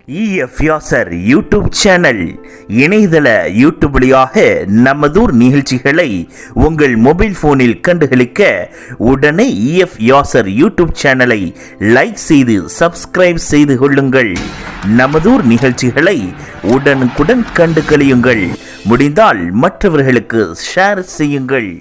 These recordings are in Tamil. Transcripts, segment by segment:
இஎஃப் யாசர் யூடியூப் சேனல் இணையதள யூடியூப் வழியாக நமதூர் நிகழ்ச்சிகளை உங்கள் மொபைல் போனில் கண்டுகளிக்க உடனே இஎஃப் யாசர் யூடியூப் சேனலை லைக் செய்து சப்ஸ்கிரைப் செய்து கொள்ளுங்கள். நமதூர் நிகழ்ச்சிகளை உடனுக்குடன் கண்டு கழியுங்கள். முடிந்தால் மற்றவர்களுக்கு ஷேர் செய்யுங்கள்.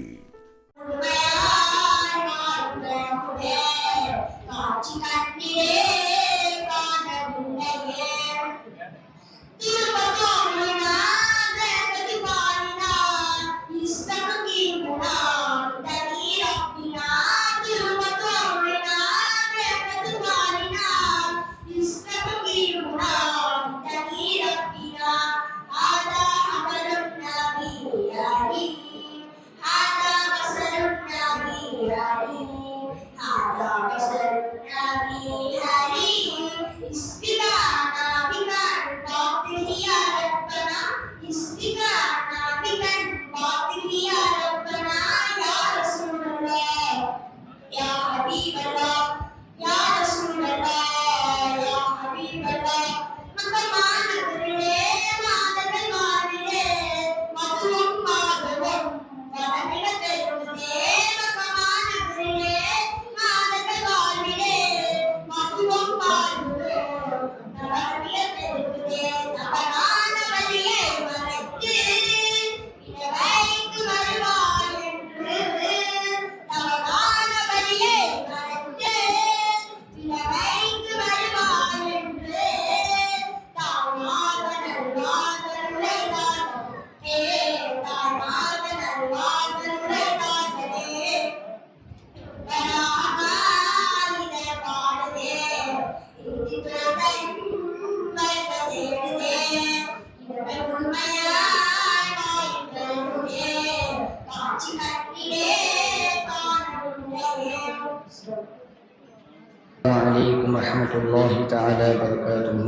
عليكم ورحمة الله تعالى وبركاته.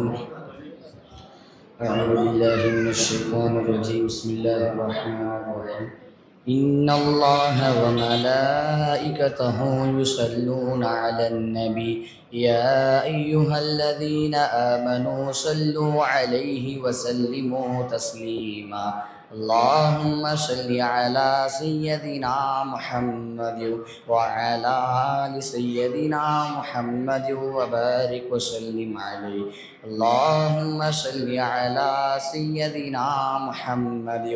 أعوذ بالله من الشيطان الرجيم. بسم الله الرحمن الرحيم. إن الله وملائكته يصلون على النبي يا أيها الذين آمنوا صلوا عليه وسلموا تسليما. اللهم صل على سيدنا محمد وعلى آل سيدنا محمد وبارك وسلم عليه. اللهم صل على سيدنا محمد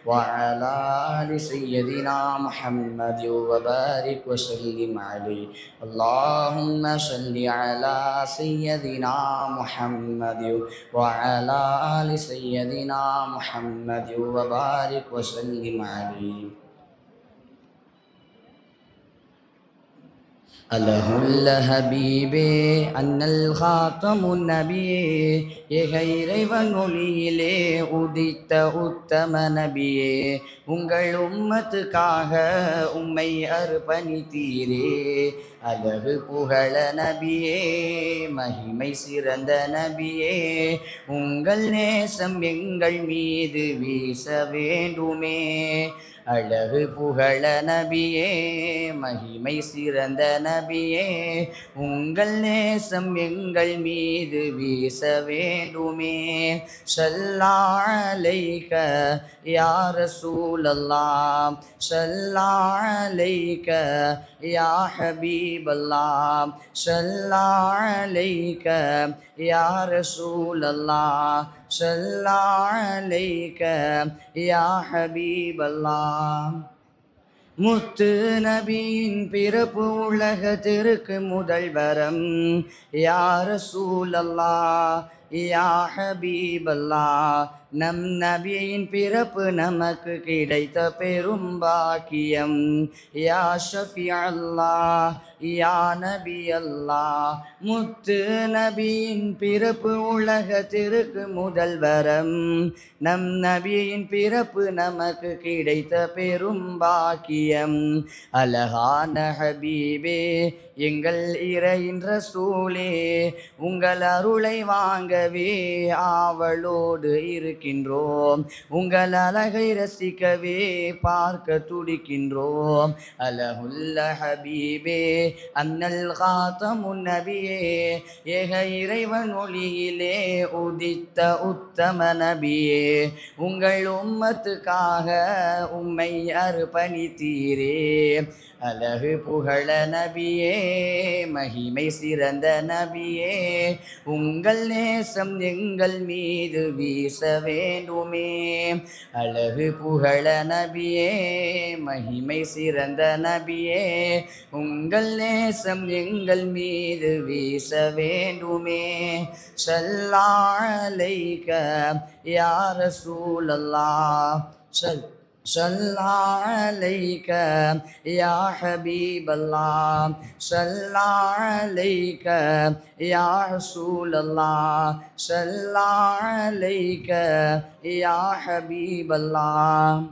وعلى آل سيدنا محمد وبارك وسلم عليه. اللهم صل على سيدنا محمد وعلى آل سيدنا محمد وبارك وسلم عليه. أله الحبيب أن الخاتم النبي இறைவனொளியிலே உதித்த உத்தம நபியே, உங்கள் உம்மத்துக்காக உம்மை அர்ப்பணித்தீரே. அழகு புகழ நபியே, மகிமை சிறந்த நபியே, உங்கள் நேசம் எங்கள் மீது வீச வேண்டுமே. அழகு புகழ நபியே, மகிமை சிறந்த நபியே, உங்கள் நேசம் எங்கள் மீது வீச வேண்டுமே. ஸல்லா அலைக யா ரசூலல்லாஹ், ஸல்லா அலைக யா ஹபீபல்லாஹ், ஸல்லா அலைக யா ரசூலல்லாஹ், ஸல்லா அலைக யா ஹபீபல்லாஹ். முத்து நபியின் பிறப்பு உலகத்திற்கு முதல் வரம். யா ரசூலல்லாஹ் யா ஹபீபல்லாஹ், நம் நபியின் பிறப்பு நமக்கு கிடைத்த பெரும் பாக்கியம். யா ஷஃபி அல்லாஹ் யா நபி அல்லாஹ், முத்து நபியின் பிறப்பு உலகத்திற்கு முதல் வரம். நம் நபியின் பிறப்பு நமக்கு கிடைத்த பெரும் பாக்கியம். அழகான ஹபீபே, எங்கள் இறையின் ரசூலே, உங்கள் அருளை வாங்க காணவே ஆவலோடு இருக்கின்றோம். உங்கள் அழகை ரசிக்கவே பார்க்க துடிக்கின்றோம். அலகுல்ல ஹபீபே அன்னல் காத்தமுன் நபியே, ஏக இறைவன் ஒளியிலே உதித்த உத்தம நபியே, உங்கள் உம்மத்துக்காக உம்மை அர்ப்பணித்தீரே. அழகு புகழ நபியே, மகிமை சிறந்த நபியே, உங்கள் நேசம் எங்கள் மீது வீச வேண்டுமே. அழகு புகழ நபியே, மகிமை சிறந்த நபியே, உங்கள் நேசம் எங்கள் மீது வீச வேண்டுமே. ஸல்லா அலைக யா ரசூலல்லாஹ், ஸல்லா அலைக யா ஹபீபல்லாஹ், ஸல்லா அலைக யா ரசூலல்லாஹ், ஸல்லா அலைக யா ஹபீபல்லாஹ்.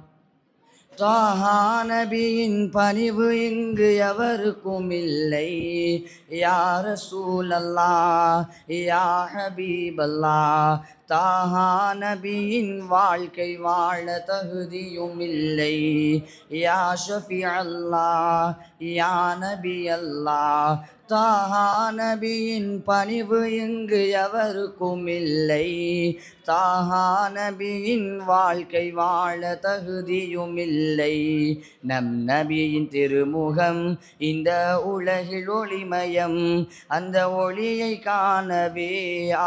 தாஹா நபியின் பணிவு இங்கு எவருக்கும் இல்லை. யா ரசூலல்லாஹ் யா ஹபீபல்லாஹ், தாஹா நபியின் வாழ்க்கை வாழ தகுதியும் இல்லை. யா ஷஃபி அல்லாஹ் யா நபி அல்லாஹ், தாஹா நபியின் பணிவு இங்கு எவருக்கும் இல்லை. தாஹா நபியின் வாழ்க்கை வாழ தகுதியும் இல்லை. நம் நபியின் திருமுகம் இந்த உலகில் ஒளிமயம், அந்த ஒளியை காணவே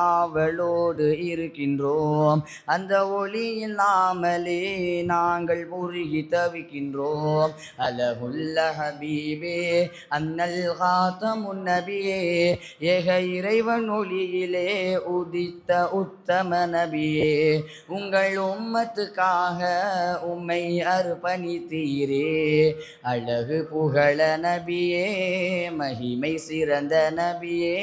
ஆவலோடு இருக்கின்றோம். அந்த ஒளி இல்லாமலே நாங்கள் உருகி தவிக்கின்றோம். அலகுல்ல ஹபீபே அன்னல் காத்தமுன் நபியே, ஏக இறைவன் ஒளியிலே உதித்த உத்தம நபியே, உங்கள் உம்மத்துக்காக உம்மை அர்ப்பணித்தீரே. அழகு புகழ நபியே, மகிமை சிறந்த நபியே,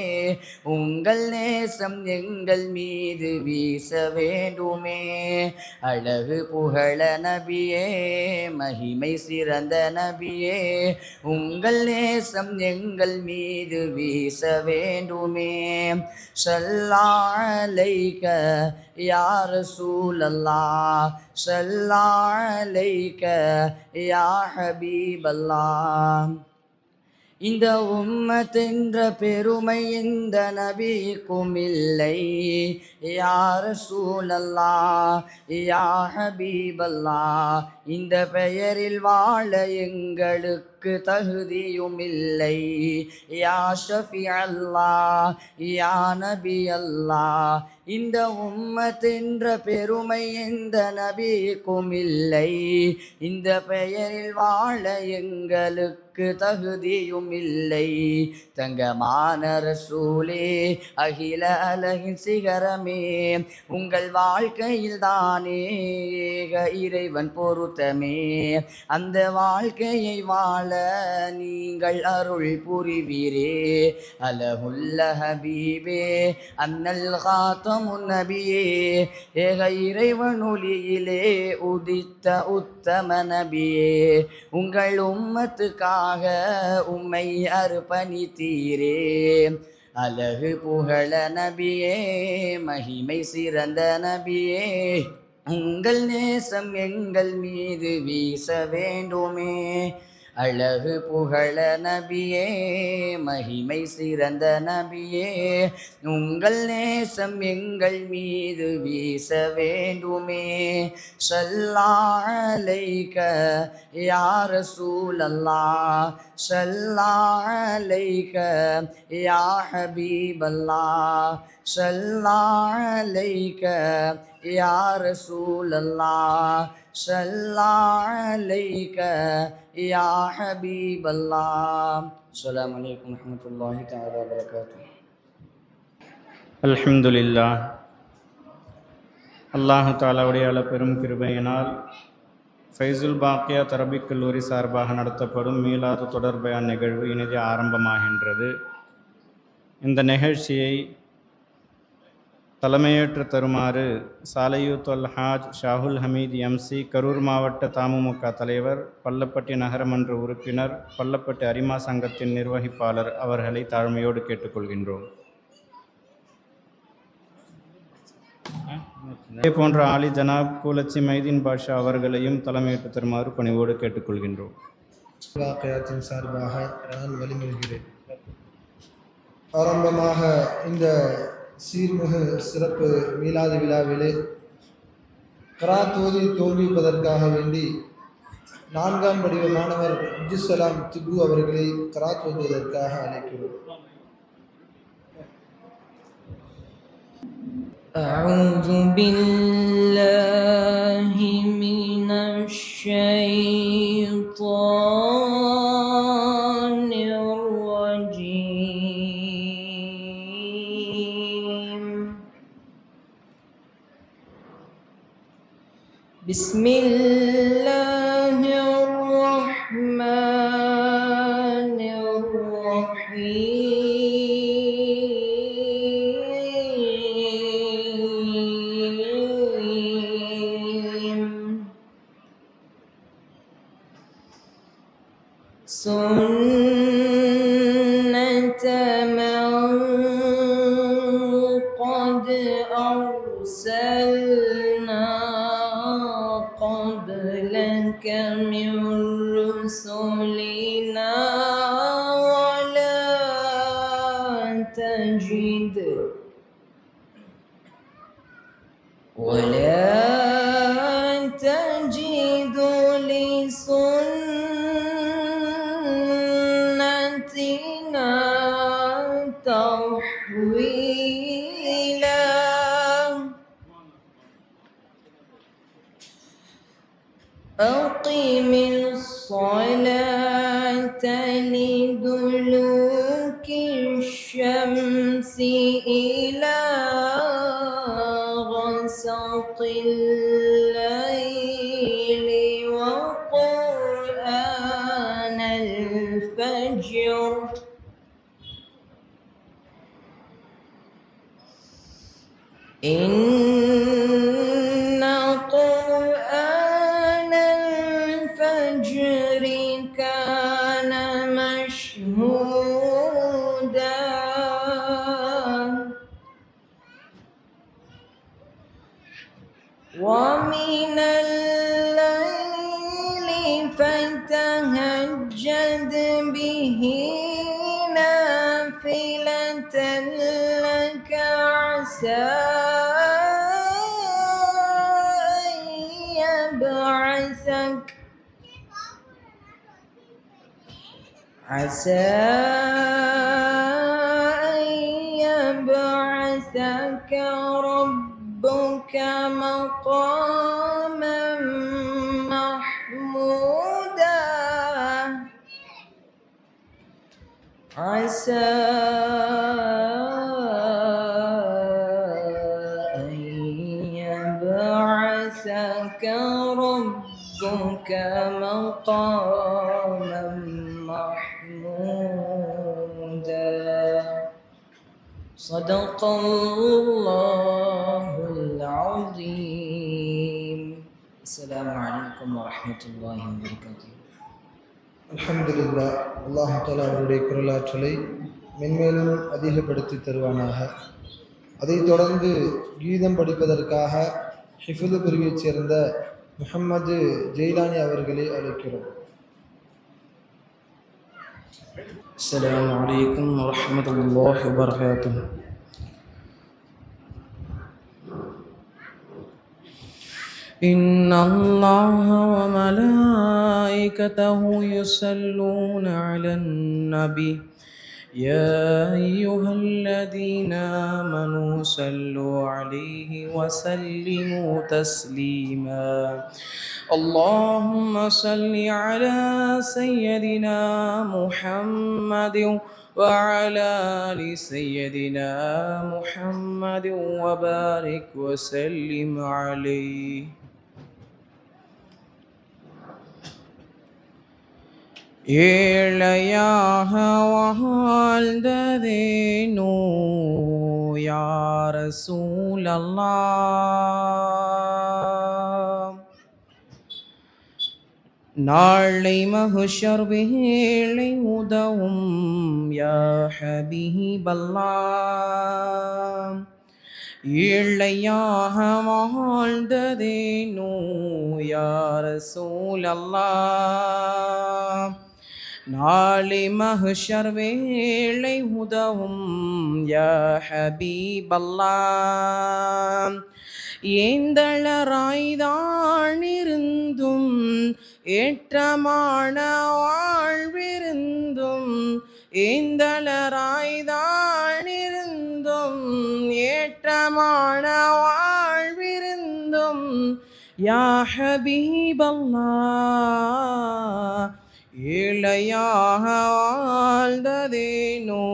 உங்கள் நேசம் எங்கள் மீது வீச வேண்டுமே. அழகு புகழ நபியே, மகிமை சிறந்த நபியே, உங்கள் நேசம் எங்கள் மீது வீச வேண்டுமே. ஸல்லா அலைக யா ரசூலல்லாஹ், ஸல்லா அலைக யா ஹபீபல்லாஹ். இந்த உம்மத் என்ற பெருமை எந்த நபிக்கும் இல்லை. யா ரசூலல்லாஹ் யா ஹபீபல்லாஹ், இந்த பெயரில் வாழ எங்களுக்கு தகுதியும் இல்லை. யா ஷஃபி அல்லாஹ் யா நபி அல்லாஹ், இந்த உம்மத் என்ற பெருமை எந்த நபிக்கும் இல்லை. இந்த பெயரில் வாழ எங்களுக்கு தகுதியும் இல்லை. தங்கமான ரசூலே, அகில அலகின் சிகரமே, உங்கள் வாழ்க்கையில் தானே ஏக இறைவன் பொருத்தமே. அந்த வாழ்க்கையை வாழ நீங்கள் அருள் புரிவீரே. அலகுல்ல ஹபீபே அன்னல் காத்தமுன் நபியே, ஏக இறைவன் ஒளியிலே உதித்த உத்தம நபியே, உங்கள் உம்மத்துக்காக உம்மை அர்ப்பணித்தீரே. அழகு புகழ நபியே, மகிமை சிறந்த நபியே, உங்கள் நேசம் எங்கள் மீது வீச வேண்டுமே. அழகு புகழ நபியே, மகிமை சிறந்த நபியே, உங்கள் நேசம் எங்கள் மீது வீச வேண்டுமே. ஸல்லா அலைக யா ரசூலல்லாஹ், ஸல்லா அலைக யா ஹபீபல்லாஹ், ஸல்லா அலைக யா ரசூலல்லாஹ், ஸல்லா அலைக யா ஹபீபல்லாஹ். அஸ்ஸலாமு அலைக்கும் வரஹ்மத்துல்லாஹி தஆலா வபரகாத்துஹு. அல்ஹம்துலில்லாஹ். அல்லாஹு தாலாவுடைய பெரும் கிருபையினால் ஃபைசுல் பாக்கியா அரபிக் கல்லூரி சார்பாக நடத்தப்படும் மீலாது தொடர்பயான் நிகழ்வு இனிதே ஆரம்பமாகின்றது. இந்த நிகழ்ச்சியை தலைமையேற்று தருமாறு சாலையூத் அல் ஹாஜ் ஷாஹுல் ஹமீத் எம்சி, கரூர் மாவட்ட தமுமுக தலைவர், பள்ளப்பட்டி நகரமன்ற உறுப்பினர், பள்ளப்பட்டி அரிமா சங்கத்தின் நிர்வகிப்பாளர் அவர்களை தாழ்மையோடு கேட்டுக்கொள்கின்றோம். இதே போன்ற ஆலி ஜனாப் கூலச்சி மைதீன் பாஷா அவர்களையும் தலைமையேற்று தருமாறு பணிவோடு கேட்டுக்கொள்கின்றோம். வாக்கையாத்தின் சார்பாக நான் வழிமொழிகிறேன். ஆரம்பமாக இந்த சீர்மிகு சிறப்பு மீலாது விழாவிலே கராத் ஓதி தோன்றிப்பதற்காக வேண்டி 4ஆம் படிவ மாணவர் அப்துல்சலாம் திபு அவர்களை கராத் ஓதுவதற்காக அழைக்கிறோம். أعوذ بالله من الشيطان الرجيم. بسم الله الرحمن الرحيم. سنة من قد أرسلنا قبلك من رسلنا ولا تجد لسنتنا تحويلا. أقم الصلاة لدلوك الشمس إلى غسق الليل وقرآن الفجر إن قرآن الفجر كان مشهودا. ومن الليل فتهجد به نافلة لك عسى أن يبعثك ربك مقاما محمودا. عسى أن يبعثك ربك مقاما محمودا. صدق الله العظيم. السلام عليكم ورحمة الله وبركاته. அல்ஹம்துலில்லாஹ். அல்லாஹ் தஆலா அவருடைய குரலாற்றலை மென்மேலும் அதிகப்படுத்தி தருவானாக. அதைத் தொடர்ந்து கீதம் படிப்பதற்காக ஹிஃபுது பிரிவைச் சேர்ந்த முஹம்மது ஜெயிலானி அவர்களை அழைக்கிறோம். السلام عليكم ورحمة الله وبركاته. إن الله وملائكته يصلون على النبي يا أيها الذين آمنوا صلوا عليه وسلموا تسليما. اللهم صل على سيدنا محمد وعلى آل سيدنا محمد وبارك وسلم عليه. ஏழையாக வாழ்ந்ததேனோ யா ரசூலல்லாஹ், நாளை மஹ்ஷர் வேளை உதவும் யா ஹபீபல்லாஹ். ஏழையாக வாழ்ந்ததேனோ யா ரசூலல்லாஹ். நாளை மஹ்ஷர் வேளை உதவும் யா ஹபீபல்லாஹ். ஏந்தளராய்தான் இருந்தும் ஏற்றமான வாழ்விருந்தும், ஏந்தளராய்தான் இருந்தும் ஏற்றமான வாழ்விருந்தும் யா ஹபீபல்லாஹ். ஏழையாக வாழ்ந்ததேனோ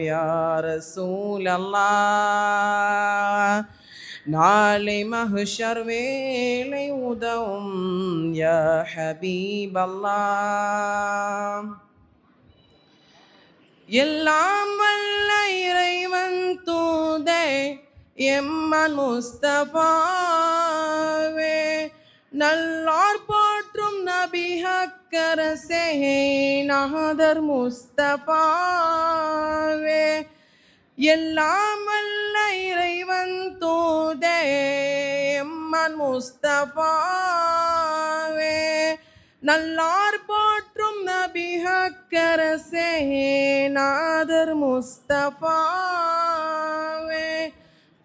யா ரசூலல்லாஹ். நாளை மஹ்ஷர் வேளை உதவும் யா ஹபீபல்லாஹ். எல்லாம் வல்ல இறைவன் தூதே எம்மன் முஸ்தபாவே, நல்லார் போற்றும் நபி ஹக்கரசே நாதர் முஸ்தபாவே. எல்லாம் வல்ல இறைவன் தூதே எம்மன் முஸ்தபாவே, நல்லார் போற்றும் நபி ஹக்கரசே நாதர் முஸ்தபாவே.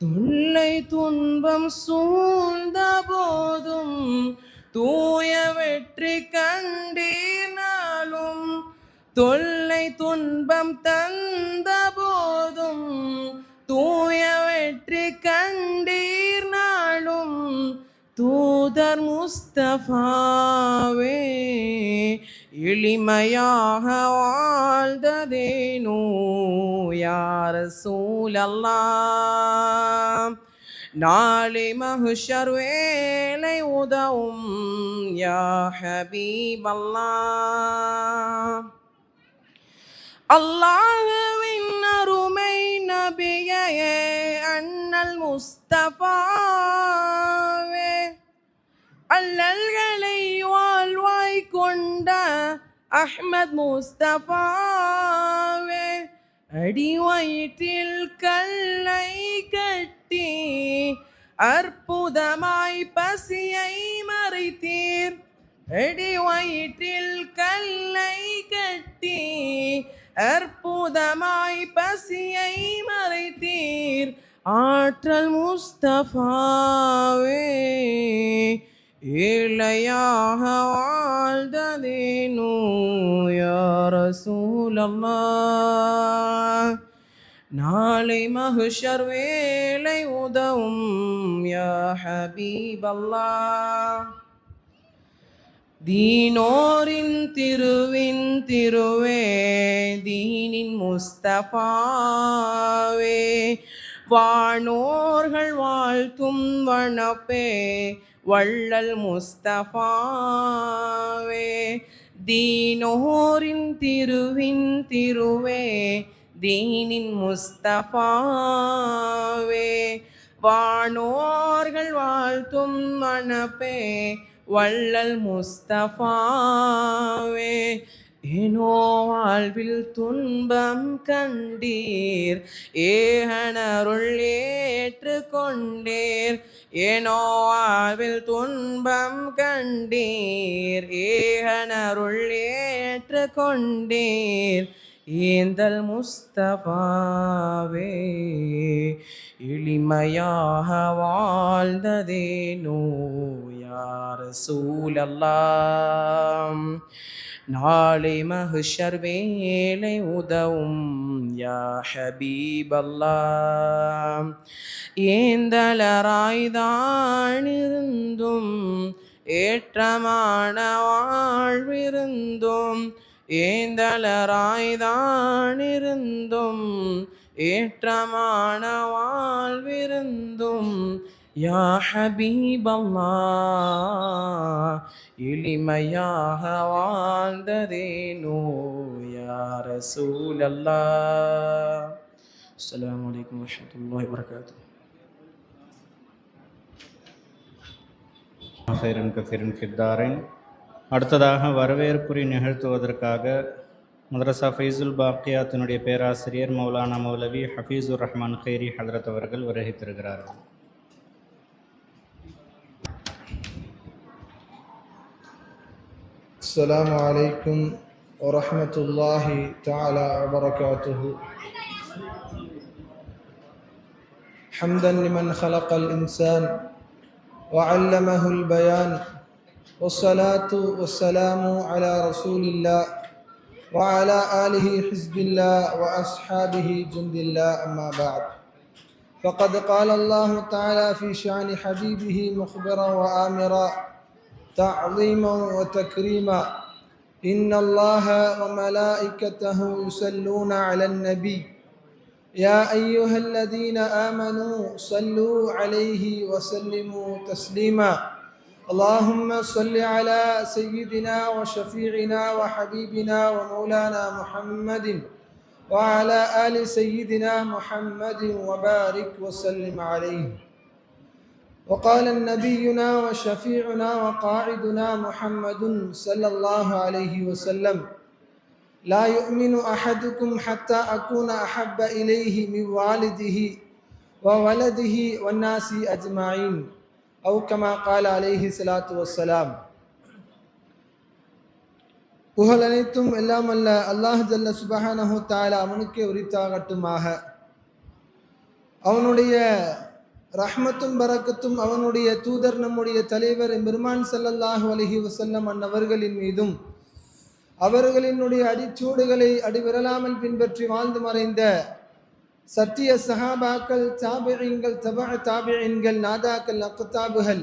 தொல்லை துன்பம் சூழ்ந்த போதும் தூய வெற்றி கண்டீனாலும், தொல்லை துன்பம் தந்த போதும் தூய வெற்றி கண்டீர் நாளும் தூதர் முஸ்தபாவே. எளிமையாக வாழ்ந்ததேனோ யா ரசூலல்லாஹ். நாளை மஹ்ஷர் வேளை உதவும் யா ஹபீபல்லாஹ். அல்லாஹ்வின் அருமை நபியே அண்ணல் முஸ்தபாவே, அல்லல்களை வாழ்வாய் கொண்ட அஹ்மத் முஸ்தபாவே. அடி வயிற்றில் கல்லை கட்டி அற்புதமாய் பசியை மறைத்தீர். அடி வயிற்றில் கல்லை கட்டி அற்புதமாய் பசியை மறைத்தீர். ஆற்றல் முஸ்தபாவே. ஏழையாக வாழ்ந்ததேனோ யா ரசூலல்லாஹ். நாளை மஹ்ஷர் வேளை உதவும் யா ஹபீபல்லாஹ். தீனோரின் திருவின் திருவே தீனின் முஸ்தபாவே, வானோர்கள் வாழ்த்தும் வனப்பே வள்ளல் முஸ்தபாவே. தீனோரின் திருவின் திருவே தீனின் முஸ்தபாவே, வானோர்கள் வாழ்த்தும் வனப்பே வள்ளல் முஸ்தபாவே. ஏனோ வாழ்வில் துன்பம் கண்டீர் ஏகனருள் ஏற்றுக்கொண்டீர். ஏனோ வாழ்வில் துன்பம் கண்டீர் ஏகனருள் ஏற்றுக்கொண்டீர். ஏந்தல் முஸ்தபாவே. எளிமையாக வாழ்ந்ததேனோ யா ரசூலல்லாஹ். நாளை மஹ்ஷர் வேளை உதவும் யா ஹபீபல்லாஹ். ஏந்தலராய்தான் இருந்தும் ஏற்றமான வாழ்விருந்தும், ஏந்தலராய்தான் இருந்தும் ஏற்றமான வாழ்விருந்தும் யா ஹபீபல்லாஹ். எளிமையாக வாழ்ந்ததேனோ யா ரசூலல்லாஹ். அஸ்ஸலாமு அலைக்கும் வரஹ்மத்துல்லாஹி வபரகாத்துஹு. ஹைரன் கசீரன் ஃபித்தாரின். அடுத்ததாக வரவேற்புரை நிகழ்த்துவதற்காக மதரசா ஃபைசுல் பாக்கியாத்தினுடைய பேராசிரியர் மௌலானா மௌலவி ஹஃபீஸுர் ரஹ்மான் கைரி ஹதரத் அவர்கள் வருகைத்திருக்கிறார்கள். السلام عليكم ورحمة الله تعالى وبركاته. حمدا لمن خلق الإنسان وعلمه البيان، والصلاة والسلام على رسول الله وعلى آله حزب الله وأصحابه جند الله، أما بعد. فقد قال الله تعالى في شأن حبيبه مخبرا وآمرا تعظيما وتكريما: إن الله وملائكته يصلون على النبي يا أيها الذين آمنوا صلوا عليه وسلموا تسليما. اللهم صل على سيدنا وشفيعنا وحبيبنا ومولانا محمد وعلى آل سيدنا محمد وبارك وسلم عليه. وقال نبينا وشفيعنا وقاعدنا محمد صلى الله عليه وسلم: لا يؤمن أحدكم حتى أكون أحب إليه من والده وولده والناس أجمعين، أو كما قال عليه الصلاة والسلام. புகழ் அனைத்தும் எல்லாம் அல்ல அல்லாஹ் ஜல்ல சுப்ஹானஹு தஆலா அவனுக்கே உரித்தாகட்டுமாக. அவனுடைய ரஹ்மத்தும் பரக்கத்தும் அவனுடைய தூதர் நம்முடைய தலைவர் பெருமான் ஸல்லல்லாஹு அலைஹி வஸல்லம் அன்னவர்களின் மீதும், அவர்களினுடைய அடிச்சூடுகளை அடிவிரலாமல் பின்பற்றி வாழ்ந்து மறைந்த சத்திய சஹாபாக்கள், தாபிஈன்கள், தபஅ தாபிஈன்கள், நாதாக்கள், அக்தாபுகள்,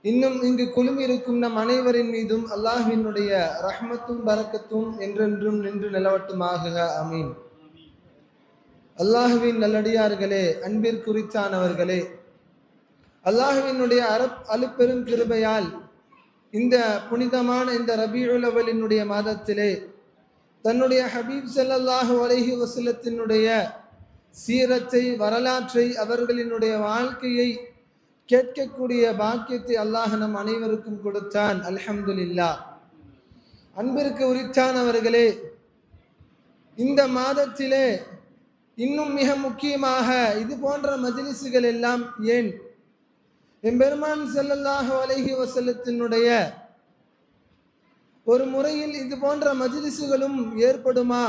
இன்னும் இங்கு குழுமிருக்கும் நம் அனைவரின் மீதும் அல்லாஹ்வினுடைய ரஹ்மத்தும் பரக்கத்தும் என்றென்றும் நின்று நிலவட்டுமாக. ஆமீன். அல்லாஹுவின் நல்லடியார்களே, அன்பிற்குரித்தானவர்களே, அல்லாஹுவினுடைய அலுப்பெரும் கிருபையால் இந்த புனிதமான இந்த ரபீஉல் அவ்வலினுடைய மாதத்திலே தன்னுடைய ஹபீப் ஸல்லல்லாஹு அலைஹி வஸல்லத்தினுடைய சீரத்தை, வரலாற்றை, அவர்களினுடைய வாழ்க்கையை கேட்கக்கூடிய பாக்கியத்தை அல்லாஹ் நம் அனைவருக்கும் கொடுத்தான். அல்ஹம்துலில்லாஹ். அன்பிற்கு உரித்தானவர்களே, இந்த மாதத்திலே இன்னும் மிக முக்கியமாக இது போன்ற மஜ்லிஸுகள் எல்லாம் ஏன் எம்பெருமான் ஸல்லல்லாஹு அலைஹி வஸல்லத்தினுடைய ஒரு முறையில் இது போன்ற மஜ்லிஸுகளும் ஏற்படுமா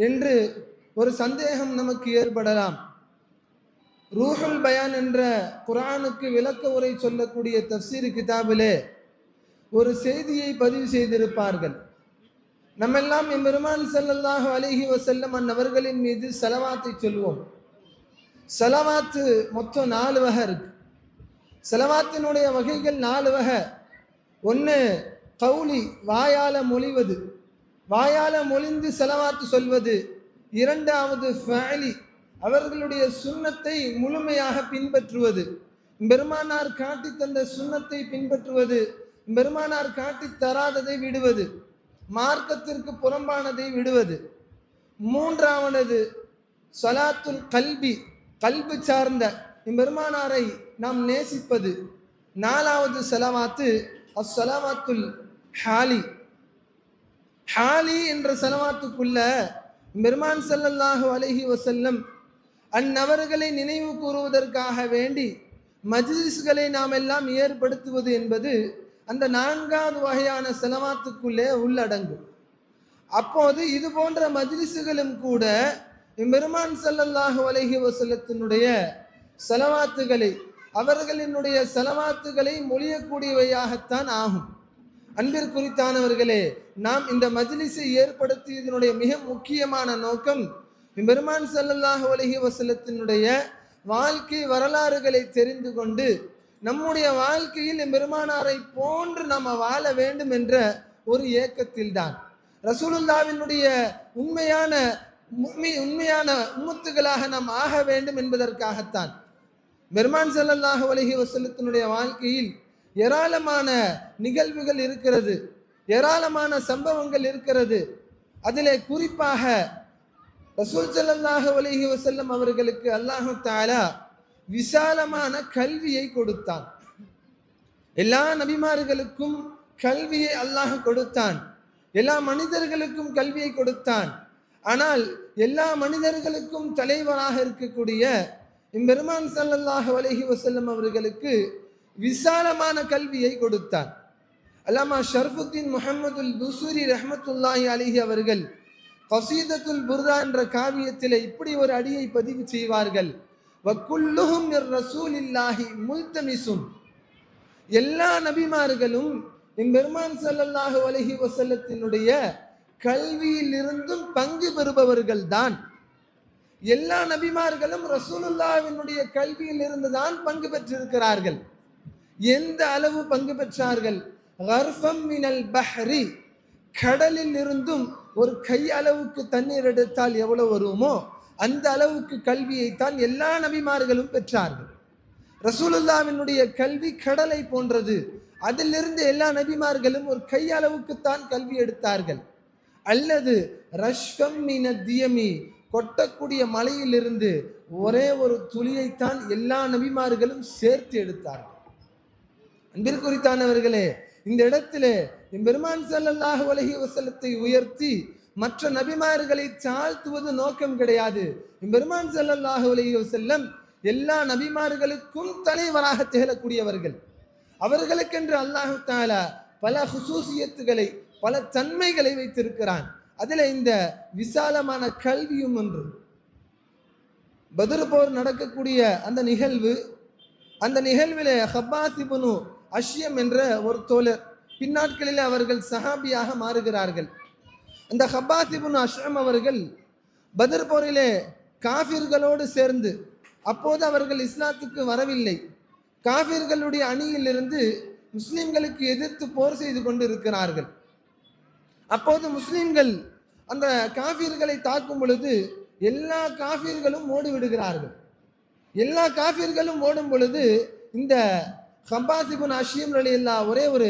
என்று ஒரு சந்தேகம் நமக்கு ஏற்படலாம். ரூஹுல் பயான் என்ற குர்ஆனுக்கு விளக்க உரை சொல்லக்கூடிய தஃப்சீர் கிதாபிலே ஒரு செய்தியை பதிவு செய்திருப்பார்கள். நம்மெல்லாம் எம்பெருமான் ஸல்லல்லாஹு அலைஹி வஸல்லம் அன்னவர்களின் மீது ஸலவாத்தை சொல்வோம். ஸலவாத்து மொத்தம் 4 வகை இருக்கு. ஸலவாத்தினுடைய வகைகள் 4 வகை. ஒன்று கௌலி, வாயால மொழிவது, வாயால மொழிந்து ஸலவாத்து சொல்வது. இரண்டாவது ஃபஅலி, அவர்களுடைய சுன்னத்தை முழுமையாக பின்பற்றுவது, பெருமானார் காட்டி தந்த சுன்னத்தை பின்பற்றுவது, பெருமானார் காட்டி தராததை விடுவது, மார்க்கத்திற்கு புறம்பானதை விடுவது. மூன்றாவது ஸலாத்துல் கல்பி, கல்பு சார்ந்த பெருமானாரை நாம் நேசிப்பது. நாலாவது ஸலவாத்து அஸ்ஸலவாத்துல் ஹாலி. ஹாலி என்ற ஸலவாத்துக்குள்ள பெருமான் ஸல்லல்லாஹு அலைஹி வஸல்லம் அந்நபர்களை நினைவு கூறுவதற்காக வேண்டி மஜ்லிஸ்களை நாம் எல்லாம் ஏற்படுத்துவது என்பது அந்த 4வது வகையான ஸலவாத்துக்குள்ளே உள்ளடங்கும். அப்போது இது போன்ற மஜ்லிஸ்களும் கூட பெருமான் ஸல்லல்லாஹு அலைஹி வஸல்லத்தினுடைய ஸலவாத்துகளை, அவர்களினுடைய ஸலவாத்துகளை மொழியக்கூடியவையாகத்தான் ஆகும். அன்பிற்குரித்தானவர்களே, நாம் இந்த மஜ்லிஸை ஏற்படுத்தியதனுடைய மிக முக்கியமான நோக்கம் பெருமான் ஸல்லல்லாஹு அலைஹி வஸல்லத்தினுடைய வாழ்க்கை வரலாறுகளை தெரிந்து கொண்டு நம்முடைய வாழ்க்கையில் பெருமானாரை போன்று நாம் வாழ வேண்டும் என்ற ஒரு ஏக்கத்தில் தான். ரசூலுல்லாஹ்வினுடைய உண்மையான உம்மத்துகளாக நாம் ஆக வேண்டும் என்பதற்காகத்தான். பெருமான் ஸல்லல்லாஹு அலைஹி வஸல்லத்தினுடைய வாழ்க்கையில் ஏராளமான நிகழ்வுகள் இருக்கிறது, ஏராளமான சம்பவங்கள் இருக்கிறது. அதிலே குறிப்பாக ரசூல் ஸல்லல்லாஹு அலைஹி வஸல்லம் அவர்களுக்கு அல்லாஹ் தஆலா விசாலமான கல்வியை கொடுத்தான். எல்லா நபிமார்களுக்கும் கல்வியை அல்லாஹ் கொடுத்தான். எல்லா மனிதர்களுக்கும் கல்வியை கொடுத்தான். ஆனால் எல்லா மனிதர்களுக்கும் தலைவராக இருக்கக்கூடிய பெருமான் ஸல்லல்லாஹு அலைஹி வஸல்லம் அவர்களுக்கு விசாலமான கல்வியை கொடுத்தான். அல்லாமா ஷர்ஃபுத்தீன் முஹம்மதுல் புசூரி ரஹ்மத்துல்லாஹி அலைஹி அவர்கள் கஸீதத்துல் புர்தா என்ற காவியத்தில் இப்படி ஒரு அடியை பதிவு செய்வார்கள். வக்குல்லுஹும் மிர் ரசூலில்லாஹி முல்தமிசுன். எல்லா நபிமார்களும் பெருமான் ஸல்லல்லாஹு அலைஹி வஸல்லத்தினுடைய கல்வியிலிருந்தும் பங்கு பெறுபவர்கள் தான். எல்லா நபிமார்களும் ரசூலுல்லாஹ்வினுடைய கல்வியில் இருந்துதான் பங்கு பெற்றிருக்கிறார்கள். எந்த அளவு பங்கு பெற்றார்கள்? கர்ஃபம் மினல் பஹ்ரி, கடலில் இருந்தும் ஒரு கை அளவுக்கு தண்ணீர் எடுத்தால் எவ்வளவு வருமோ அந்த அளவுக்கு கல்வியை தான் எல்லா நபிமார்களும் பெற்றார்கள். ரசூலுல்லாஹ்வினுடைய கல்வி கடலை போன்றது. அதிலிருந்து எல்லா நபிமார்களும் ஒரு கை அளவுக்குத்தான் கல்வி எடுத்தார்கள். அல்லது ரஷ்கம் மினத் தியமி, கொட்டக்கூடிய மலையிலிருந்து ஒரே ஒரு துளியைத்தான் எல்லா நபிமார்களும் சேர்த்து எடுத்தார்கள். அன்பிற்குரித்தானவர்களே, இந்த இடத்திலே பெருமான் ஸல்லல்லாஹு அலைஹி வஸல்லத்தை உயர்த்தி மற்ற நபிமார்களை தாழ்த்துவது நோக்கம் கிடையாது. பெருமான் ஸல்லல்லாஹு அலைஹி வஸல்லம் எல்லா நபிமார்களுக்கும் தலைவராக திகழக்கூடியவர்கள். அவர்களுக்கென்று அல்லாஹு தஆலா பல ஹுசூசியத்துகளை, பல தன்மைகளை வைத்திருக்கிறான். அதில் இந்த விசாலமான கல்வியும் ஒன்று. பத்ர் போர் நடக்கக்கூடிய அந்த நிகழ்வு, அந்த நிகழ்விலே ஹப்பாஸ் இப்னு அஷ்யம் என்ற ஒரு தோழர், பின்னாட்களில் அவர்கள் சஹாபியாக மாறுகிறார்கள். அந்த ஹப்பாஸ் இப்னு அஷ்யம் அவர்கள் பத்ர் போரிலே காஃபிர்களோடு சேர்ந்து, அப்போது அவர்கள் இஸ்லாத்துக்கு வரவில்லை, காஃபிர்களுடைய அணியிலிருந்து முஸ்லிம்களுக்கு எதிர்த்து போர் செய்து கொண்டு இருக்கிறார்கள். அப்போது முஸ்லிம்கள் அந்த காஃபிர்களை தாக்கும் பொழுது எல்லா காஃபிர்களும் ஓடி விடுகிறார்கள். எல்லா காஃபிர்களும் ஓடும் பொழுது இந்த ஹப்பாஸ் இப்னு அஷ்யம் ரலியல்லாஹு ஒரே ஒரு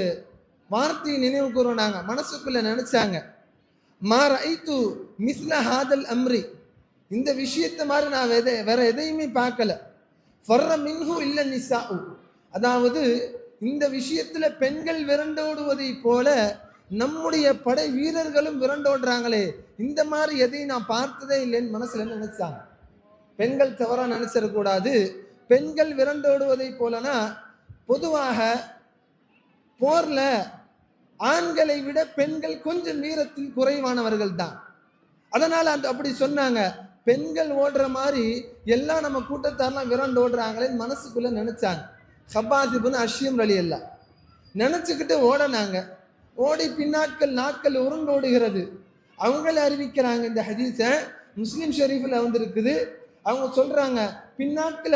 வார்த்தையை நினைவு கூறுனாங்க. மனசுக்குள்ள நினைச்சாங்க, மா ரஐது மிஸ்ல ஹாதல் அம்ரி, இந்த விஷயத்தை மாதிரி நான் வேற எதையுமே பார்க்கல. ஃபர்ர மின்ஹு இல்ல நிசாஉ, அதாவது இந்த விஷயத்துல பெண்கள் விரண்டோடுவதை போல நம்முடைய படை வீரர்களும் விரண்டோடுறாங்களே, இந்த மாதிரி எதையும் நான் பார்த்ததே இல்லைன்னு மனசுல நினைச்சாங்க. பெண்கள் தவறா நினைச்சிடக்கூடாது. பெண்கள் விரண்டோடுவதை போலனா, பொதுவாக போர்ல ஆண்களை விட பெண்கள் கொஞ்சம் வீரத்தில் குறைவானவர்கள் தான். அதனால அப்படி சொன்னாங்க. பெண்கள் ஓடுற மாதிரி எல்லாம் நம்ம கூட்டத்தாரெல்லாம் விரண்டு ஓடுறாங்களேன்னு மனசுக்குள்ள நினைச்சாங்க. ஹப்பாஸ் இப்னு அஷ்யம் ரலியல்லாஹு நினைச்சுக்கிட்டு ஓடனாங்க. ஓடி நாட்கள் உருண்டோடுகிறது. அவங்கள அறிவிக்கிறாங்க. இந்த ஹதீஸை முஸ்லிம் ஷெரீஃபில் வந்திருக்குது. அவங்க சொல்றாங்க, பின்னாட்கள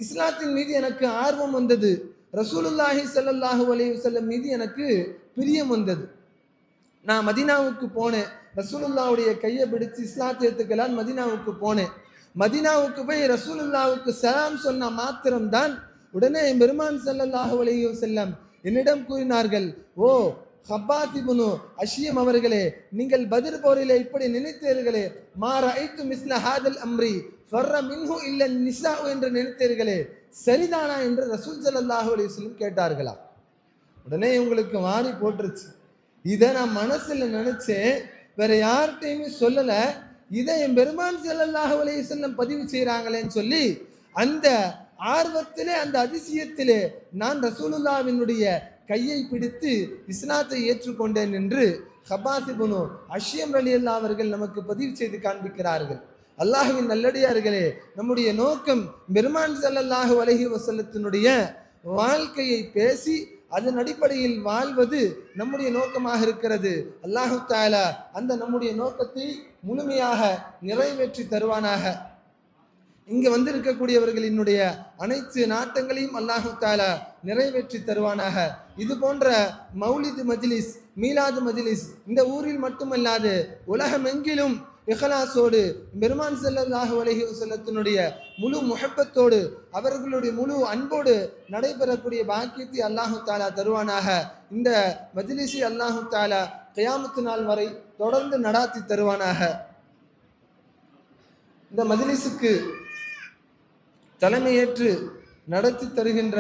இஸ்லாத்தின் மீது எனக்கு ஆர்வம் வந்தது, ரசூலுல்லாஹி ஸல்லல்லாஹு அலைஹி வஸல்லம் மீது எனக்கு பிரியம் வந்தது. நான் மதீனாவுக்கு போனேன், ரசூலுல்லாவுடைய கையை பிடிச்சு இஸ்லாத்தை ஏற்றுக்கலான்னு மதீனாவுக்கு போனேன். மதீனாவுக்கு போய் ரசூலுல்லாவுக்கு சலாம் சொன்ன மாத்திரம்தான் உடனே பெருமான் ஸல்லல்லாஹு அலைஹி வஸல்லம் என்னிடம் கூறினார்கள், ஓ ஹப்பாஸ் இப்னு அஷ்யம் அவர்களே, நீங்கள் பத்ர் போரிலே இப்படி நினைத்தீர்களே, மா ரஐது மிஸ்ல ஹாதல் அம்ரி ஃபர்ர மின்ஹு இல்ல நிசா என்று நினைத்தீர்களே, சரிதானா என்று ரசூல் ஸல்லல்லாஹு அலைஹி வஸல்லம் கேட்டார்களா. உடனே உங்களுக்கு மாறி போட்டுருச்சு. இதை நான் மனசுல நினைச்சேன், வேற யார்கிட்டையுமே சொல்லல. இதை என் பெருமான் ஸல்லல்லாஹு அலைஹி வஸல்லம் பதிவு செய்கிறாங்களேன்னு சொல்லி அந்த ஆர்வத்திலே, அந்த அதிசயத்திலே நான் ரசூலுல்லாஹ்வினுடைய கையை பிடித்து இஸ்லாத்தை ஏற்றுக்கொண்டேன் என்று ஹப்பாஸ் இப்னு அஷ்யம் ரலியல்லாஹு அவர்கள் நமக்கு பதிவு செய்து காண்பிக்கிறார்கள். அல்லாஹ்வின் நல்லடியார்களே, நம்முடைய நோக்கம் பெருமான் ஸல்லல்லாஹு அலைஹி வஸல்லத்தினுடைய வாழ்க்கையை பேசி அதன் அடிப்படையில் வாழ்வது நம்முடைய நோக்கமாக இருக்கிறது. அல்லாஹு தஆலா அந்த நம்முடைய நோக்கத்தை முழுமையாக நிறைவேற்றி தருவானாக. இங்கு வந்திருக்கக்கூடியவர்களினுடைய அனைத்து நாட்டங்களையும் அல்லாஹு தஆலா நிறைவேற்றி தருவானாக. இது போன்ற மௌலிது மஜ்லிஸ், மீலாது மஜ்லிஸ் இந்த ஊரில் மட்டுமல்லாது உலகமெங்கிலும் இஹ்லாஸோடு பெருமான் ஸல்லல்லாஹு அலைஹி வஸல்லத்தினுடைய முழு முஹப்பத்தோடு, அவர்களுடைய முழு அன்போடு நடைபெறக்கூடிய பாக்கியத்தை அல்லாஹு தஆலா தருவானாக. இந்த மஜ்லிஸை அல்லாஹு தஆலா கியாமத்து நாள் வரை தொடர்ந்து நடாத்தி தருவானாக. இந்த மஜ்லிஸுக்கு தலைமையேற்று நடத்தி தருகின்ற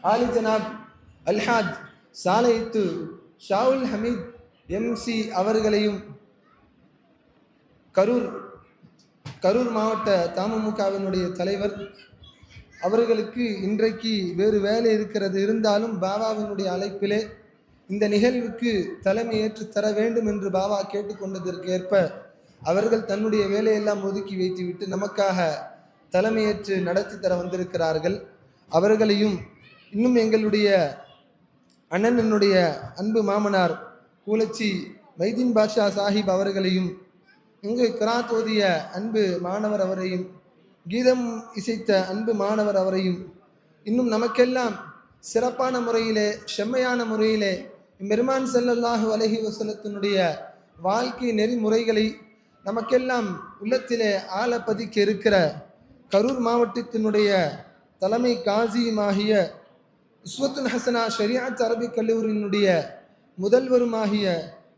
ஆலி ஜனாப் அல்ஹாஜ் சாலைத்து ஷாவுல் ஹமீத் MC அவர்களையும் கரூர் மாவட்ட தமுமுகவினுடைய தலைவர் அவர்களுக்கு இன்றைக்கு வேறு வேலை இருக்கிறது, இருந்தாலும் பாபாவினுடைய அழைப்பிலே இந்த நிகழ்வுக்கு தலைமை ஏற்று தர வேண்டும் என்று பாபா கேட்டுக்கொண்டதற்கு ஏற்ப அவர்கள் தன்னுடைய வேலையெல்லாம் ஒதுக்கி வைத்துவிட்டு நமக்காக தலைமையேற்று நடத்தி தர வந்திருக்கிறார்கள். அவர்களையும் இன்னும் எங்களுடைய அண்ணனுடைய அன்பு மாமனார் கூலச்சி மைதீன் பாஷா சாஹிப் அவர்களையும், இங்கு கிராத் ஓதிய அன்பு மாணவர் அவரையும், கீதம் இசைத்த அன்பு மாணவர் அவரையும், இன்னும் நமக்கெல்லாம் சிறப்பான முறையிலே செம்மையான முறையிலே பெருமான் ஸல்லல்லாஹு அலைஹி வஸல்லத்தினுடைய வாழ்க்கை நெறிமுறைகளை நமக்கெல்லாம் உள்ளத்திலே ஆழ பதிக்க இருக்கிற கரூர் மாவட்டத்தினுடைய தலைமை காசியுமாகிய உஸ்வத்துல் ஹசனா ஷரியத் அரபிக் கல்லூரியினுடைய முதல்வருமாகிய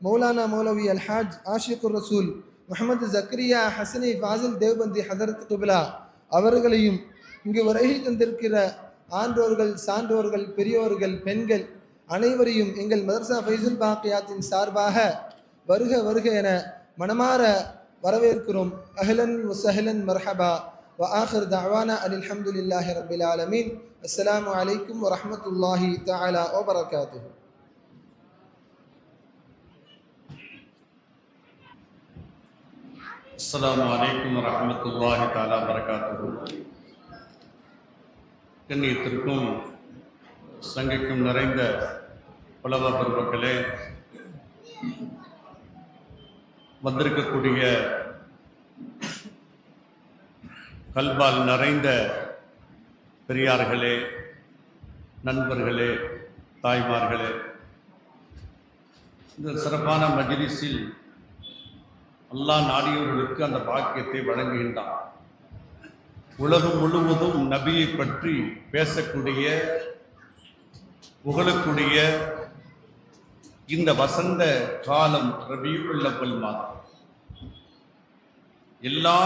மௌலானா மௌலவி அல்ஹாஜ் ஆஷிகுர் ரசூல் முஹம்மது ஜக்கரியா ஹசனி ஃபாசில் தேவ்பந்தி ஹதரத் குபிலா அவர்களையும், இங்கு வருகை தந்திருக்கிற ஆன்றோர்கள், சான்றோர்கள், பெரியோர்கள், பெண்கள் அனைவரையும் எங்கள் மதர்சா ஃபைசுல் பாக்கியாத்தின் சார்பாக வருக வருக என மனமாற வரவேற்கிறோம். அஹ்லன் வஸஹ்லன் மர்ஹபா வ ஆகிர் தஅவானா அனில் ஹம்துலில்லாஹி ரப்பில் ஆலமீன். அஸ்ஸலாமு அலைக்கும் வ ரஹ்மத்துல்லாஹி தஆலா வ பரகாத்துஹு. அஸ்ஸலாமு அலைக்கும் வரஹ்மத்துல்லாஹி தஆலா பரகாத்துஹு. கண்ணியத்திற்கும் சங்கைக்கும் நிறைந்த உலக பெருமக்களே, வந்திருக்கக்கூடிய கல்பால் நிறைந்த பெரியார்களே, நண்பர்களே, தாய்மார்களே, இந்த சிறப்பான மஜ்லிஸில் அல்லாஹ் நாடியவர்களுக்கு அந்த பாக்கியத்தை வழங்குகின்றான். உலகம் முழுவதும் நபியை பற்றி பேசக்கூடிய, புகழக்கூடிய இந்த வசந்த காலம் ரபியுல் அவ்வல் மாதம், எல்லா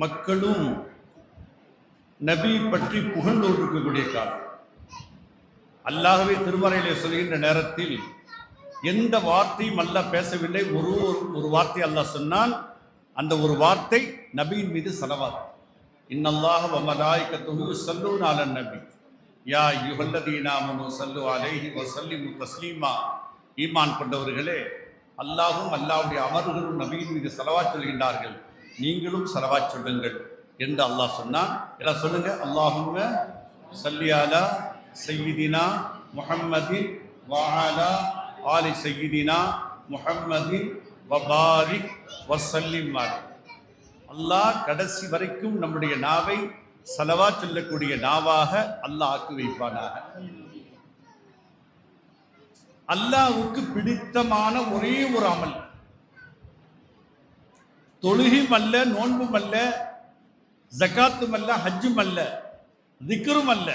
மக்களும் நபியை பற்றி புகழ்ந்து இருக்கக்கூடிய காலம். அல்லாஹ்வே திருமறையிலே சொல்கின்ற நேரத்தில் எந்த வார்த்தையும் அல்லாஹ் பேசவில்லை. ஒரு வார்த்தை அல்லாஹ் சொன்னான். அந்த ஒரு வார்த்தை நபியின் மீது ஸலவாத். இன்னல்லாஹ வ மலாயிகத்துஹு யுஸல்லூன அலன் நபி யா அய்யுஹல்லதீன ஆமனூ ஸல்லு அலைஹி வ ஸல்லிமு தஸ்லீமா. ஈமான் கொண்டவர்களே, அல்லாஹ்வும் அல்லாஹ்வுடைய அமர்களும் நபியின் மீது ஸலவாத் சொல்கின்றார்கள், நீங்களும் ஸலவாத் சொல்லுங்கள் என்று அல்லாஹ் சொன்னான். எல்லாம் சொல்லுங்க, அல்லாஹும்ம ஸல்லி அலா சய்யிதினா முஹம்மதின் வ அலா ஆலி சய்யிதினா முஹம்மதின் வபாரிக் வசல்லிம். அல்லாஹ் கடைசி வரைக்கும் நம்முடைய நாவை ஸலவா சொல்லக்கூடிய நாவாக அல்லாஹ் ஆக்கி வைப்பானாக. அல்லாஹ்வுக்கு பிடித்தமான ஒரே ஒரு அமல், தொழுகையும் அல்ல, நோன்பும் அல்ல, ஜகாத்தும் அல்ல, ஹஜ்ஜும் அல்ல, திக்ரும் அல்ல.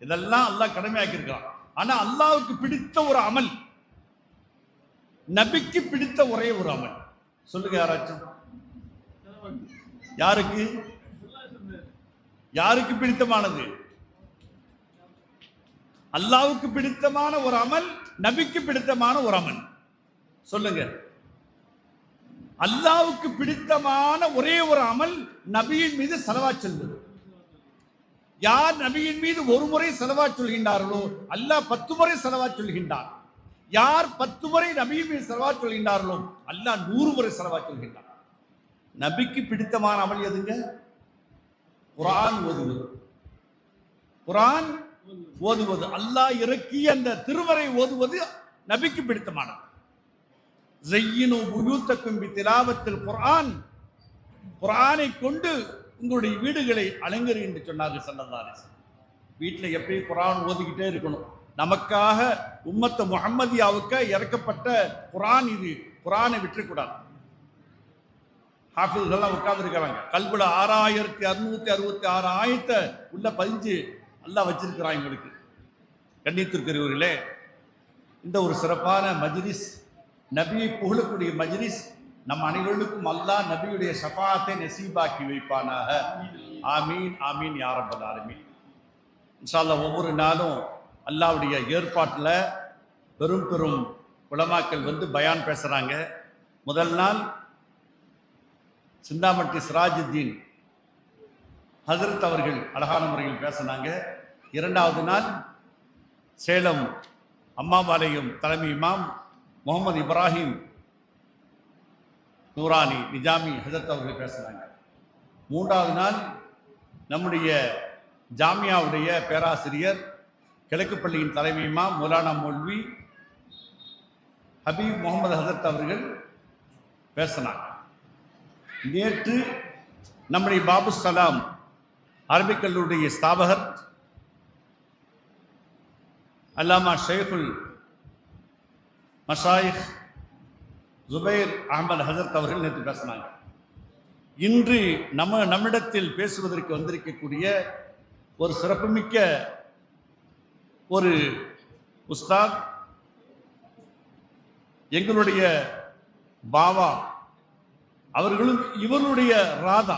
இதெல்லாம் அல்லாஹ் கடமையாக்கியிருக்கான். ஆனா அல்லாஹ்வுக்கு பிடித்த ஒரு அமல், நபிக்கு பிடித்த ஒரே ஒரு அமல் சொல்லுங்க யாராச்சும். யாருக்கு பிடித்தமானது? அல்லாஹ்வுக்கு பிடித்தமான ஒரு அமல், நபிக்கு பிடித்தமான ஒரு அமல் சொல்லுங்க. அல்லாஹ்வுக்கு பிடித்தமான ஒரே ஒரு அமல் நபியின் மீது ஸலவாத் சொல்வது. யார் நபியின் மீது ஒரு முறை ஸலவாத் சொல்கின்றார்களோ அல்லாஹ் 10 முறை ஸலவாத் சொல்கின்றார். யார் 10 முறை நபியின் மீது ஸலவாத் சொல்கின்றார்களோ அல்லாஹ் 100 முறை ஸலவாத் சொல்கின்றார். நபிக்கு பிடித்தமான அமல் எதுங்க? குர்ஆன் ஓதுவது. குர்ஆன் ஓதுவது, அல்லாஹ் இறக்கிய அந்த திருமறை ஓதுவது நபிக்கு பிடித்தமானது. ஸய்யினு புயூத்தக்கும் பிதிலாவத்தில் குர்ஆன். குர்ஆனை கொண்டு உங்களுடைய வீடுகளை அலங்கரி என்று சொன்னார்கள் ஸல்லல்லாஹு அலைஹி வஸல்லம். வீட்டில் எப்பயும் குர்ஆன் ஓதிக்கிட்டே இருக்கணும். நமக்காக உம்மத்த முஹம்மதியாவுக்கு இறக்கப்பட்ட குர்ஆன் இது. குர்ஆனை விட்டுறக்கூடாது. ஹாஃபிஸ்கள்லாம் உட்கார்ந்து இருக்கிறாங்க. கல்புல 6666 ஆயத்தை உள்ள பதிஞ்சு அல்லாஹ் வச்சிருக்கிறான் எங்களுக்கு. கண்ணியத்திற்குரியவர்களே, இந்த ஒரு சிறப்பான மஜ்லிஸ், நபியை புகழக்கூடிய மஜ்லிஸ், நம் அனைவருக்கும் அல்லாஹ் நபியுடைய ஷஃபாஅத்தை நசீபாக்கி வைப்பானாக. ஆமீன் ஆமீன் யா ரப்பல் ஆலமீன். இன்ஷா அல்லாஹ் ஒவ்வொரு நாளும் அல்லாஹ்வுடைய ஏற்பாட்டில் பெரும் பெரும் உலமாக்கள் வந்து பயான் பேசுகிறாங்க. முதல் நாள் சிந்தாமட்டி சிராஜுத்தீன் ஹசரத் அவர்கள் அழகான முறையில் பேசினாங்க. இரண்டாவது நாள் சேலம் அம்மாபாளையம் தலைமை இமாம் முகமது இப்ராஹிம் நூரானி நிஜாமி ஹசரத் அவர்கள் பேசுனாங்க. மூன்றாவது நாள் நம்முடைய ஜாமியாவுடைய பேராசிரியர் கிழக்கு பள்ளியின் தலைமை இமாம் மௌலானா மௌல்வி ஹபீப் முகமது ஹசரத் அவர்கள் பேசினாங்க. நேற்று நம்முடைய பாபு சலாம் அரபிக் கல்லூரிய ஸ்தாபகர் அல்லாமா ஷேகுல் மஷாயிக் ஜுபைர் அஹமது ஹசரத் அவர்கள் நேற்று பேசினாங்க. இன்று நம்மிடத்தில் பேசுவதற்கு வந்திருக்கக்கூடிய ஒரு சிறப்புமிக்க ஒரு உஸ்தாத், எங்களுடைய பாவா அவர்களும் இவருடைய ராதா,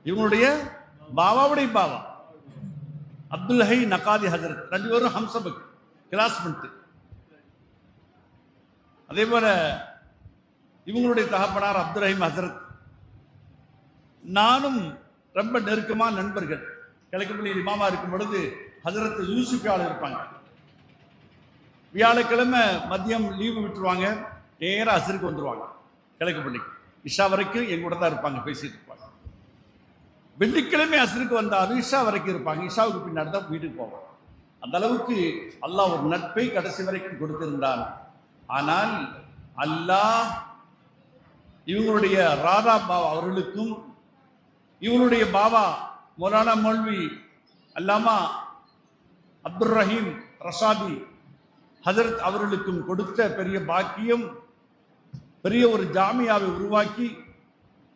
இவங்களுடைய பாவாவுடைய பாவா அப்துல் ஹை நகாதி ஹசரத், ரெண்டு பேரும் ஹம்சபக் கிளாஸ்மெண்ட். அதே போல இவங்களுடைய தகப்பனார் அப்துல் ரஹீம் ஹசரத், நானும் ரொம்ப நெருக்கமான நண்பர்கள். கிழக்குப்பள்ளியில் இமாமா இருக்கும் பொழுது ஹசரத் யூசுஃபியால் இருப்பாங்க. வியாழக்கிழமை மதியம் லீவு விட்டுருவாங்க, நேராக அசருக்கு வந்துடுவாங்க. கிழக்குப்பள்ளிக்கு இஷா வரைக்கும் எங்கூட தான் இருப்பாங்க, பேசிட்டு இருப்பாங்க. வெள்ளிக்கிழமை அசருக்கு வந்தாலும் இஷா வரைக்கும் இருப்பாங்க. இஷாவுக்கு பின்னாடி தான் வீட்டுக்கு போவாங்க. அந்த அளவுக்கு அல்லாஹ் ஒரு நட்பை கடைசி வரைக்கும் கொடுத்திருந்தான். ஆனால் அல்லாஹ் இவங்களுடைய ராதா பாபா அவர்களுக்கும் இவருடைய பாபா மௌலானா மௌல்வி அல்லாமா அப்துல் ரஹீம் ரஷாதி ஹசரத் அவர்களுக்கும் கொடுத்த பெரிய பாக்கியம், பெரிய ஒரு ஜாமியாவை உருவாக்கி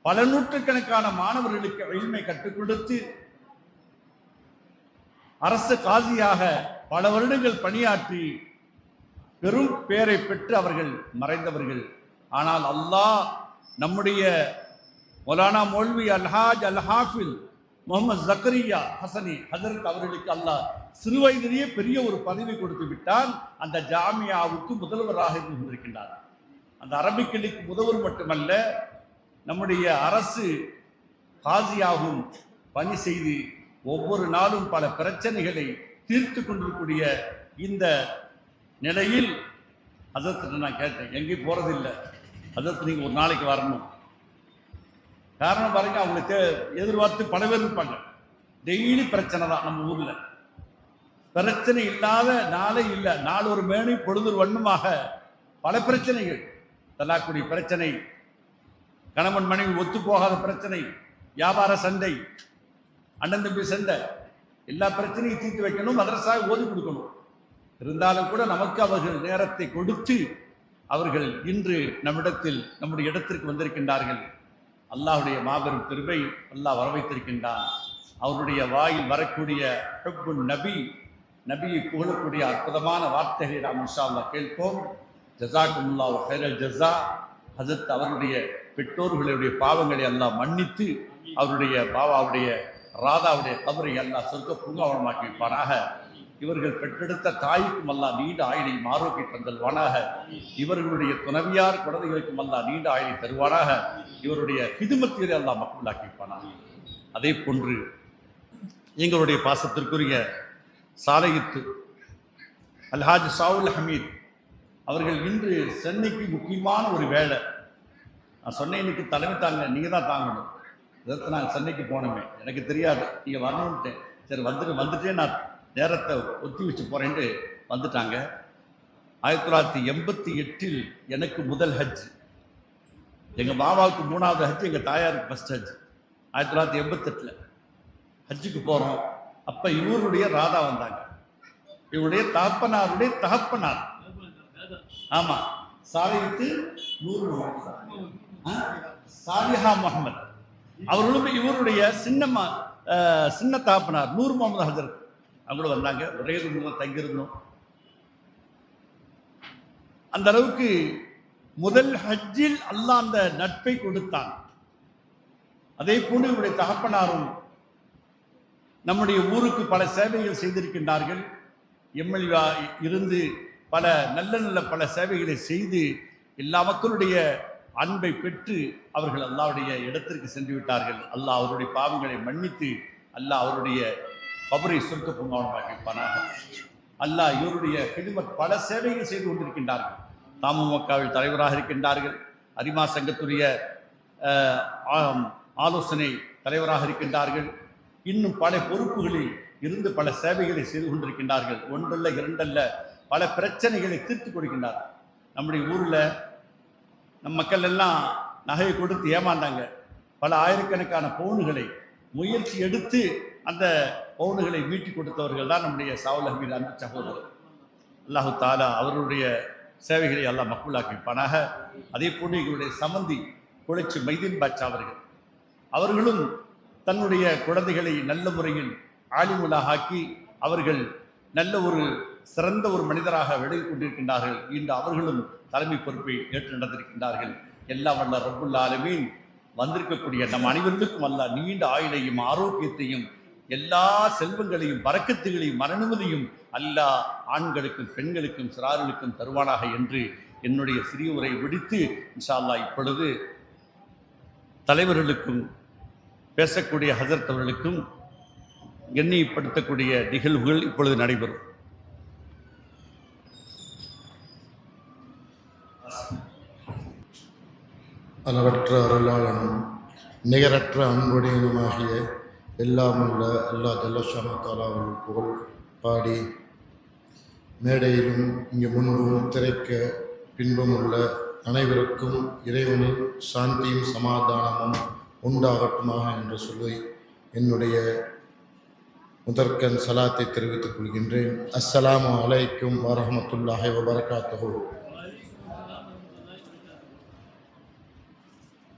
பல நூற்றுக்கணக்கான மாணவர்களுக்கு இல்மை கற்றுக் கொடுத்து அரசு காசியாக பல வருடங்கள் பணியாற்றி பெரும் பேரை பெற்று அவர்கள் மறைந்தவர்கள். ஆனால் அல்லாஹ் நம்முடைய மௌலானா மௌல்வி அல்ஹாஜ் அல் ஹாஃபில் முகமது ஜக்கரியா ஹசனி ஹசரத் அவர்களுக்கு அல்லாஹ் சிறு வயதிலேயே பெரிய ஒரு பதவி கொடுத்து விட்டால் அந்த ஜாமியாவுக்கு முதல்வராக இருந்து கொண்டிருக்கின்றார். அந்த அரபிக்கலிக்கு முதல்வர் மட்டுமல்ல, நம்முடைய அரசு காசியாகவும் பணி செய்து ஒவ்வொரு நாளும் பல பிரச்சனைகளை தீர்த்து கொண்டிருக்கூடிய இந்த நிலையில் ஹசரத் நான் கேட்டேன், எங்கேயும் போகிறதில்லை ஹசரத், நீங்கள் ஒரு நாளைக்கு வரணும். காரணம் பாருங்க, அவங்க எதிர்பார்த்து பல பேர் இருப்பாங்க. டெய்லி பிரச்சனை தான் நம்ம ஊரில். பிரச்சனை இல்லாத நாளே இல்லை. நாள் ஒரு மேனி பொழுது வண்ணமாக பல பிரச்சனைகள். தலாக்குடி பிரச்சனை, கணவன் மனைவி ஒத்து போகாத பிரச்சனை, வியாபார சண்டை, அண்ணன் தம்பி சண்டை, எல்லா பிரச்சனையும் தீர்த்து வைக்கணும், மதரசாக ஓதி கொடுக்கணும். இருந்தாலும் கூட நமக்கு அவர்கள் நேரத்தை கொடுத்து அவர்கள் இன்று நம்முடைய இடத்திற்கு வந்திருக்கின்றார்கள். அல்லாஹுடைய மாபெரும் கிருபை அல்லாஹ் வரவைத்திருக்கின்றான். அவருடைய வாயில் வரக்கூடிய ஹுப்புன் நபியை புகழக்கூடிய அற்புதமான வார்த்தைகளை நாம் இன்ஷா அல்லாஹ் கேட்போம். ஜஸாக்குமுல்லாஹு ஹைரல் ஜஸா. ஹஜரத் அவருடைய பெற்றோர்களுடைய பாவங்களை அல்லாஹ் மன்னித்து அவருடைய பாவாவுடைய ராதாவுடைய கபரை அல்லாஹ் சொர்க்க பூங்காவனமாக்கி வைப்பானாக. இவர்கள் பெற்றெடுத்த தாய்க்கும் அல்லாஹ் நீண்ட ஆயுளை ஆரோக்கிய தந்தல்வானாக. இவர்களுடைய துணவியார் குழந்தைகளுக்கும் அல்லாஹ் நீண்ட ஆயுளை தருவானாக. இவருடைய ஹிதுமத்திலே அல்லாஹ் மக்பூலாக்கி வைப்பானாக. அதே போன்று எங்களுடைய பாசத்திற்குரிய சாலையித்து அல்ஹாஜ் சாவுல் ஹமீத் அவர்கள் இன்று சென்னைக்கு முக்கியமான ஒரு வேலை. நான் சொன்னேன், இன்னைக்கு தலைமை தாங்க, நீங்கள் தான் தாங்கணும். இதற்கு நான் சென்னைக்கு போனோமே, எனக்கு தெரியாது நீங்கள் வரணுன்ட்டேன். சரி வந்துட்டே நான் நேரத்தை ஒத்தி வச்சு போகிறேன்ட்டு வந்துட்டாங்க. 1988 எனக்கு முதல் ஹஜ், எங்கள் மாமாவுக்கு 3வது ஹஜ், எங்கள் தாயாருக்கு ஃபஸ்ட் ஹஜ். 1988 ஹஜ்ஜுக்கு போகிறோம். அப்போ இவருடைய ராதா வந்தாங்க. இவருடைய தகப்பனாருடைய தகப்பனார், ஆமாம், சாலிஹத்து நூர் முகமது, சாலிஹா முகமது அவர்களும் இவருடைய சின்ன தகப்பனார் நூர் முகமது ஹஜரத் அவங்களும் வந்தாங்க. ஒரே ரூமில் தங்கியிருந்தோம். அந்த அளவுக்கு முதல் ஹஜ்ஜில் அல்லாஹ் அந்த நட்பை கொடுத்தான். அதே போன்று இவருடைய தகப்பனாரும் நம்முடைய ஊருக்கு பல சேவைகள் செய்திருக்கின்றார்கள். எம்எல்ஏ இருந்து பல நல்ல பல சேவைகளை செய்து எல்லா மக்களுடைய அன்பை பெற்று அவர்கள் அல்லாஹ்வுடைய இடத்திற்கு சென்று விட்டார்கள். அல்லாஹ் அவருடைய பாவங்களை மன்னித்து அல்லாஹ் அவருடைய கபரை சொர்க்க பூங்காவனமாக்கியிருப்பானாக. அல்லாஹ் இவருடைய ஹிதுமத் பல சேவைகள் செய்து கொண்டிருக்கின்றார்கள். தமுமுகவில் தலைவராக இருக்கின்றார்கள். அரிமா சங்கத்துடைய ஆலோசனை தலைவராக இருக்கின்றார்கள். இன்னும் பல பொறுப்புகளில் இருந்து பல சேவைகளை செய்து கொண்டிருக்கின்றார்கள். ஒன்றல்ல இரண்டல்ல பல பிரச்சனைகளை தீர்த்து கொடுக்கின்றார்கள். நம்முடைய ஊரில் நம் மக்கள் எல்லாம் நகையை கொடுத்து ஏமாந்தாங்க. பல ஆயிரக்கணக்கான பவுன்களை முயற்சி எடுத்து அந்த பவுன்களை மீட்டி கொடுத்தவர்கள் தான் நம்முடைய சாவுல் ஹமீது அன்பு சகோதரர். அல்லாஹு தாலா அவர்களுடைய சேவைகளை அல்லாஹ் மக்பூலாக்கியிருப்பானாக. அதே போன்று எங்களுடைய சமந்தி குளைச்சி மைதீன் பாட்சா அவர்களும் தன்னுடைய குழந்தைகளை நல்ல முறையில் ஆலிமுலாகி அவர்கள் நல்ல ஒரு சிறந்த ஒரு மனிதராக விலகிக் கொண்டிருக்கின்றார்கள். இன்று அவர்களும் தலைமை பொறுப்பை ஏற்று நடந்திருக்கின்றார்கள். எல்லாம் வல்ல ரப்புல் ஆலமீன் வந்திருக்கக்கூடிய நம் அனைவருக்கும் அல்லாஹ் நீண்ட ஆயுளையும் ஆரோக்கியத்தையும் எல்லா செல்வங்களையும் பரக்கத்துகளையும் மரணமுதையும் அல்லாஹ் ஆண்களுக்கும் பெண்களுக்கும் சிறார்களுக்கும் தருவானாக என்று என்னுடைய சிறிய உரை விடுத்து இன்ஷா அல்லாஹ் இப்பொழுது தலைவர்களுக்கும் பேசக்கூடிய ஹசரத் அவர்களுக்கும் எண்ணிப்படுத்தக்கூடிய நிகழ்வுகள் இப்பொழுது நடைபெறும். அளவற்ற அருளாளனும் நிகரற்ற அன்புடையனுமாகிய எல்லாமுள்ள அல்லா ஜல்லஷாமத்தாலாவின் புகழ் பாடி மேடையிலும் இங்கு முன்பும் திரைக்க பின்பும் உள்ள அனைவருக்கும் இறைவனின் சாந்தியும் சமாதானமும் உண்டாகட்டுமாக என்று சொல்லி என்னுடைய முதற்கண் சலாத்தை தெரிவித்துக் கொள்கின்றேன். அஸ்ஸலாமு அலைக்கும் வரஹ்மத்துல்லாஹி வபரகாத்துஹு.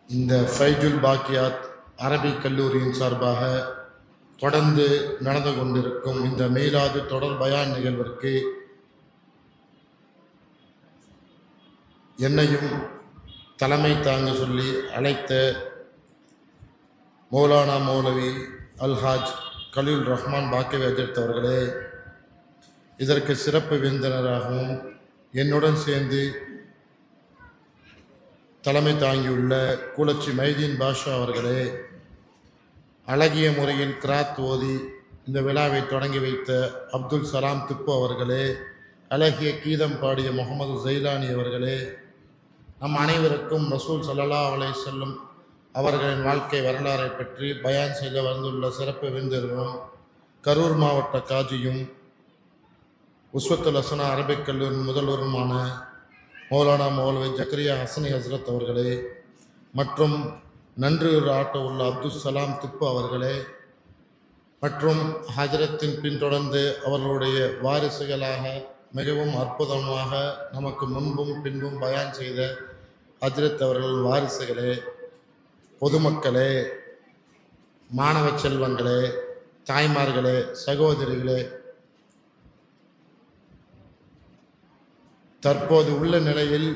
இந்த ஃபைஜுல் பாக்கியாத் அரபிக் கல்லூரியின் சார்பாக தொடர்ந்து நடந்து கொண்டிருக்கும் இந்த மீலாது தொடர் பயான் நிகழ்விற்கு என்னையும் தலைமை தாங்க சொல்லி அழைத்த மௌலானா மௌலவி அல்ஹாஜ் கலீல் ரஹ்மான் பாக்கியவை அவர்களே, இதற்கு சிறப்பு விருந்தினராகவும் என்னுடன் சேர்ந்து தலைமை தாங்கியுள்ள குளச்சி மைதீன் பாஷா அவர்களே, அழகிய முறையில் கிராத் ஓதி இந்த விழாவை தொடங்கி வைத்த அப்துல் சலாம் திப்பு அவர்களே, அழகிய கீதம் பாடிய முகமது ஜெயிலானி அவர்களே, நம் அனைவருக்கும் ரசூல் ஸல்லல்லாஹு அலைஹி வஸல்லம் அவர்களின் வாழ்க்கை வரலாறை பற்றி பயான் செய்ய வந்துள்ள சிறப்பு விருந்தினரும் கரூர் மாவட்ட காஜியும் உஸ்வத்துல் ஹசனா அரபிக் கல்லூரி முதல்வருமான மௌலானா மௌலவி ஜக்கரியா ஹசனி ஹஸ்ரத் அவர்களே மற்றும் நன்றியூர் ஆட்ட உள்ள அப்துல் சலாம் திப்பு அவர்களே மற்றும் ஹஜரத்தின் பின்தொடர்ந்து அவர்களுடைய வாரிசுகளாக மிகவும் அற்புதமாக நமக்கு முன்பும் பின்பும் பயான் செய்த ஹஜரத் அவர்கள் வாரிசுகளே, பொதுமக்களே, மாணவ செல்வங்களே, தாய்மார்களே, சகோதரிகளே, தற்போது உள்ள நிலையில்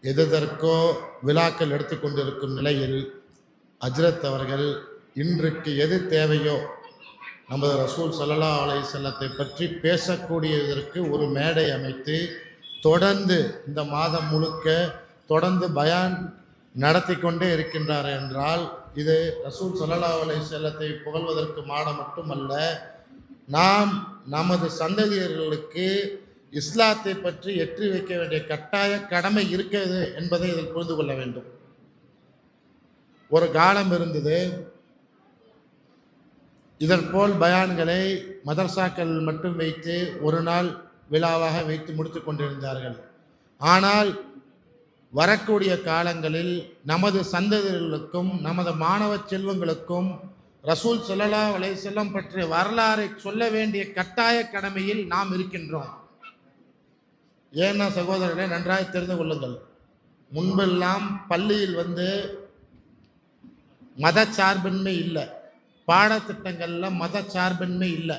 எதற்கோ விழாக்கள் எடுத்துக்கொண்டிருக்கும் நிலையில் ஹஜ்ரத் அவர்கள் இன்றைக்கு எது தேவையோ நமது ரசூல் ஸல்லல்லாஹு அலைஹி வஸல்லத்தை பற்றி பேசக்கூடியதற்கு ஒரு மேடை அமைத்து தொடர்ந்து இந்த மாதம் முழுக்க தொடர்ந்து பயான் நடத்தி கொண்டே இருக்கின்றார் என்றால் இது ரசூல் ஸல்லல்லாஹு அலைஹி வஸல்லத்தை புகழ்வதற்கு மட்டுமல்ல, நாம் நமது சந்ததியர்களுக்கு இஸ்லாத்தை பற்றி எற்றி வைக்க வேண்டிய கட்டாய கடமை இருக்கிறது என்பதை இதில் புரிந்து கொள்ள வேண்டும். ஒரு காலம் இருந்தது, இதற்போல் பயான்களை மதரசாக்கள் மட்டும் வைத்து ஒரு நாள் விழாவாக வைத்து முடித்து கொண்டிருந்தார்கள். ஆனால் வரக்கூடிய காலங்களில் நமது சந்ததிகளுக்கும் நமது மாணவ செல்வங்களுக்கும் ரசூல் ஸல்லல்லாஹு அலைஹி வஸல்லம் பற்றிய வரலாறை சொல்ல வேண்டிய கட்டாய கடமையில் நாம் இருக்கின்றோம். ஏன்னா சகோதரர்களே, நன்றாக தெரிந்து கொள்ளுங்கள், முன்பெல்லாம் பள்ளியில் மத சார்பின்மை இல்லை, பாடத்திட்டங்களில் மத சார்பின்மை இல்லை.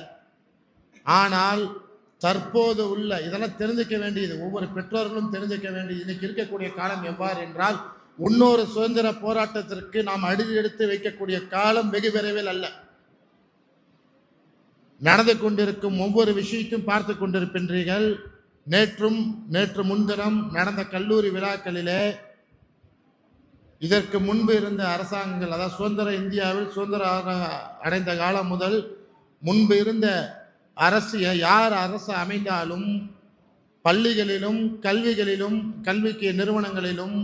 ஆனால் தற்போது உள்ள இதெல்லாம் தெரிஞ்சிக்க வேண்டியது, ஒவ்வொரு பெற்றோர்களும் தெரிஞ்சிக்க வேண்டியது. இன்னைக்கு இருக்கக்கூடிய காலம் எவ்வாறு என்றால், இன்னொரு சுதந்திர போராட்டத்திற்கு நாம் அடி எடுத்து வைக்கக்கூடிய காலம் வெகு விரைவில் அல்ல. நடந்து கொண்டிருக்கும் ஒவ்வொரு விஷயத்தையும் பார்த்து கொண்டிருக்கின்றீர்கள். நேற்று முன்தினம் நடந்த கல்லூரி விழாக்களிலே இதற்கு முன்பு இருந்த அரசாங்கங்கள், அதாவது சுதந்திர இந்தியாவில் சுதந்திரம் அடைந்த காலம் முதல் முன்பு இருந்த அரசு, யார் அரசு அமைந்தாலும் பள்ளிகளிலும் கல்விக்கு நிறுவனங்களிலும்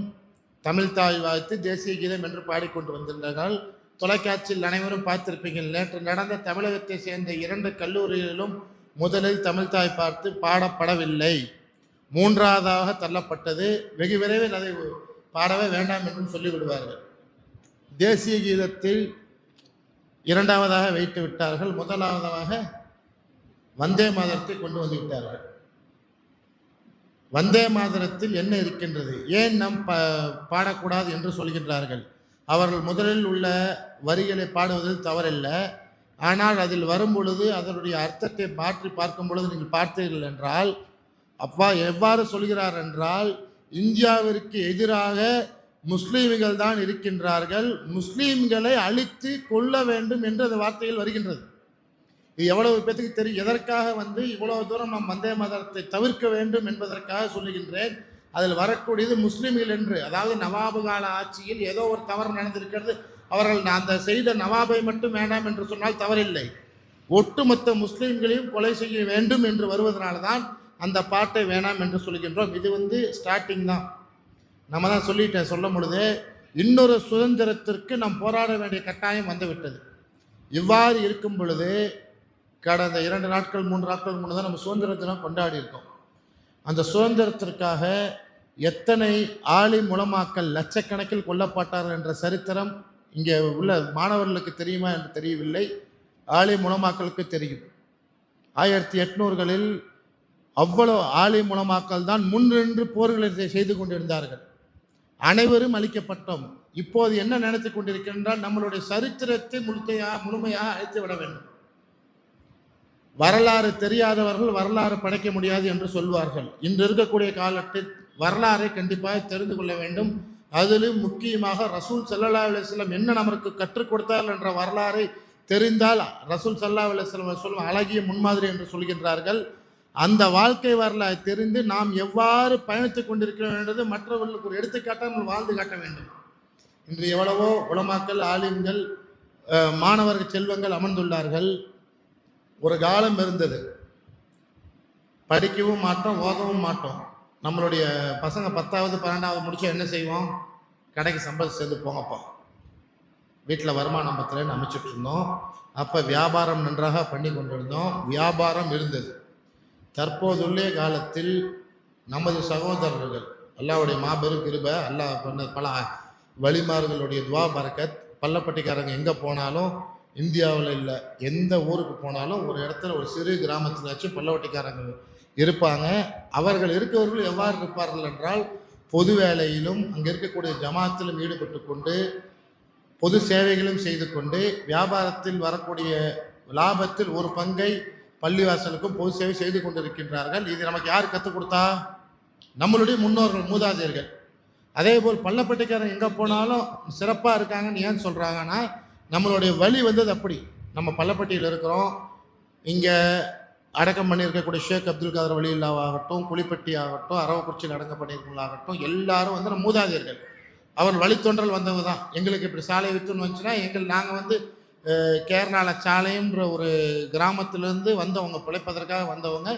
தமிழ்தாய் வாழ்த்து, தேசிய கீதம் என்று பாடிக்கொண்டு வந்திருந்தார்கள். தொலைக்காட்சியில் அனைவரும் பார்த்திருப்பீர்கள். நேற்று நடந்த தமிழகத்தை சேர்ந்த 2 கல்லூரிகளிலும் முதலில் தமிழ்தாய் பார்த்து பாடப்படவில்லை, 3ஆவதாக தள்ளப்பட்டது. வெகு விரைவில் அதை பாடவே வேண்டாம் என்றும் சொல்லிவிடுவார்கள். தேசிய கீதத்தில் 2ஆவதாக வைத்து விட்டார்கள், 1ஆவதாக வந்தே மாதரத்தை கொண்டு வந்து விட்டார்கள். வந்தே மாதரத்தில் என்ன இருக்கின்றது, ஏன் நாம் பாடக்கூடாது என்று சொல்கின்றார்கள். அவர்கள் முதலில் உள்ள வரிகளை பாடுவதில் தவறில்லை, ஆனால் அதில் வரும் பொழுது அதனுடைய அர்த்தத்தை மாற்றி பார்க்கும் பொழுது நீங்கள் பார்த்தீர்கள் என்றால் எவ்வாறு சொல்கிறார் என்றால், இந்தியாவிற்கு எதிராக முஸ்லீம்கள் தான் இருக்கின்றார்கள், முஸ்லீம்களை அழித்து கொள்ள வேண்டும் என்று அந்த வார்த்தையில் வருகின்றது. இது எவ்வளவு பேத்துக்கு தெரியும். எதற்காக இவ்வளவு தூரம் நாம் வந்தே மாதரத்தை தவிர்க்க வேண்டும் என்பதற்காக சொல்லுகின்றேன். அதில் வரக்கூடியது முஸ்லீம்கள் என்று, அதாவது நவாபு கால ஆட்சியில் ஏதோ ஒரு தவறு நடந்திருக்கிறது, அவர்கள் அந்த செய்த நவாபை மட்டும் வேண்டாம் என்று சொன்னால் தவறில்லை, ஒட்டுமொத்த முஸ்லீம்களையும் கொலை செய்ய வேண்டும் என்று வருவதனால தான் அந்த பாட்டை வேணாம் என்று சொல்கின்றோம். இது ஸ்டார்டிங் தான். நம்ம தான் சொல்லும் பொழுது இன்னொரு சுதந்திரத்திற்கு நாம் போராட வேண்டிய கட்டாயம் வந்துவிட்டது. இவ்வாறு இருக்கும் பொழுது கடந்த 2 நாட்கள் 3 நாட்கள் முன்னே தான் நம்ம சுதந்திர தினம் கொண்டாடி இருக்கோம். அந்த சுதந்திரத்திற்காக எத்தனை ஆலிம் உலமாக்கள் லட்சக்கணக்கில் கொல்லப்பட்டார்கள் என்ற சரித்திரம் இங்கே உள்ள மாணவர்களுக்கு தெரியுமா என்று தெரியவில்லை. ஆலிம் உலமாக்களுக்கு தெரியும். 1800களில் அவ்வளோ ஆலிம் உலமாக்கள் தான் முன்னின்று போர்களை செய்து கொண்டிருந்தார்கள். அனைவரும் அழிக்கப்பட்டோம். இப்போது என்ன நினைத்து கொண்டிருக்கின்றால், நம்மளுடைய சரித்திரத்தை முழுமையாக அழித்து விட வேண்டும். வரலாறு தெரியாதவர்கள் வரலாறு படைக்க முடியாது என்று சொல்வார்கள். இன்று இருக்கக்கூடிய காலத்தில் வரலாறை கண்டிப்பாக தெரிந்து கொள்ள வேண்டும். அதிலும் முக்கியமாக ரசூல் ஸல்லல்லாஹு அலைஹி வஸல்லம் என்ன நமக்கு கற்றுக் கொடுத்தார்கள் என்ற வரலாறை தெரிந்தால், ரசூல் ஸல்லல்லாஹு அலைஹி வஸல்லம் சொல்லும் அழகிய முன்மாதிரி என்று சொல்கின்றார்கள். அந்த வாழ்க்கை வரலாறு தெரிந்து நாம் எவ்வாறு பயணித்துக் கொண்டிருக்கிறோம் என்பது மற்றவர்களுக்கு ஒரு எடுத்துக்காட்டாக நம்ம வாழ்ந்து காட்ட வேண்டும். இன்று எவ்வளவோ உலமாக்கள், ஆலிம்கள், மாணவர்கள், செல்வங்கள் அமர்ந்துள்ளார்கள். ஒரு காலம் இருந்தது, படிக்கவும் மாட்டோம், ஓதவும் மாட்டோம். நம்மளுடைய பசங்க 10வது 12வது முடிச்சா என்ன செய்வோம், கடைக்கு சம்பளம் சேர்ந்து போங்கப்பா, வீட்டில் வருமானம் பத்திரன்னு அமைச்சிட்டு இருந்தோம். அப்போ வியாபாரம் நன்றாக பண்ணி கொண்டிருந்தோம், வியாபாரம் இருந்தது. தற்போதுள்ள காலத்தில் நமது சகோதரர்கள், அல்லாஹ்வுடைய மாபெரும் கிருபை, அல்லாஹ் பண்ண பல வழிமார்களுடைய துவா பரக்கத், பள்ளப்பட்டிக்காரங்க எங்கே போனாலும், இந்தியாவில் இல்லை எந்த ஊருக்கு போனாலும் ஒரு இடத்துல ஒரு சிறு கிராமத்திலாச்சும் பள்ளவட்டிக்காரங்க இருப்பாங்க. அவர்கள் இருக்கவர்கள் எவ்வாறு இருப்பார்கள் என்றால், பொது வேலையிலும் அங்கே இருக்கக்கூடிய ஜமாத்திலும் ஈடுபட்டு கொண்டு, பொது சேவைகளும் செய்து கொண்டு, வியாபாரத்தில் வரக்கூடிய லாபத்தில் ஒரு பங்கை பள்ளிவாசலுக்கும் பொது சேவை செய்து கொண்டிருக்கின்றார்கள். இது நமக்கு யார் கற்றுக் கொடுத்தா? நம்மளுடைய முன்னோர்கள், மூதாதையர்கள். அதே போல் பள்ளப்பட்டிக்காரங்க எங்கே போனாலும் சிறப்பாக இருக்காங்கன்னு ஏன் சொல்கிறாங்கன்னா, நம்மளுடைய வழி அப்படி. நம்ம பள்ளப்பட்டியில் இருக்கிறோம், இங்கே அடக்கம் பண்ணியிருக்கக்கூடிய ஷேக் அப்துல் காதர் வலியுல்லாவாகட்டும், குளிப்பட்டி ஆகட்டும், அரவக்குறிச்சியில் அடக்கம் பண்ணியிருக்கவங்களாகட்டும், எல்லாரும் நம்ம மூதாதையர்கள். அவர் வழித்தொன்றல் வந்தவங்க தான். எங்களுக்கு இப்படி சாலை வித்துன்னு வந்துச்சுன்னா, நாங்கள் கேரளால சாலைன்ற ஒரு கிராமத்திலேருந்து வந்தவங்க, பிழைப்பதற்காக வந்தவங்க.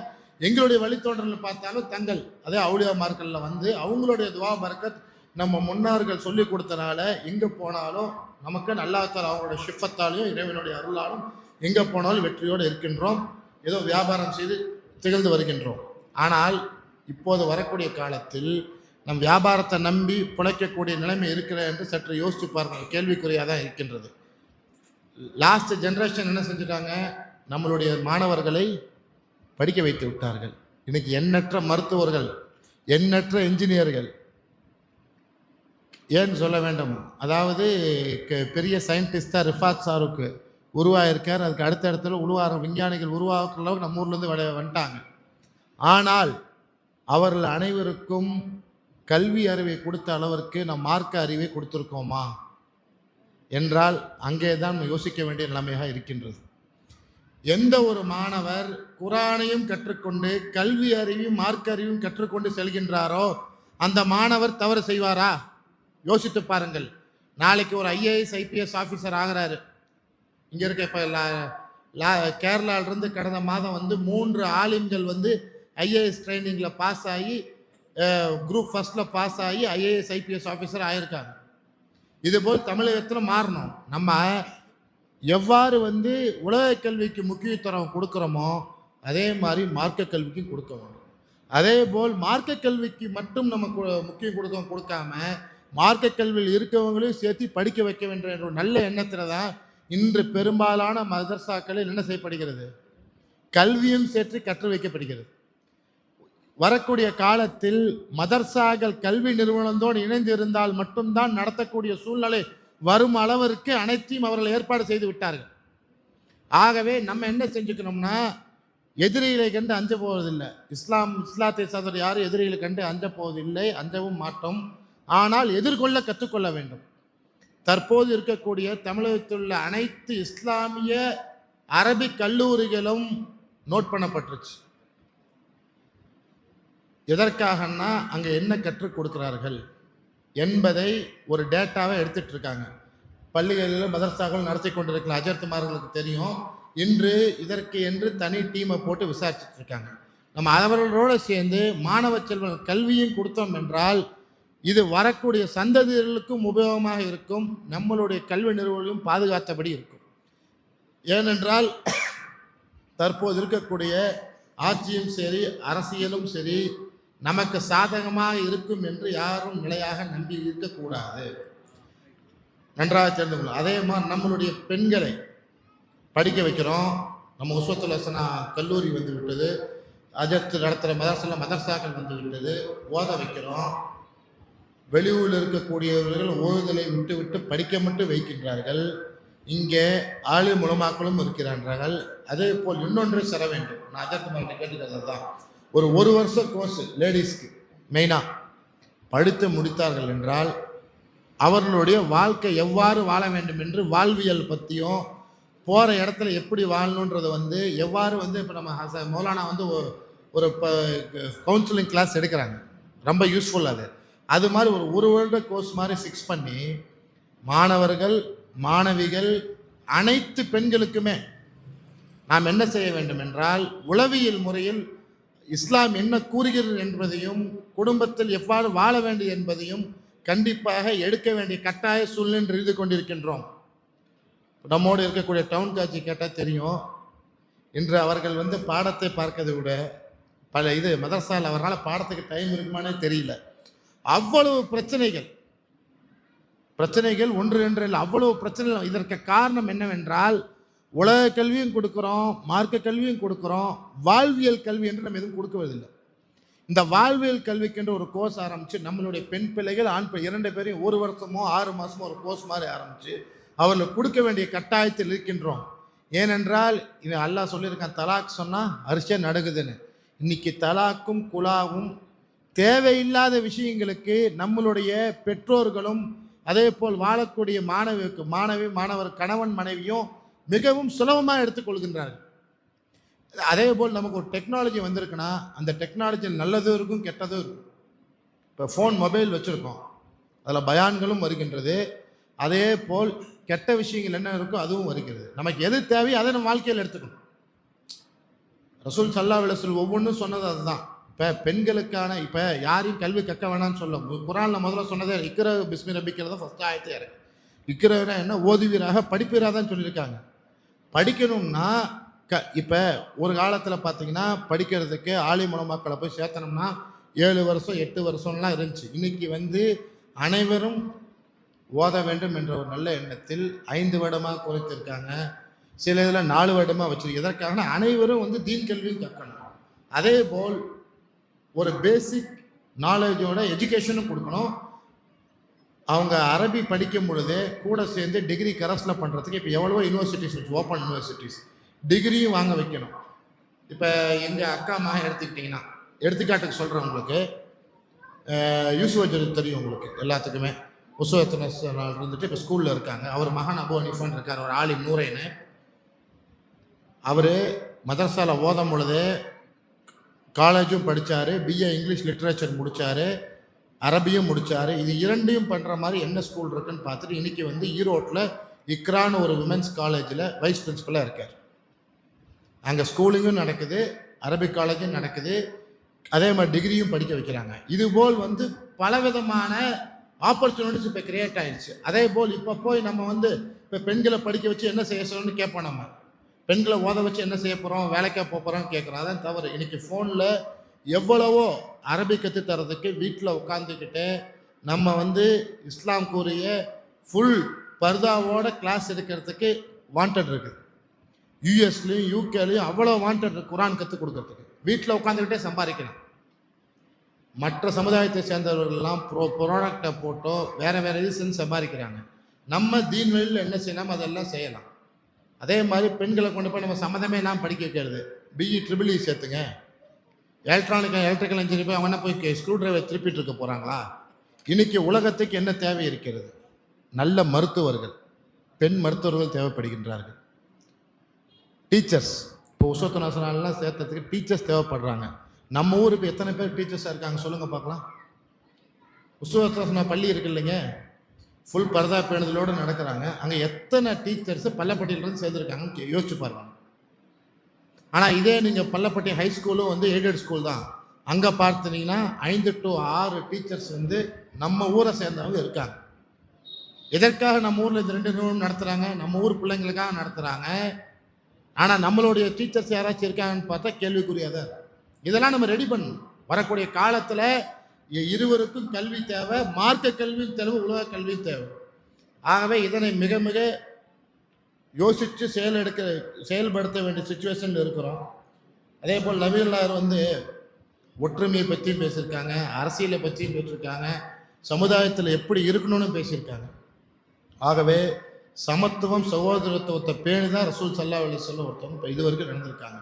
எங்களுடைய வழித்தோன்றல் பார்த்தாலும் தங்கள் அதே அவுலியாமார்களில் அவங்களுடைய துவா பரக்கத் நம்ம முன்னோர்கள் சொல்லி கொடுத்தனால எங்கே போனாலும் நமக்கு அல்லாஹ்தாலா அவங்களுடைய ஷிஃபத்தாலையும் இறைவனுடைய அருளாலும் எங்கே போனாலும் வெற்றியோடு இருக்கின்றோம். ஏதோ வியாபாரம் செய்து திகழ்ந்து வருகின்றோம். ஆனால் இப்போது வரக்கூடிய காலத்தில் நம் வியாபாரத்தை நம்பி பிழைக்கக்கூடிய நிலைமை இருக்கிற என்று சற்று யோசித்து பாருங்கள், கேள்விக்குறியாக தான் இருக்கின்றது. லாஸ்ட் ஜென்ரேஷன் என்ன செஞ்சுட்டாங்க, நம்மளுடைய மாணவர்களை படிக்க வைத்து விட்டார்கள். இன்னைக்கு எண்ணற்ற மருத்துவர்கள், எண்ணற்ற இன்ஜினியர்கள், ஏன்னு சொல்ல வேண்டும், அதாவது பெரிய சயின்டிஸ்டாக ரிஃபாத் சாருக்கு உருவாகிருக்கார். அதுக்கு அடுத்த இடத்துல விஞ்ஞானிகள் உருவாக்குற அளவுக்கு நம்ம ஊர்லேருந்து வந்துட்டாங்க. ஆனால் அவர்கள் அனைவருக்கும் கல்வி அறிவை கொடுத்த அளவிற்கு நம் மார்க்க அறிவை கொடுத்துருக்கோமா என்றால் அங்கே தான் யோசிக்க வேண்டிய நிலைமையாக இருக்கின்றது. எந்த ஒரு மாணவர் குரானையும் கற்றுக்கொண்டு கல்வி அறிவையும் மார்க்க அறிவையும் கற்றுக்கொண்டு செல்கின்றாரோ அந்த மாணவர் தவறு செய்வாரா? யோசித்து பாருங்கள். நாளைக்கு ஒரு ஐஏஎஸ் ஐபிஎஸ் ஆஃபீஸர் ஆகிறாரு. இங்கே இருக்க இப்போ கேரளாவிலிருந்து கடந்த மாதம் வந்து 3 ஆலிம்கள் வந்து ஐஏஎஸ் ட்ரைனிங்கில் பாஸ் ஆகி குரூப் ஃபர்ஸ்ட்டில் பாஸ் ஆகி ஐஏஎஸ் ஐபிஎஸ் ஆஃபீஸர் ஆகியிருக்காங்க. இதுபோல் தமிழகத்தில் மாறணும். நம்ம எவ்வாறு வந்து உலக கல்விக்கு முக்கியத்துவம் கொடுக்குறோமோ அதே மாதிரி மார்க்க கல்விக்கும் கொடுக்க வேண்டும். அதே போல் மார்க்க கல்விக்கு மட்டும் நம்ம முக்கியம் கொடுக்காம மார்க்க கல்வியில் இருக்கவங்களையும் சேர்த்து படிக்க வைக்க வேண்டும் என்ற ஒரு நல்ல எண்ணத்தில் தான் இன்று பெரும்பாலான மதர்சாக்களில் என்ன செய்யப்படுகிறது, கல்வியும் சேர்த்து கற்று வைக்கப்படுகிறது. வரக்கூடிய காலத்தில் மதர்சாக்கள் கல்வி நிறுவனத்தோடு இணைந்து இருந்தால் மட்டும்தான் நடத்தக்கூடிய சூழ்நிலை வரும் அளவிற்கு அனைத்தையும் அவர்கள் ஏற்பாடு செய்து விட்டார்கள். ஆகவே நம்ம என்ன செஞ்சுக்கணும்னா, எதிரிகளை கண்டு அஞ்ச போவதில்லை. இஸ்லாத்தை சார்ந்த யாரும் எதிரிகளை கண்டு அஞ்ச போவதில்லை, அஞ்சவும் மாட்டோம். ஆனால் எதிர்கொள்ள கற்றுக்கொள்ள வேண்டும். தற்போது இருக்கக்கூடிய தமிழகத்தில் உள்ள அனைத்து இஸ்லாமிய அரபிக் கல்லூரிகளும் நோட் பண்ணப்பட்டுருச்சு. எதற்காகன்னா அங்கே என்ன கற்றுக் கொடுக்கிறார்கள் என்பதை ஒரு டேட்டாவை எடுத்துட்டு இருக்காங்க. பள்ளிகளில் மதரசாக்கள் நடத்தி கொண்டிருக்கிற அஜர்த்துமார்களுக்கு தெரியும். இன்று இதற்கு என்று தனி டீமை போட்டு விசாரிச்சுட்டு இருக்காங்க. நம்ம அவர்களோடு சேர்ந்து மாணவ செல்வங்கள் கல்வியும் கொடுத்தோம் என்றால் இது வரக்கூடிய சந்ததிகளுக்கும் உபயோகமாக இருக்கும், நம்மளுடைய கல்வி நிறுவனங்களையும் பாதுகாத்தபடி இருக்கும். ஏனென்றால் தற்போது இருக்கக்கூடிய ஆட்சியும் சரி அரசியலும் சரி நமக்கு சாதகமாக இருக்கும் என்று யாரும் நிலையாக நம்பி இருக்கக்கூடாது. நன்றாக தெரிந்து கொள்ளும். அதே மாதிரி நம்மளுடைய பெண்களை படிக்க வைக்கிறோம். நம்ம உஸ்வத்துல் ஹசனா கல்லூரி வந்து விட்டது, அஜர்த்து நடத்துகிற மதர்சாக்கள் வந்து விட்டது, ஓத வைக்கிறோம். வெளியூரில் இருக்கக்கூடியவர்கள் ஓதுதலை விட்டு விட்டு படிக்க மட்டும் வைக்கின்றார்கள். இங்கே ஆலிம் உலமாக்களும் இருக்கிறார்கள். அதே போல் இன்னொன்று செல்ல வேண்டும். நான் அஜர்த்து மாதிரி கேட்டுக்கிறது தான், ஒரு வருஷம் கோர்ஸ் லேடிஸ்க்கு மெயினாக படித்து முடித்தார்கள் என்றால் அவர்களுடைய வாழ்க்கை எவ்வாறு வாழ வேண்டும் என்று வாழ்வியல் பற்றியும் போகிற இடத்துல எப்படி வாழணுன்றதை வந்து எவ்வாறு வந்து இப்போ நம்ம மௌலானா வந்து ஒரு கவுன்சிலிங் கிளாஸ் எடுக்கிறாங்க, ரொம்ப யூஸ்ஃபுல். அது மாதிரி ஒரு வருட கோர்ஸ் மாதிரி ஃபிக்ஸ் பண்ணி மாணவர்கள் மாணவிகள் அனைத்து பெண்களுக்குமே நாம் என்ன செய்ய வேண்டும் என்றால் உளவியல் முறையில் இஸ்லாம் என்ன கூறுகிறது என்பதையும் குடும்பத்தில் எவ்வாறு வாழ வேண்டும் என்பதையும் கண்டிப்பாக எடுக்க வேண்டிய கட்டாய சூழ்நிலை இருந்து கொண்டிருக்கின்றோம். நம்மோடு இருக்கக்கூடிய டவுன் காட்சி கேட்டால் தெரியும். இன்று அவர்கள் வந்து பாடத்தை பார்க்கறதை விட பல மதரசால் அவரால் பாடத்துக்கு டைம் இருக்குமானே தெரியல. அவ்வளவு பிரச்சனைகள் ஒன்று என்று இல்லை, அவ்வளவு பிரச்சனைகள். இதற்கு காரணம் என்னவென்றால் உலக கல்வியும் கொடுக்குறோம், மார்க்க கல்வியும் கொடுக்குறோம், வாழ்வியல் கல்வி என்று நம்ம எதுவும் கொடுக்குவதில்லை. இந்த வாழ்வியல் கல்விக்கென்று ஒரு கோர்ஸ் ஆரம்பித்து நம்மளுடைய பெண் பிள்ளைகள் ஆண் பிள்ளை 2 பேரையும் 1 வருஷமோ 6 மாதமோ ஒரு கோர்ஸ் மாதிரி ஆரம்பித்து அவர்களுக்கு கொடுக்க வேண்டிய கட்டாயத்தில் இருக்கின்றோம். ஏனென்றால் இது அல்லாஹ் சொல்லியிருக்கான், தலாக் சொன்னால் அரிசியாக நடக்குதுன்னு. இன்னைக்கு தலாக்கும் குலாவும் தேவையில்லாத விஷயங்களுக்கு நம்மளுடைய பெற்றோர்களும் அதே போல் வாழக்கூடிய மாணவர் கணவன் மனைவியும் மிகவும் சுலபமாக எடுத்துக்கொள்கின்றார்கள். அதே போல் நமக்கு ஒரு டெக்னாலஜி வந்திருக்குன்னா அந்த டெக்னாலஜி நல்லதும் இருக்கும் கெட்டதும் இருக்கும். இப்போ மொபைல் வச்சுருக்கோம், அதில் பயான்களும் வருகின்றது. அதே போல் கெட்ட விஷயங்கள் என்ன இருக்கோ அதுவும் வருகிறது. நமக்கு எது தேவையோ அதை நம்ம வாழ்க்கையில் எடுத்துக்கணும். ரசூல் ஸல்லல்லாஹு அலைஹி வஸல்லம் ஒவ்வொன்றும் சொன்னது அதுதான். இப்போ பெண்களுக்கான இப்போ யாரையும் கல்வி கற்க வேணாம்னு சொல்ல குர்ஆனில் முதல்ல சொன்னதே இக்ர பிஸ்மி ரப்பிக்கல் தான் ஃபஸ்ட் ஆயத்தே இருக்கு. இக்ரனா என்ன, ஓதுவீராக படிப்பீராக தான் சொல்லியிருக்காங்க. படிக்கணும்னா இப்போ ஒரு காலத்தில் பார்த்தீங்கன்னா படிக்கிறதுக்கு ஆலிம் உலமாக்களை போய் சேர்த்தனோம்னா 7 வருஷம் 8 வருஷம்லாம் இருந்துச்சு. இன்னைக்கு வந்து அனைவரும் ஓத வேண்டும் என்ற ஒரு நல்ல எண்ணத்தில் 5 வருடமாக குறைத்திருக்காங்க. சில இதில் 4 வருடமாக வச்சிருக்கு. எதற்காக அனைவரும் வந்து தீன் கல்வியும் கற்கணும். அதே போல் ஒரு பேசிக் நாலேஜோட எஜுகேஷனும் கொடுக்கணும். அவங்க அரபி படிக்கும் பொழுது கூட சேர்ந்து டிகிரி கரஸ்ல பண்ணுறதுக்கு இப்போ எவ்வளவோ யூனிவர்சிட்டிஸ் வச்சு ஓப்பன் யூனிவர்சிட்டிஸ் டிகிரியும் வாங்க வைக்கணும். இப்போ எங்கள் அக்கா மகன் எடுத்துக்கிட்டிங்கன்னா எடுத்துக்காட்டுக்கு சொல்கிறேன் உங்களுக்கு, யூசுஃப் தெரியும் உங்களுக்கு எல்லாத்துக்குமே. உஸ்வத்துல் ஹசனா இருந்துட்டு இப்போ ஸ்கூலில் இருக்காங்க. அவர் மகன் அபு ஹனீஃபான்னு இருக்கார், ஒரு ஆலிம் நூரைன்னு. அவர் மதரசாவில் ஓதும் பொழுது காலேஜும் படித்தார், பிஏ இங்கிலீஷ் லிட்ரேச்சர் முடித்தார், அரபியும் முடித்தார். இது இரண்டையும் பண்ணுற மாதிரி என்ன ஸ்கூல் இருக்குன்னு பார்த்துட்டு இன்றைக்கி வந்து ஈரோட்டில் இக்ரான்னு ஒரு விமென்ஸ் காலேஜில் வைஸ் பிரின்சிபலாக இருக்கார். அங்கே ஸ்கூலிங்கும் நடக்குது, அரபிக் காலேஜும் நடக்குது, அதே மாதிரி டிகிரியும் படிக்க வைக்கிறாங்க. இதுபோல் வந்து பலவிதமான ஆப்பர்ச்சுனிட்டிஸ் இப்போ கிரியேட் ஆகிடுச்சு. அதே போல் இப்போ போய் நம்ம வந்து இப்போ பெண்களை படிக்க வச்சு என்ன செய்ய சொல்லணும்னு கேட்போம். நம்ம பெண்களை ஓத வச்சு என்ன செய்ய போகிறோம், வேலைக்கா போகிறோம் கேட்குறோம். அதான் தவறு. இன்றைக்கி ஃபோனில் எவ்வளவோ அரபி கற்று தரதுக்கு வீட்டில் உட்காந்துக்கிட்டு நம்ம வந்து இஸ்லாம் கூறிய ஃபுல் பர்தாவோட கிளாஸ் எடுக்கிறதுக்கு வாண்டட் இருக்குது. யூஎஸ்லேயும் யூகேலையும் அவ்வளோ வாண்டட் இருக்குது குரான் கற்றுக் கொடுக்கறதுக்கு. வீட்டில் உட்காந்துக்கிட்டே சம்பாதிக்கணும். மற்ற சமுதாயத்தை சேர்ந்தவர்கள்லாம் ப்ராடக்டை போட்டோ வேறு ரீசன் சம்பாதிக்கிறாங்க. நம்ம தீன் வழியில் என்ன செய்யலாம் அதெல்லாம் செய்யலாம். அதே மாதிரி பெண்களை கொண்டு போய் நம்ம சம்மந்தமே எல்லாம் படிக்க வைக்கிறது. பிஇ ட்ரிபிள்இ சேர்த்துங்க. எலக்ட்ரிக்கல் இன்ஜினியர் போய் அவங்க போய் ஸ்க்ரூ டிரைவர் திருப்பிட்டு இருக்க போகிறாங்களா? இன்றைக்கி உலகத்துக்கு என்ன தேவை இருக்கிறது? நல்ல மருத்துவர்கள், பெண் மருத்துவர்கள் தேவைப்படுகின்றார்கள். டீச்சர்ஸ், இப்போ உசோத்தனாசனாலாம் சேர்த்ததுக்கு டீச்சர்ஸ் தேவைப்படுறாங்க. நம்ம ஊருக்கு எத்தனை பேர் டீச்சர்ஸாக இருக்காங்க சொல்லுங்கள் பார்க்கலாம். உசோத்தனாசனா பள்ளி இருக்கு இல்லைங்க, ஃபுல் பரதா பேணுதலோடு நடக்கிறாங்க. அங்கே எத்தனை டீச்சர்ஸு பள்ளப்பட்டியிலேருந்து சேர்ந்துருக்காங்கன்னு யோசிச்சு பாருங்க. ஆனால் இதே நீங்கள் பள்ளப்பட்டி ஹை ஸ்கூலும் வந்து எய்டட் ஸ்கூல் தான். அங்கே பார்த்தீங்கன்னா 5 to 6 டீச்சர்ஸ் வந்து நம்ம ஊரை சேர்ந்தவங்க இருக்காங்க. எதற்காக நம்ம ஊரில் இந்த 2 நிறுவனம் நடத்துகிறாங்க? நம்ம ஊர் பிள்ளைங்களுக்காக நடத்துகிறாங்க. ஆனால் நம்மளுடைய டீச்சர்ஸ் யாராச்சும் இருக்காங்கன்னு பார்த்தா கேள்விக்குரியாதான். இதெல்லாம் நம்ம ரெடி பண்ணணும். வரக்கூடிய காலத்தில் இருவருக்கும் கல்வி தேவை, மார்க்க கல்வியும் தேவை, உலக கல்வியும் தேவை. ஆகவே இதனை மிக மிக யோசித்து செயல்படுத்த வேண்டிய சுச்சுவேஷனில் இருக்கிறோம். அதே போல் நபிகளார் வந்து ஒற்றுமையை பற்றியும் பேசியிருக்காங்க, அரசியலை பற்றியும் பேசியிருக்காங்க, சமுதாயத்தில் எப்படி இருக்கணும்னு பேசியிருக்காங்க. ஆகவே சமத்துவம் சகோதரத்துவத்தை பேணி தான் ரசூல் ஸல்லல்லாஹு அலைஹி வஸல்லம் ஒருத்தவங்க இப்போ இது வரைக்கும் நடந்திருக்காங்க.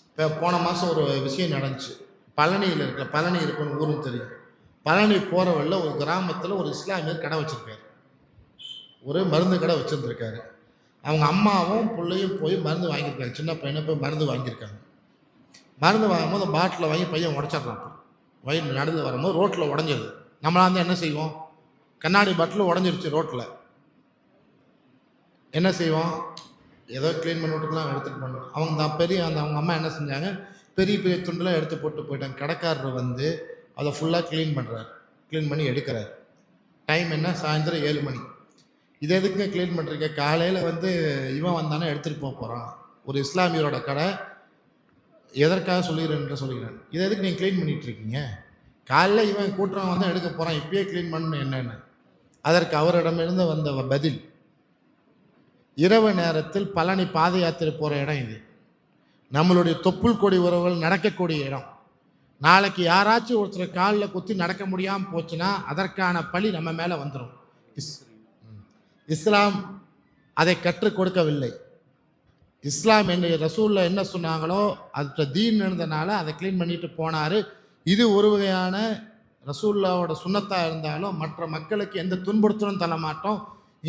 இப்போ போன மாதம் ஒரு விஷயம் நடந்துச்சு. பழனியில் இருக்கிற, பழனி இருக்குன்னு ஊரும் தெரியும். பழனி போகிற வழியில் ஒரு கிராமத்தில் ஒரு இஸ்லாமியர் கடை வச்சுருக்காரு, ஒரு மருந்து கடை வச்சுருந்துருக்காரு. அவங்க அம்மாவும் பிள்ளையும் போய் மருந்து வாங்கியிருக்காங்க. சின்ன பையனை போய் மருந்து வாங்கியிருக்காங்க. மருந்து வாங்கும்போது பாட்டில் வாங்கி பையன் உடச்சிட்றான். வயிறு நடந்து வரும்போது ரோட்டில் உடஞ்சிருது. நம்மளாக இருந்தால் என்ன செய்வோம்? கண்ணாடி பாட்டில் உடஞ்சிருச்சு ரோட்டில், என்ன செய்வோம்? ஏதோ க்ளீன் பண்ணி விட்டுக்கலாம், எடுத்துகிட்டு பண்ணணும். அவங்க அம்மா என்ன செஞ்சாங்க, பெரிய பெரிய துண்டெலாம் எடுத்து போட்டு போயிட்டாங்க. கடைக்காரர் வந்து அதை ஃபுல்லாக க்ளீன் பண்ணுறாரு, க்ளீன் பண்ணி எடுக்கிறார். டைம் என்ன? சாயந்தரம் 7 மணி. இது எதுக்குங்க க்ளீன் பண்ணுறீங்க? காலையில் வந்து இவன் வந்தானே எடுத்துகிட்டு போகிறான். ஒரு இஸ்லாமியரோட கடை, எதற்காக சொல்லிக்கிறேன். இதை எதுக்கு நீங்கள் க்ளீன் பண்ணிகிட்ருக்கீங்க? காலைல இவன் கூட்டுறவன் வந்து எடுக்க போகிறான், இப்பயே க்ளீன் பண்ணணும் என்னென்னு. அதற்கு அவரிடமிருந்து வந்த பதில், இரவு நேரத்தில் பழனி பாத யாத்திரை போகிற இடம் இது, நம்மளுடைய தொப்புள் கொடி உறவுகள் நடக்கக்கூடிய இடம். நாளைக்கு யாராச்சும் ஒருத்தர் காலில் குத்தி நடக்க முடியாமல் போச்சுன்னா அதற்கான பழி நம்ம மேலே வந்துடும். இஸ்லாம் அதை கற்றுக் கொடுக்கவில்லை. இஸ்லாம் என்ன ரசூலில் என்ன சொன்னாங்களோ அது தீன் இருந்தனால அதை க்ளீன் பண்ணிட்டு போனார். இது ஒரு வகையான ரசூல்லாவோட சுன்னத்தாக இருந்தாலும் மற்ற மக்களுக்கு எந்த துன்புறுத்தலும் தர மாட்டோம்.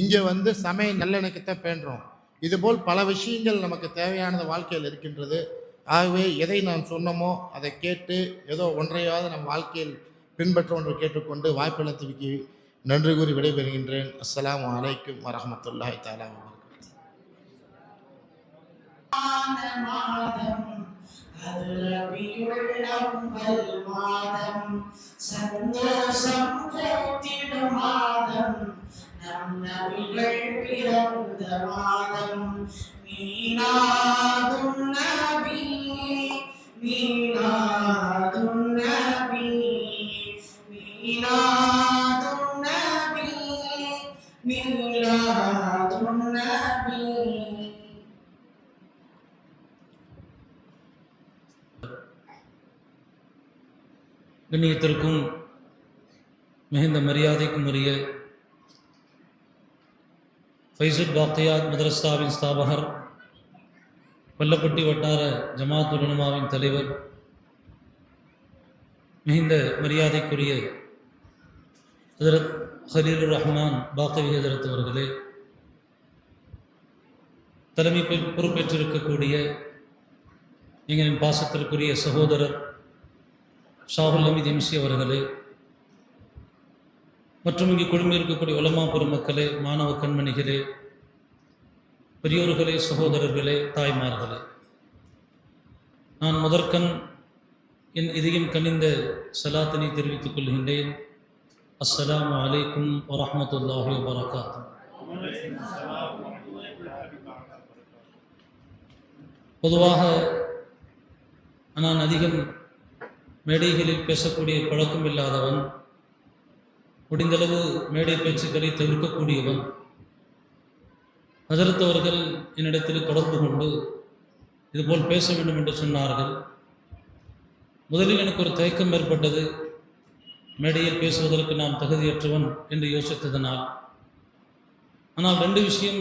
இங்கே வந்து சமய நல்லெண்ணக்கத்தை பேணுறோம். இதுபோல் பல விஷயங்கள் நமக்கு தேவையானது வாழ்க்கையில் இருக்கின்றது. ஆகவே எதை நாம் சொன்னோமோ அதை கேட்டு ஏதோ ஒன்றையாவது நம் வாழ்க்கையில் பின்பற்ற ஒன்றை கேட்டுக்கொண்டு வாய்ப்பளித்தமைக்கு நன்றி கூறி விடைபெறுகின்றேன். அஸ்ஸலாமு அலைக்கும் வரஹ்மத்துல்லாஹி தஆலா வபரகாத்துஹு. நம் நபிகள் பிறந்த மாதம் மீலாதுன் நபி மீலாதுன் நபி மீலாதுன் நபி மீலாதுன் நபி. கண்ணியத்திற்கும் மிகுந்த மரியாதைக்கும் உரிய ஃபைசுல் பாக்கியாத் மதரசாவின் ஸ்தாபகர், பள்ளப்பட்டி வட்டார ஜமாத்துல் உலமாவின் தலைவர், மிகுந்த மரியாதைக்குரிய ஹஜ்ரத் ஹலீலுர் ரஹ்மான் பாக்கவி ஹஜ்ரத் அவர்களே, தலைமை பொறுப்பேற்றிருக்கக்கூடிய எங்களின் பாசத்திற்குரிய சகோதரர் ஷாஹுல் ஹமீத் எம்சி அவர்களே, மற்றும் இங்கே குழுமியிருக்கக்கூடிய உலமா பெருமக்களே, மாணவ கண்மணிகளே, பெரியோர்களே, சகோதரர்களே, தாய்மார்களே, நான் முதற்கண் என் இதயம் கனிந்த சலாத்தினை தெரிவித்துக் கொள்கின்றேன். அஸ்ஸலாமு அலைக்கும் வரஹ்மத்துல்லாஹி வபரகாத்துஹு. பொதுவாக நான் அதிகம் மேடைகளில் பேசக்கூடிய பழக்கம் இல்லாதவன், முடிந்தளவு மேடை பேச்சுக்களை தவிர்க்கக்கூடியவன். ஹஜரத் அவர்கள் என்னிடத்தில் தொடர்பு கொண்டு இதுபோல் பேச வேண்டும் என்று சொன்னார்கள். முதலில் எனக்கு ஒரு தயக்கம் ஏற்பட்டது, மேடையில் பேசுவதற்கு நான் தகுதியற்றவன் என்று யோசித்ததனால். ஆனால் 2 விஷயம்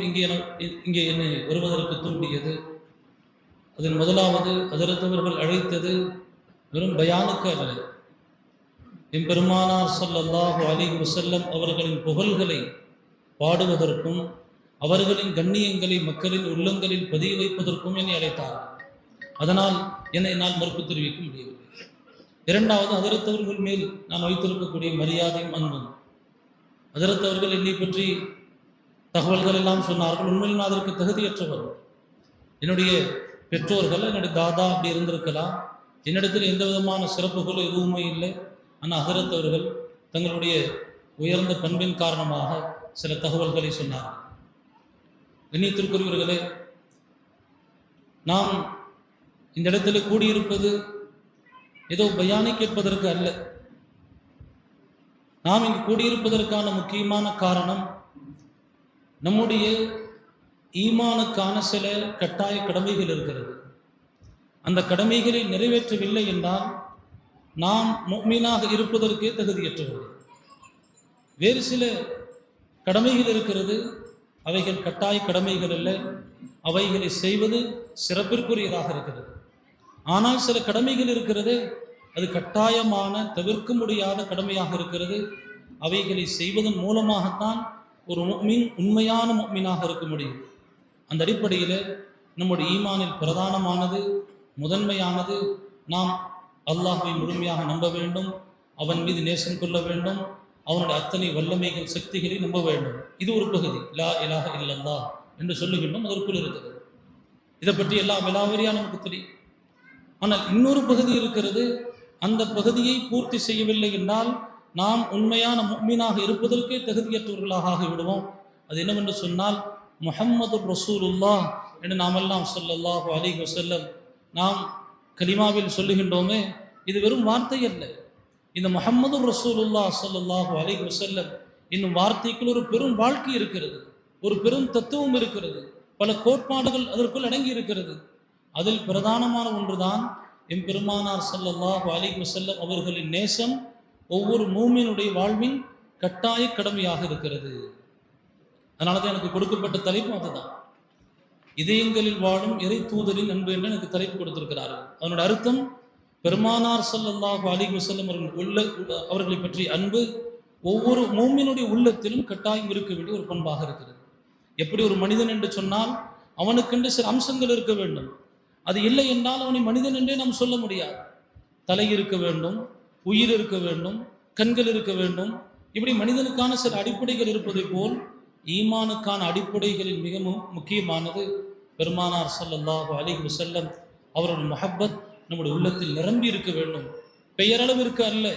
இங்கே என்னை வருவதற்கு தூண்டியது. அதில் முதலாவது, ஹஜரத் அவர்கள் அழைத்தது வெறும் பயானுக்கு அல்ல, எம்பெருமானார் ஸல்லல்லாஹு அலைஹி வஸல்லம் அவர்களின் புகழ்களை பாடுவதற்கும் அவர்களின் கண்ணியங்களை மக்களின் உள்ளங்களில் பதிய வைப்பதற்கும் என்னை அழைத்தார்கள். அதனால் என்னை நான் மறுப்பு தெரிவிக்க முடியவில்லை. இரண்டாவது, ஹஜரத் அவர்கள் மேல் நான் வைத்திருக்கக்கூடிய மரியாதையும் அன்பும். ஹஜரத் அவர்கள் என்னை பற்றி தகவல்கள் எல்லாம் சொன்னார்கள். உண்மையில் நான் அதற்கு தகுதியற்றவர். என்னுடைய பெற்றோர்கள், என்னுடைய தாதா அப்படி இருந்திருக்கலாம். என்னிடத்தில் எந்த விதமான சிறப்புகளும் எதுவுமே இல்லை. ஆனால் ஹஜரத் அவர்கள் தங்களுடைய உயர்ந்த பண்பின் காரணமாக சில தகவல்களை சொன்னார்கள். கண்ணியத்திற்குரியவர்களே, நாம் இந்த இடத்துல கூடியிருப்பது ஏதோ பயானை கேட்பதற்கு அல்ல. நாம் இங்கு கூடியிருப்பதற்கான முக்கியமான காரணம் நம்முடைய ஈமானுக்கான சில கட்டாய கடமைகள் இருக்கிறது. அந்த கடமைகளை நிறைவேற்றவில்லை என்றால் நாம் முஃமினாக இருப்பதற்கே தகுதியற்றவர்கள். வேறு சில கடமைகள் இருக்கிறது, அவைகள் கட்டாய கடமைகள் அல்ல, அவைகளை செய்வது சிறப்பிற்குரியதாக இருக்கிறது. ஆனால் சில கடமைகள் இருக்கிறது, அது கட்டாயமான தவிர்க்க முடியாத கடமையாக இருக்கிறது. அவைகளை செய்வதன் மூலமாகத்தான் ஒரு முஃமின் உண்மையான முஃமினாக இருக்க முடியும். அந்த அடிப்படையில் நம்முடைய ஈமானில் பிரதானமானது, முதன்மையானது, நாம் அல்லாஹ்வை முழுமையாக நம்ப வேண்டும், அவன் மீது நேசம் கொள்ள வேண்டும், அவனுடைய அத்தனை வல்லமைகள் சக்திகளை நம்ப வேண்டும். இது ஒரு பகுதி. லா இலாஹ இல்லல்லாஹ் என்று சொல்லுகின்றோம், அதற்குள் இருக்கிறது. இதை பற்றி எல்லாம் விலாவரியாக நமக்கு தெரியும். ஆனால் இன்னொரு பகுதி இருக்கிறது. அந்த பகுதியை பூர்த்தி செய்யவில்லை என்றால் நாம் உண்மையான முஃமினாக இருப்பதற்கே தகுதியற்றவர்களாக ஆகிவிடுவோம். அது என்னவென்று சொன்னால், முஹம்மது ரசூலுல்லாஹ் என்று நாமெல்லாம் ஸல்லல்லாஹு அலைஹி வஸல்லம் நாம் கலிமாவில் சொல்லுகின்றோமே, இது வெறும் வார்த்தை அல்ல. இந்த முஹம்மது ரசூலுல்லாஹ் ஸல்லல்லாஹு அலைஹி வஸல்லம் என்னும் வார்த்தைக்குள் ஒரு பெரும் வாழ்க்கை இருக்கிறது, ஒரு பெரும் தத்துவம் இருக்கிறது, பல கோட்பாடுகள் அதற்குள் அடங்கி இருக்கிறது. அதில் பிரதானமான ஒன்றுதான் எம்பெருமானார் ஸல்லல்லாஹு அலைஹி வஸல்லம் அவர்களின் நேசம் ஒவ்வொரு மூமினுடைய வாழ்வின் கட்டாய கடமையாக இருக்கிறது. அதனால தான் எனக்கு கொடுக்கப்பட்ட தலைப்பு அதுதான். இதயங்களில் வாழும் இறை தூதரின் அன்பு என்று எனக்கு தலைப்பு கொடுத்திருக்கிறார்கள். அதனோட அர்த்தம், பெருமானார் ஸல்லல்லாஹு அலைஹி வஸல்லம் அவர்களை பற்றி அன்பு ஒவ்வொரு மூமினுடைய உள்ளத்திலும் கட்டாயம் இருக்க வேண்டிய ஒரு பண்பாக இருக்கிறது. எப்படி ஒரு மனிதன் என்று சொன்னால் அவனுக்கென்று சில அம்சங்கள் இருக்க வேண்டும். அது இல்லை என்றால் அவனை மனிதன் என்றே நாம் சொல்ல முடியாது. தலை இருக்க வேண்டும், உயிர் இருக்க வேண்டும், கண்கள் இருக்க வேண்டும். இப்படி மனிதனுக்கான சில அடிப்படைகள் இருப்பதை போல் ஈமானுக்கான அடிப்படைகளில் மிக முக்கியமானது பெருமானார் ஸல்லல்லாஹு அலைஹி வஸல்லம் அவருடைய முஹப்பத் நம்முடைய உள்ளத்தில் நிரம்பி இருக்க வேண்டும். பெயரளவிற்கு அல்ல,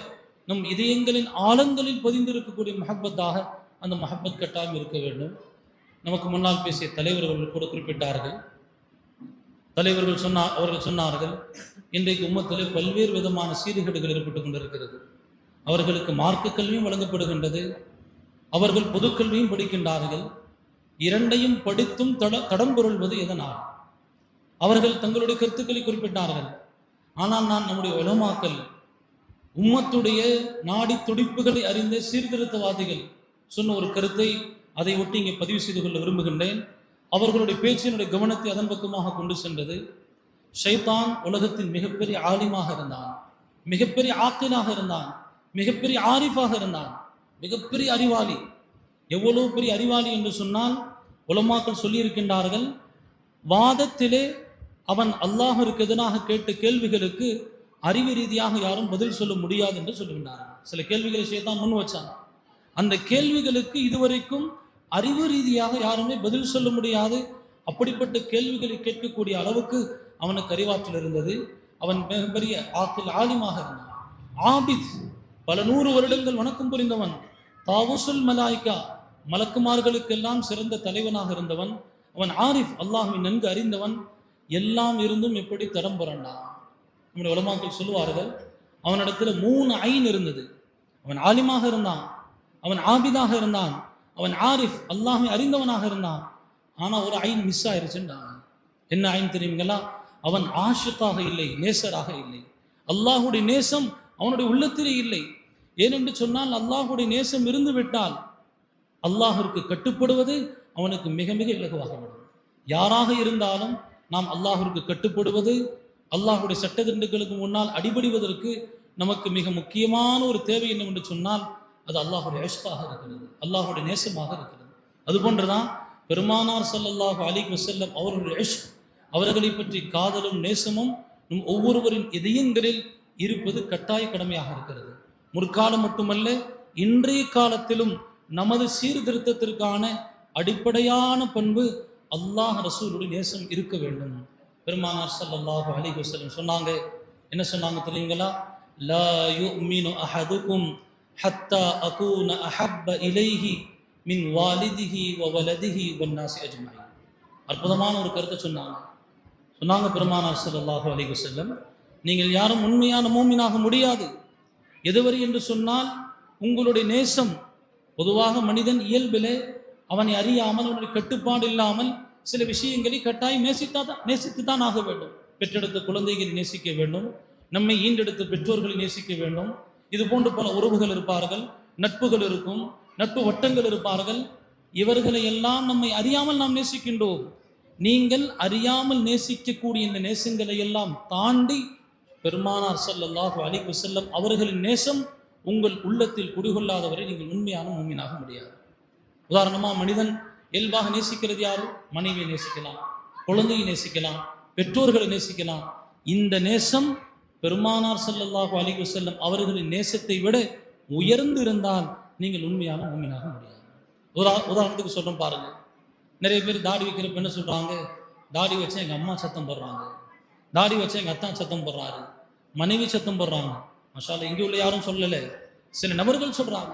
நம் இதயங்களின் ஆழங்களில் பதிந்திருக்கக்கூடிய முஹப்பத்தாக அந்த முஹப்பத் கட்டாயம் இருக்க வேண்டும். நமக்கு முன்னால் பேசிய தலைவர்கள் கூட குறிப்பிட்டார்கள். அவர்கள் சொன்னார்கள், இன்றைக்கு உம்மத்தில் பல்வேறு விதமான சீர்கேடுகள் ஏற்பட்டு கொண்டிருக்கிறது. அவர்களுக்கு மார்க்க கல்வியும் வழங்கப்படுகின்றது, அவர்கள் பொதுக்கல்வியும் படிக்கின்றார்கள். இரண்டையும் படித்தும் தடம் புரள்வது எதனால்? அவர்கள் தங்களுடைய கருத்துக்களை குறிப்பிட்டார்கள். ஆனால் நான் நம்முடைய உலமாக்கள், உம்மத்துடைய நாடி துடிப்புகளை அறிந்த சீர்திருத்தவாதிகள் சொன்ன ஒரு கருத்தை அதை ஒட்டி இங்கே பதிவு செய்து கொள்ள விரும்புகின்றேன். அவர்களுடைய பேச்சினுடைய கவனத்தை அதன் பக்கமாக கொண்டு சென்றது. ஷைத்தான் உலகத்தின் மிகப்பெரிய ஆலிமாக இருந்தான், மிகப்பெரிய ஆக்கிலாக இருந்தான், மிகப்பெரிய ஆரிஃபாக இருந்தான், மிகப்பெரிய அறிவாளி. எவ்வளவு பெரிய அறிவாளி என்று சொன்னால், உலமாக்கள் சொல்லியிருக்கின்றார்கள், வாதத்திலே அவன் அல்லாஹ்விற்கு எதிராக கேட்ட கேள்விகளுக்கு அறிவு ரீதியாக யாரும் பதில் சொல்ல முடியாது என்று சொல்லுகின்றார்கள். சில கேள்விகளை ஷைத்தான் முன் வச்சான். அந்த கேள்விகளுக்கு இதுவரைக்கும் அறிவு ரீதியாக யாருமே பதில் சொல்ல முடியாது. அப்படிப்பட்ட கேள்விகளை கேட்கக்கூடிய அளவுக்கு அவனுக்கு அறிவாற்றல் இருந்தது. அவன் மிகப்பெரிய ஆலிமாக இருந்தான். ஆபித், பல 100 வருடங்கள் வணக்கம் புரிந்தவன். தாவூசுல் மலாய்கா, மலக்குமார்களுக்கெல்லாம் சிறந்த தலைவனாக இருந்தவன். அவன் ஆரிஃப், அல்லாஹ்வை நன்கு அறிந்தவன். எல்லாம் இருந்தும் எப்படி தடம் புரண்டான். நம்முடைய உலமாக்கள் சொல்லுவார்கள், அவனிடத்தில் 3 ஐன் இருந்தது. அவன் ஆலிமாக இருந்தான், அவன் ஆபிதாக இருந்தான், அவன் ஆரிஃப், அல்லாஹ்வை அறிந்தவனாக இருந்தான். ஆனால் ஒரு ஐன் மிஸ் ஆயிருச்சுன்றான். என்ன ஐன் தெரியுங்களா? அவன் ஆஷிக்காக இல்லை, நேசராக இல்லை. அல்லாஹுடைய நேசம் அவனுடைய உள்ளத்திலே இல்லை. ஏனென்று சொன்னால், அல்லாஹுடைய நேசம் இருந்து விட்டால் அல்லாஹிற்கு கட்டுப்படுவது அவனுக்கு மிக மிக இலகுவாகிவிடும். யாராக இருந்தாலும் நாம் அல்லாஹிற்கு கட்டுப்படுவது, அல்லாஹுடைய சட்டத்திட்டங்களுக்கு முன்னால் அடிபடிவதற்கு நமக்கு மிக முக்கியமான ஒரு தேவை என்னவென்று சொன்னால் அது அல்லாஹுடைய இஷ்காக இருக்கிறது, அல்லாஹுடைய நேசமாக இருக்கிறது. அதுபோன்றுதான் பெருமானார் ஸல்லல்லாஹு அலைஹி வஸல்லம் அவர்களுடைய இஷ்க், அவர்களை பற்றி காதலும் நேசமும் நம் ஒவ்வொருவரின் இதயங்களில் இருப்பது கட்டாய கடமையாக இருக்கிறது. முற்காலம் மட்டுமல்ல, இன்றைய காலத்திலும் நமது சீர்திருத்தத்திற்கான அடிப்படையான பண்பு அல்லாஹ் ரசூலுடைய நேசம் இருக்க வேண்டும். பெருமானார் ஸல்லல்லாஹு அலைஹி வஸல்லம் சொன்னாங்க, என்ன சொன்னாங்க தெரியுங்களா? லா யுமினு அஹதுக்கும் ஹத்தா அகூன அஹப்ப இலைஹி மின் வாலிதிஹி வ வலதிஹி வன்னாசி அஜ்மஈன். அற்புதமான ஒரு கருத்தை சொன்னாங்க பெருமானார் ஸல்லல்லாஹு அலைஹி வஸல்லம், நீங்கள் யாரும் உண்மையான மூமினாக முடியாது எதுவரை என்று சொன்னால், உங்களுடைய நேசம், பொதுவாக மனிதன் இயல்பிலே அவனை அறியாமல், அவனுடைய கட்டுப்பாடு இல்லாமல் சில விஷயங்களை கட்டாயம் நேசித்துத்தான் ஆக வேண்டும். பெற்றெடுத்த குழந்தைகளை நேசிக்க வேண்டும், நம்மை ஈண்டெடுத்த பெற்றோர்களை நேசிக்க வேண்டும். இது போன்று பல உறவுகள் இருப்பார்கள், நட்புகள் இருக்கும், நட்பு வட்டங்கள் இருப்பார்கள். இவர்களை எல்லாம் நம்மை அறியாமல் நாம் நேசிக்கின்றோம். நீங்கள் அறியாமல் நேசிக்கக்கூடிய இந்த நேசங்களை எல்லாம் தாண்டி பெருமானார் ஸல்லல்லாஹு அலைஹி வஸல்லம் அவர்களின் நேசம் உங்கள் உள்ளத்தில் குடிகொள்ளாதவரை நீங்கள் உண்மையான மூமினாக முடியாது. உதாரணமாக, மனிதன் இயல்பாக நேசிக்கிறது யாரு? மனைவியை நேசிக்கலாம், குழந்தையை நேசிக்கலாம், பெற்றோர்களை நேசிக்கலாம். இந்த நேசம் பெருமானார் ஸல்லல்லாஹு அலைஹி வஸல்லம் அவர்களின் நேசத்தை விட உயர்ந்து இருந்தால் நீங்கள் உண்மையான மூமினாக முடியாது. உதாரணத்துக்கு சொல்கிறோம் பாருங்க. நிறைய பேர் தாடி வைக்கிறப்ப என்ன சொல்கிறாங்க? தாடி வச்சா எங்கள் அம்மா சத்தம் போடுறாங்க, தாடி வச்சா எங்கள் அத்தா சத்தம் போடுறாரு, மனைவி சத்தம் போடுறாங்க. மஷால இங்கே உள்ள யாரும் சொல்லலை, சில நபர்கள் சொல்கிறாங்க.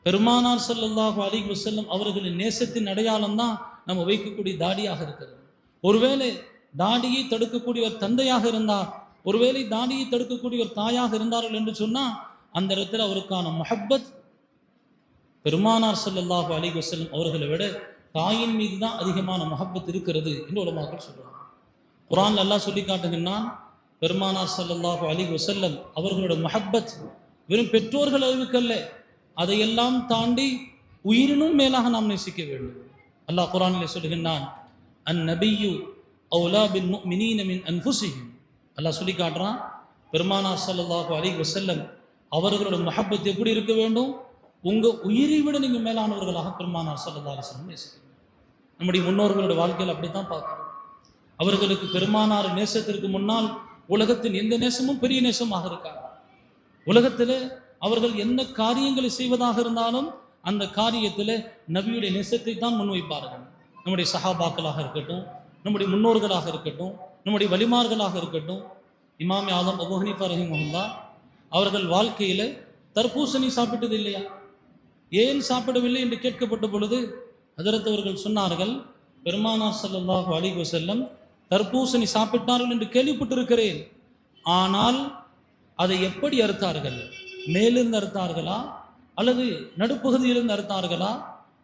பெருமானார் ஸல்லல்லாஹு அலைஹி வஸல்லம் அவர்களின் நேசத்தின் அடையாளம் தான் நம்ம வைக்கக்கூடிய தாடியாக இருக்கிறது. ஒருவேளை தாடியை தடுக்கக்கூடிய ஒரு தந்தையாக இருந்தார், ஒருவேளை தாடியை தடுக்கக்கூடிய ஒரு தாயாக இருந்தார்கள் என்று சொன்னால், அந்த இடத்துல அவருக்கான முஹப்பத் பெருமானார் ஸல்லல்லாஹு அலைஹி வஸல்லம் அவர்களை விட தாயின் மீது தான் அதிகமான முஹப்பத் இருக்கிறது என்று உலமாக்கள் சொல்கிறாங்க. குர்ஆன்ல அல்லாஹ் சொல்லி காட்டுகின்றான், பெருமானார் ஸல்லல்லாஹு அலைஹி வஸல்லம் அவர்களோட முஹப்பத் வெறும் பெற்றோர்கள் அளவுக்கல்ல, அதையெல்லாம் தாண்டி உயிரினும் மேலாக நாம் நேசிக்க வேண்டும். அல்லாஹ் குர்ஆனிலே சொல்லுகின்றான், அந்நபியு அவுலா பில் முஃமினீன மின் அன்ஃபுஸிஹிம். அல்லாஹ் சொல்லி காட்டுறான், பெருமானார் ஸல்லல்லாஹு அலைஹி வஸல்லம் அவர்களோட முஹப்பத் எப்படி இருக்க வேண்டும்? உங்கள் உயிரை விட நீங்கள் மேலானவர்களாக பெருமானார் ஸல்லல்லாஹு அலைஹி வஸல்லம் நேசிக்கணும். நம்முடைய முன்னோர்களோட வாழ்க்கையில் அப்படி தான் பார்க்கணும். அவர்களுக்கு பெருமானார் நேசத்திற்கு முன்னால் உலகத்தின் எந்த நேசமும் பெரிய நேசமாக இருக்காங்க. உலகத்தில் அவர்கள் என்ன காரியங்களை செய்வதாக இருந்தாலும் அந்த காரியத்தில் நபியுடைய நேசத்தை தான் முன்வைப்பார்கள். நம்முடைய சஹாபாக்களாக இருக்கட்டும், நம்முடைய முன்னோர்களாக இருக்கட்டும், நம்முடைய வலிமார்களாக இருக்கட்டும். இமாம் ஆலம் அபூ ஹனீஃபா ரஹிமஹுல்லாஹ் அவர்கள் வாழ்க்கையில் தர்பூசணி சாப்பிட்டது இல்லையா? ஏன் சாப்பிடவில்லை என்று கேட்கப்பட்ட பொழுது ஹஜரத் அவர்கள் சொன்னார்கள், பெருமானார் ஸல்லல்லாஹு அலைஹி வஸல்லம் தர்பூசணி சாப்பிட்டார்கள் என்று கேள்விப்பட்டிருக்கிறேன். ஆனால் அதை எப்படி அறுத்தார்கள்? மேலிருந்து அறுத்தார்களா அல்லது நடுப்பகுதியிலிருந்து அறுத்தார்களா,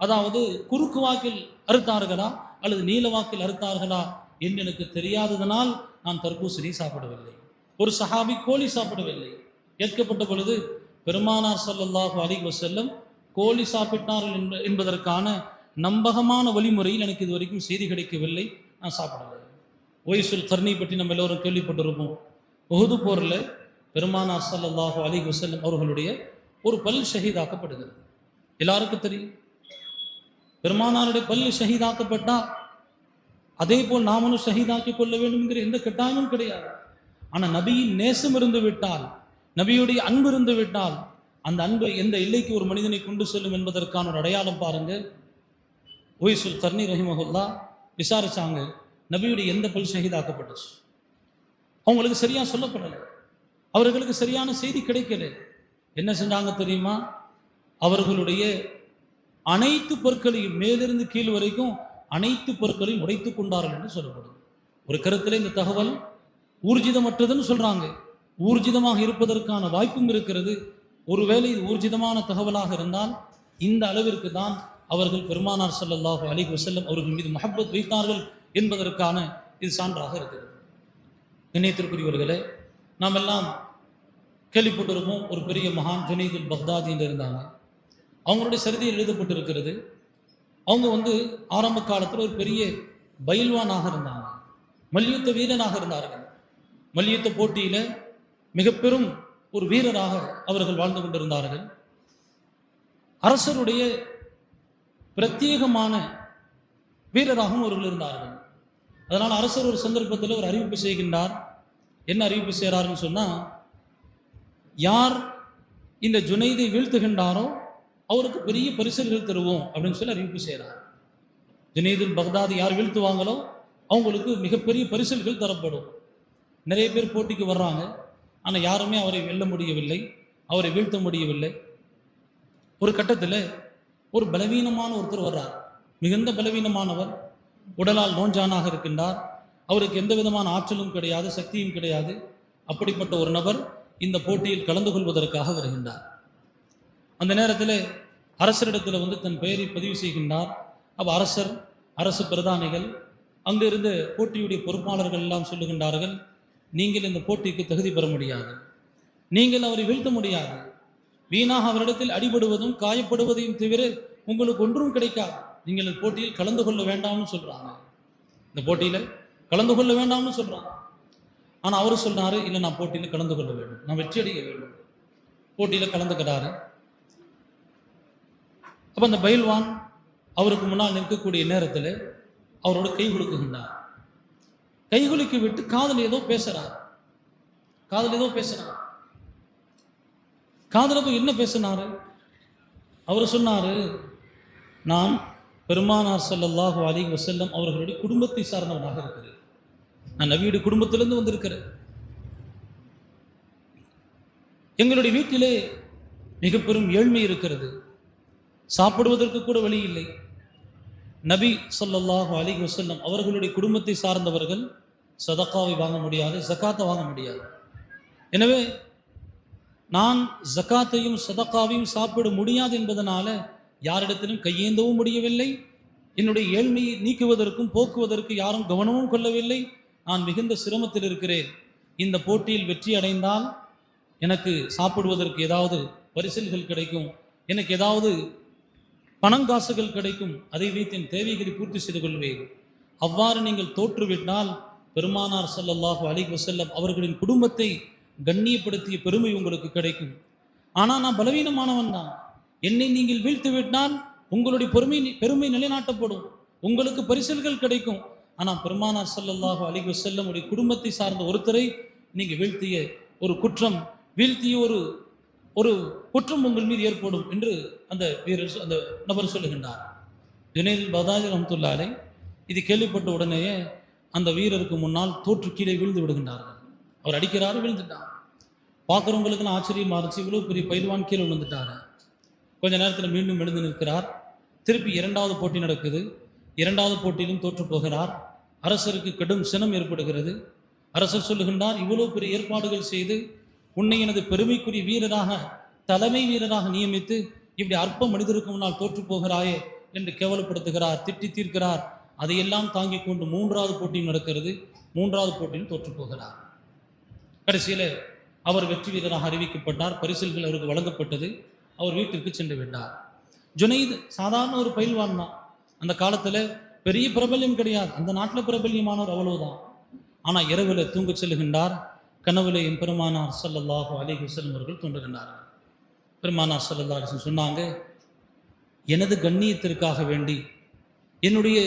அதாவது குறுக்கு வாக்கில் அறுத்தார்களா அல்லது நீல வாக்கில் அறுத்தார்களா என்று எனக்கு தெரியாததனால் நான் தர்பூசணி சாப்பிடவில்லை. ஒரு சஹாபி கோழி சாப்பிடவில்லை. கேட்கப்பட்ட பொழுது பெருமானார் ஸல்லல்லாஹு அலைஹி வஸல்லம் கோழி சாப்பிட்டார்கள் என்பதற்கான நம்பகமான வழிமுறையில் எனக்கு இது வரைக்கும் செய்தி கிடைக்கவில்லை, நான் சாப்பிடவில்லை. ஒய்சுல் கர்னி பற்றி நம்ம எல்லோரும் கேள்விப்பட்டிருப்போம். உஹது போரில் பெருமானார் ஸல்லல்லாஹு அலைஹி வஸல்லம் அவர்களுடைய ஒரு பல் ஷஹீதாக்கப்படுகிறது. எல்லாருக்கும் தெரியும், பெருமானாருடைய பல் ஷஹீதாக்கப்பட்டால் அதே போல் நாமளும் ஷஹீதாக்கி கொள்ள வேண்டும் என்கிற எந்த கட்டாயமும் கிடையாது. ஆனால் நபியின் நேசம் இருந்து விட்டால், நபியுடைய அன்பு இருந்து விட்டால், அந்த அன்பை எந்த எல்லைக்கு ஒரு மனிதனை கொண்டு செல்லும் என்பதற்கான ஒரு அடையாளம் பாருங்க. ஒய்சுல் கர்னி ரஹிமஹுல்லா விசாரிச்சாங்க, நபியுடைய எந்த பல் ஷஹீதாக்கப்பட்டுச்சு. அவங்களுக்கு சரியா சொல்லப்படலை, அவர்களுக்கு சரியான செய்தி கிடைக்கல. என்ன செஞ்சாங்க தெரியுமா? அவர்களுடைய அனைத்து பொருட்களையும் மேலிருந்து கீழ் வரைக்கும் அனைத்து பொருட்களையும் உடைத்து கொண்டார்கள் என்று சொல்லப்படுது. ஒரு கருத்தில் இந்த தகவல் ஊர்ஜிதமற்றதுன்னு சொல்றாங்க. ஊர்ஜிதமாக இருப்பதற்கான வாய்ப்பும் இருக்கிறது. ஒருவேளை இது ஊர்ஜிதமான தகவலாக இருந்தால் இந்த அளவிற்கு தான் அவர்கள் பெருமானார் ஸல்லல்லாஹு அலைஹி வஸல்லம் அவர்கள் மீது முஹப்பத் வைத்தார்கள் என்பதற்கான இது சான்றாக இருக்கிறது. இணையத்திற்குரியவர்களே, நாம் எல்லாம் கேள்விப்பட்டிருப்போம், ஒரு பெரிய மகான் ஜுனைதுல் பக்தாதி என்று இருந்தாங்க. அவங்களுடைய சரிதையில் எழுதப்பட்டிருக்கிறது, அவங்க ஆரம்ப காலத்தில் ஒரு பெரிய பயில்வானாக இருந்தாங்க, மல்யுத்த வீரனாக இருந்தார்கள். மல்யுத்த போட்டியில் மிக பெரும் ஒரு வீரராக அவர்கள் வாழ்ந்து கொண்டிருந்தார்கள். அரசருடைய பிரத்யேகமான வீரராகவும் அவர்கள் இருந்தார்கள். அதனால் அரசர் ஒரு சந்தர்ப்பத்தில் ஒரு அறிவிப்பு செய்கின்றார். என்ன அறிவிப்பு செய்கிறாருன்னு சொன்னால், யார் இந்த ஜுனைதை வீழ்த்துகின்றாரோ அவருக்கு பெரிய பரிசுகள் தருவோம் அப்படின்னு சொல்லி அறிவிப்பு செய்கிறார். ஜுனைதுல் பக்தாதி யார் வீழ்த்துவாங்களோ அவங்களுக்கு மிகப்பெரிய பரிசுகள் தரப்படும். நிறைய பேர் போட்டிக்கு வர்றாங்க, ஆனால் யாருமே அவரை வெல்ல முடியவில்லை, அவரை வீழ்த்த முடியவில்லை. ஒரு கட்டத்தில் ஒரு பலவீனமான ஒருத்தர் வர்றார், மிகுந்த பலவீனமானவர், உடலால் நோஞ்சானாக இருக்கின்றார், அவருக்கு எந்த விதமான ஆற்றலும் கிடையாது, சக்தியும் கிடையாது. அப்படிப்பட்ட ஒரு நபர் இந்த போட்டியில் கலந்து கொள்வதற்காக வருகின்றார். அந்த நேரத்தில் அரசரிடத்தில் தன் பெயரை பதிவு செய்கின்றார். அப்போ அரசு பிரதானிகள், அங்கு இருந்த போட்டியுடைய பொறுப்பாளர்கள் எல்லாம் சொல்லுகின்றார்கள், நீங்கள் இந்த போட்டிக்கு தகுதி பெற முடியாது, நீங்கள் அவரை வீழ்த்த முடியாது, வீணாக அவரிடத்தில் அடிபடுவதும் காயப்படுவதையும் தவிர உங்களுக்கு ஒன்றும் கிடைக்காது, நீங்கள் இந்த போட்டியில் கலந்து கொள்ள வேண்டாம்னு சொல்கிறாங்க. இந்த போட்டியில் கலந்து கொள்ள வேண்டாம்னு சொல்கிறாங்க. ஆனால் அவர் சொன்னார், இல்லை நான் போட்டியில் கலந்து கொள்ள வேண்டும், நான் வெற்றி அடைய வேண்டும். போட்டியில் கலந்துக்கிறாரு. அப்போ அந்த பயில்வான் அவருக்கு முன்னால் நிற்கக்கூடிய நேரத்தில் அவரோட கை குலுக்குகின்றார். கை குலுக்கி விட்டு காதில் ஏதோ பேசுகிறார். காதில் போய் என்ன பேசினார்? அவர் சொன்னார், நான் பெருமானார் ஸல்லல்லாஹு அலைஹி வஸல்லம் அவர்களுடைய குடும்பத்தை சார்ந்தவனாக இருக்கிறேன், நான் நபியுடைய குடும்பத்திலிருந்து வந்திருக்கிறேன். எங்களுடைய வீட்டிலே மிக பெரும் ஏழ்மை இருக்கிறது, சாப்பிடுவதற்கு கூட வழி இல்லை. நபி ஸல்லல்லாஹு அலைஹி வஸல்லம் அவர்களுடைய குடும்பத்தை சார்ந்தவர்கள் சதகாவை வாங்க முடியாது, ஜகாத்தை வாங்க முடியாது. எனவே நான் ஜகாத்தையும் சதகாவையும் சாப்பிட முடியாது என்பதனால யாரிடத்திலும் கையேந்தவும் முடியவில்லை. என்னுடைய ஏழ்மையை நீக்குவதற்கும் போக்குவதற்கு யாரும் கவனமும் கொள்ளவில்லை. நான் மிகுந்த சிரமத்தில் இருக்கிறேன். இந்த போட்டியில் வெற்றி அடைந்தால் எனக்கு சாப்பிடுவதற்கு ஏதாவது பரிசில்கள் கிடைக்கும், எனக்கு ஏதாவது பணங்காசுகள் கிடைக்கும், அதை வைத்து என் தேவைகளை பூர்த்தி செய்து கொள்வேன். அவ்வாறு நீங்கள் தோற்றுவிட்டால் பெருமானார் ஸல்லல்லாஹு அலைஹி வஸல்லம் அவர்களின் குடும்பத்தை கண்ணியப்படுத்திய பெருமை உங்களுக்கு கிடைக்கும். ஆனால் நான் பலவீனமானவன் தான், என்னை நீங்கள் வீழ்த்து விட்டால் உங்களுடைய பெருமை நிலைநாட்டப்படும், உங்களுக்கு பரிசல்கள் கிடைக்கும். ஆனால் பெருமானார் ஸல்லல்லாஹு அலைஹி வஸல்லம் உடைய குடும்பத்தை சார்ந்த ஒருத்தரை நீங்கள் வீழ்த்திய ஒரு குற்றம், ஒரு குற்றம் உங்கள் மீது ஏற்படும் என்று அந்த நபர் சொல்லுகின்றார். ஜுனைதுல் பக்தாதி ரஹ்மத்துல்லாஹி அலைஹி இது கேள்விப்பட்ட உடனேயே அந்த வீரருக்கு முன்னால் தோற்று கீழே விழுந்து விடுகின்றார்கள். அவர் அடிக்கிறாரு, விழுந்துட்டார். பார்க்குறவங்களுக்குலாம் ஆச்சரியமாக இருந்துச்சு, இவ்வளோ பெரிய பயில்வான் கீழே விழுந்துட்டார். கொஞ்ச நேரத்தில் மீண்டும் எழுந்து நிற்கிறார். திருப்பி 2வது போட்டி நடக்குது. 2வது போட்டியிலும் தோற்று போகிறார். அரசருக்கு கடும் சினம் ஏற்படுகிறது. அரசர் சொல்லுகின்றார், இவ்வளோ பெரிய ஏற்பாடுகள் செய்து உன்னை எனது பெருமைக்குரிய வீரராக, தலைமை வீரராக நியமித்து இப்படி அற்ப மனிதருக்கு முன்னால் தோற்று போகிறாயே என்று கேவலப்படுத்துகிறார், திட்டி தீர்க்கிறார். அதையெல்லாம் தாங்கிக் கொண்டு 3வது போட்டியும் நடக்கிறது. 3வது போட்டியும் தோற்று போகிறார். கடைசியில் அவர் வெற்றி வீரராக அறிவிக்கப்பட்டார். பரிசில்கள் அவருக்கு வழங்கப்பட்டது. அவர் வீட்டிற்கு சென்று விட்டார். ஜுனைத் சாதாரண ஒரு பயில்வான் தான். அந்த காலத்தில் பெரிய பிரபல்யம் கிடையாது, அந்த நாட்டில் பிரபல்யமானவர் அவ்வளவுதான். ஆனால் இரவில் தூங்க செல்லுகின்றார். கனவுல என் பெருமானார் ஸல்லல்லாஹு அலைஹி வஸல்லம் அவர்கள் தோன்றுகின்றார்கள். பெருமானார் ஸல்லல்லாஹு அலைஹி வஸல்லம் சொன்னாங்க, எனது கண்ணியத்திற்காக வேண்டி, என்னுடைய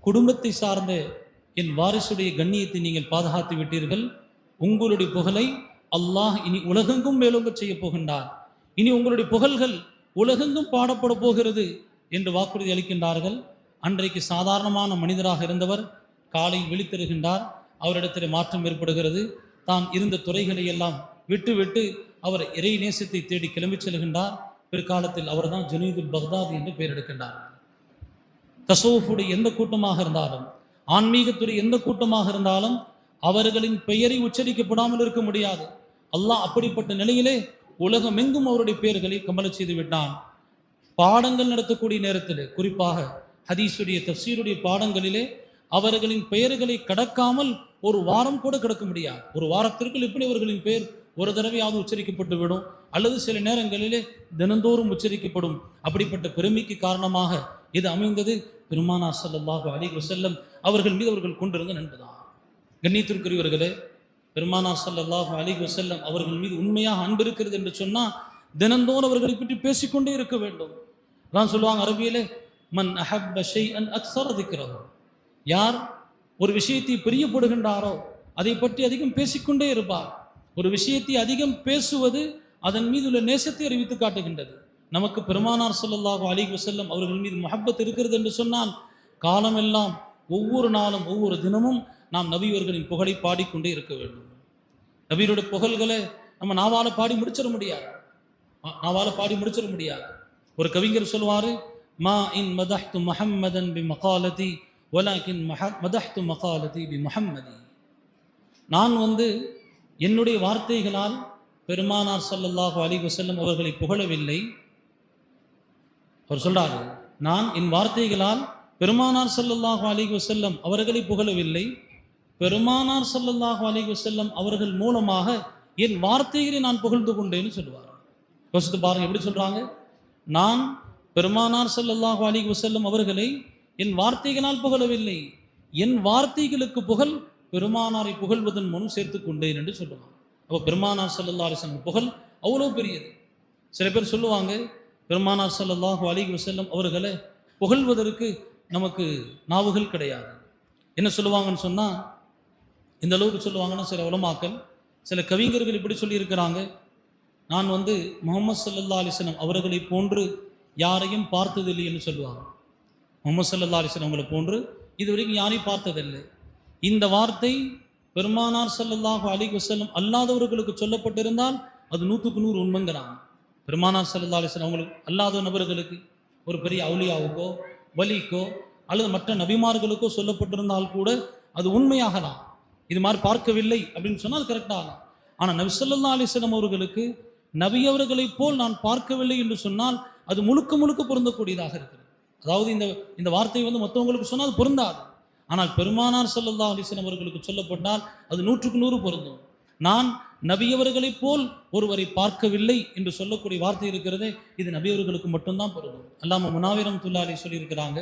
குடும்பத்தை சார்ந்த என் வாரிசுடைய கண்ணியத்தை நீங்கள் பாதுகாத்து விட்டீர்கள். உங்களுடைய புகழை அல்லாஹ் இனி உலகெங்கும் மேலோங்க செய்ய போகின்றார். இனி உங்களுடைய புகழ்கள் உலகெங்கும் பாடப்பட போகிறது என்று வாக்குறுதி அளிக்கின்றார்கள். அன்றைக்கு சாதாரணமான மனிதராக இருந்தவர் காலையில் விழித்திருக்கின்றார். அவரிடத்தில் மாற்றம் ஏற்படுகிறது. தான் இருந்த துறைகளை எல்லாம் விட்டு அவர் இறை நேசத்தை தேடி கிளம்பி செல்கின்றார். பிற்காலத்தில் அவர் தான் ஜுனைதுல் பக்தாதி என்று பெயர் எடுக்கின்றார். தசவுஃபுடைய எந்த கூட்டமாக இருந்தாலும், ஆன்மீகத்துடைய எந்த கூட்டமாக இருந்தாலும் அவர்களின் பெயரை உச்சரிக்கப்படாமல் இருக்க முடியாது. அல்லாஹ் அப்படிப்பட்ட நிலையிலே உலகமெங்கும் அவருடைய பெயர்களை கமல செய்து விட்டான். பாடங்கள் நடத்தக்கூடிய நேரத்தில், குறிப்பாக ஹதீஸுடைய தஃசீருடைய பாடங்களிலே அவர்களின் பெயர்களை கடக்காமல் ஒரு வாரம் கூட கிடக்க முடியாது. ஒரு வாரத்திற்குள் எப்படி அவர்களின் பெயர் ஒரு தடவையாவது உச்சரிக்கப்பட்டு விடும், அல்லது சில நேரங்களிலே தினந்தோறும் உச்சரிக்கப்படும். அப்படிப்பட்ட பெருமைக்கு காரணமாக இது அமைந்தது பெருமானார் ஸல்லல்லாஹு அலைஹி வஸல்லம் அவர்கள் மீது அவர்கள் கொண்டிருந்த நண்புதான். கண்ணியத்திற்குரியவர்களே, பெருமானார் ஸல்லல்லாஹு அலைஹி வஸல்லம் அவர்கள் மீது உண்மையாக அன்பு இருக்கிறது என்று சொன்னால் தினந்தோறும் அவர்களை பற்றி பேசிக்கொண்டே இருக்க வேண்டும். நான் சொல்லுவாங்க அரபியிலே, மன் அஹப்ப ஷைஅன் அக்ஸர திக்ரஹு, யார் ஒரு விஷயத்தை பிரியப்படுகின்றாரோ அதை பற்றி அதிகம் பேசிக்கொண்டே இருப்பார். ஒரு விஷயத்தை அதிகம் பேசுவது அதன் மீது உள்ள நேசத்தை அறிவித்து காட்டுகின்றது. நமக்கு பெருமானார் ஸல்லல்லாஹு அலைஹி வஸல்லம் அவர்கள் மீது முஹப்பத் இருக்கிறது என்று சொன்னால் காலமெல்லாம் ஒவ்வொரு நாளும் ஒவ்வொரு தினமும் நாம் நபியவர்களின் புகழை பாடிக்கொண்டே இருக்க வேண்டும். நபியுடைய புகழ்களை நம்ம நாவால பாடி முடிச்சிட முடியாது. ஒரு கவிஞர் சொல்வாரு, மா இன் மதஹ்து முஹம்மதன் பி மகாலதி வலகின் மதஹ்து மகாலதி பி முஹம்மதி. நான் என்னுடைய வார்த்தைகளால் பெருமானார் ஸல்லல்லாஹு அலைஹி வஸல்லம் அவர்களை புகழவில்லை. அவர் சொல்றாரு, நான் என் வார்த்தைகளால் பெருமானார் ஸல்லல்லாஹு அலைஹி வஸல்லம் அவர்களை புகழவில்லை, பெருமானார் ஸல்லல்லாஹு அலைஹி வஸல்லம் அவர்கள் மூலமாக என் வார்த்தைகளை நான் புகழ்ந்து கொண்டேன்னு சொல்லுவார். யோசித்து பாருங்க, எப்படி சொல்றாங்க? நான் பெருமானார் ஸல்லல்லாஹு அலைஹி வஸல்லம் அவர்களை என் வார்த்தைகளால் புகழவில்லை, என் வார்த்தைகளுக்கு புகழ் பெருமானாரை புகழ்வதன் மூலம் சேர்த்து கொண்டேன் என்று சொல்லுவாங்க. அப்போ பெருமானார் ஸல்லல்லாஹு அலைஹி வஸல்லம் புகழ் அவ்வளோ பெரியது. சில பேர் சொல்லுவாங்க, பெருமானார் ஸல்லல்லாஹு அலைஹி வஸல்லம் அவர்களை புகழ்வதற்கு நமக்கு நாவுகள் கிடையாது. என்ன சொல்லுவாங்கன்னு சொன்னால், இந்த அளவுக்கு சொல்லுவாங்கன்னா சில உலமாக்கள், சில கவிஞர்கள் இப்படி சொல்லியிருக்கிறாங்க, நான் முஹம்மது ஸல்லல்லாஹு அலைஹி வஸல்லம் அவர்களை போன்று யாரையும் பார்த்ததில்லை என்று சொல்லுவாங்க. முஹம்மது ஸல்லல்லாஹு அலைஹி வஸல்லம் அவங்களை போன்று இதுவரைக்கும் யாரையும் பார்த்ததில்லை. இந்த வார்த்தை பெருமானார் ஸல்லல்லாஹு அலைஹி வஸல்லம் அல்லாதவர்களுக்கு சொல்லப்பட்டிருந்தால் அது 100க்கு 100 உண்மைங்கிறாங்க. பெருமானார் ஸல்லல்லாஹு அலைஹி வஸல்லம் அவங்களுக்கு அல்லாத நபர்களுக்கு, ஒரு பெரிய அவுலியாவுக்கோ வலிக்கோ அல்லது மற்ற நபிமார்களுக்கோ சொல்லப்பட்டிருந்தால் கூட அது உண்மையாகலாம். இது மாதிரி பார்க்கவில்லை அப்படின்னு சொன்னால் அது கரெக்டாகலாம். ஆனால் நபி ஸல்லல்லாஹு அலைஹி வஸல்லம் அவர்களுக்கு நபி அவர்களைப் போல் நான் பார்க்கவில்லை என்று சொன்னால் அது முழுக்க முழுக்க பொருந்தக்கூடியதாக இருக்கிறது. அதாவது இந்த வார்த்தை மற்றவங்களுக்கு சொன்னால் அது பொருந்தாது. ஆனால் பெருமானார் ஸல்லல்லாஹு அலைஹி வஸல்லம் அவர்களுக்கு சொல்லப்பட்டால் அது 100க்கு 100 பொருந்தும். நான் நபியவர்களைப் போல் ஒருவரை பார்க்கவில்லை என்று சொல்லக்கூடிய வார்த்தை இருக்கிறதே, இது நபியவர்களுக்கு மட்டும்தான் பொருந்தும். அல்லாம முனாவிர் ரஹ்மத்துல்லாஹி அலைஹி சொல்லியிருக்கிறாங்க,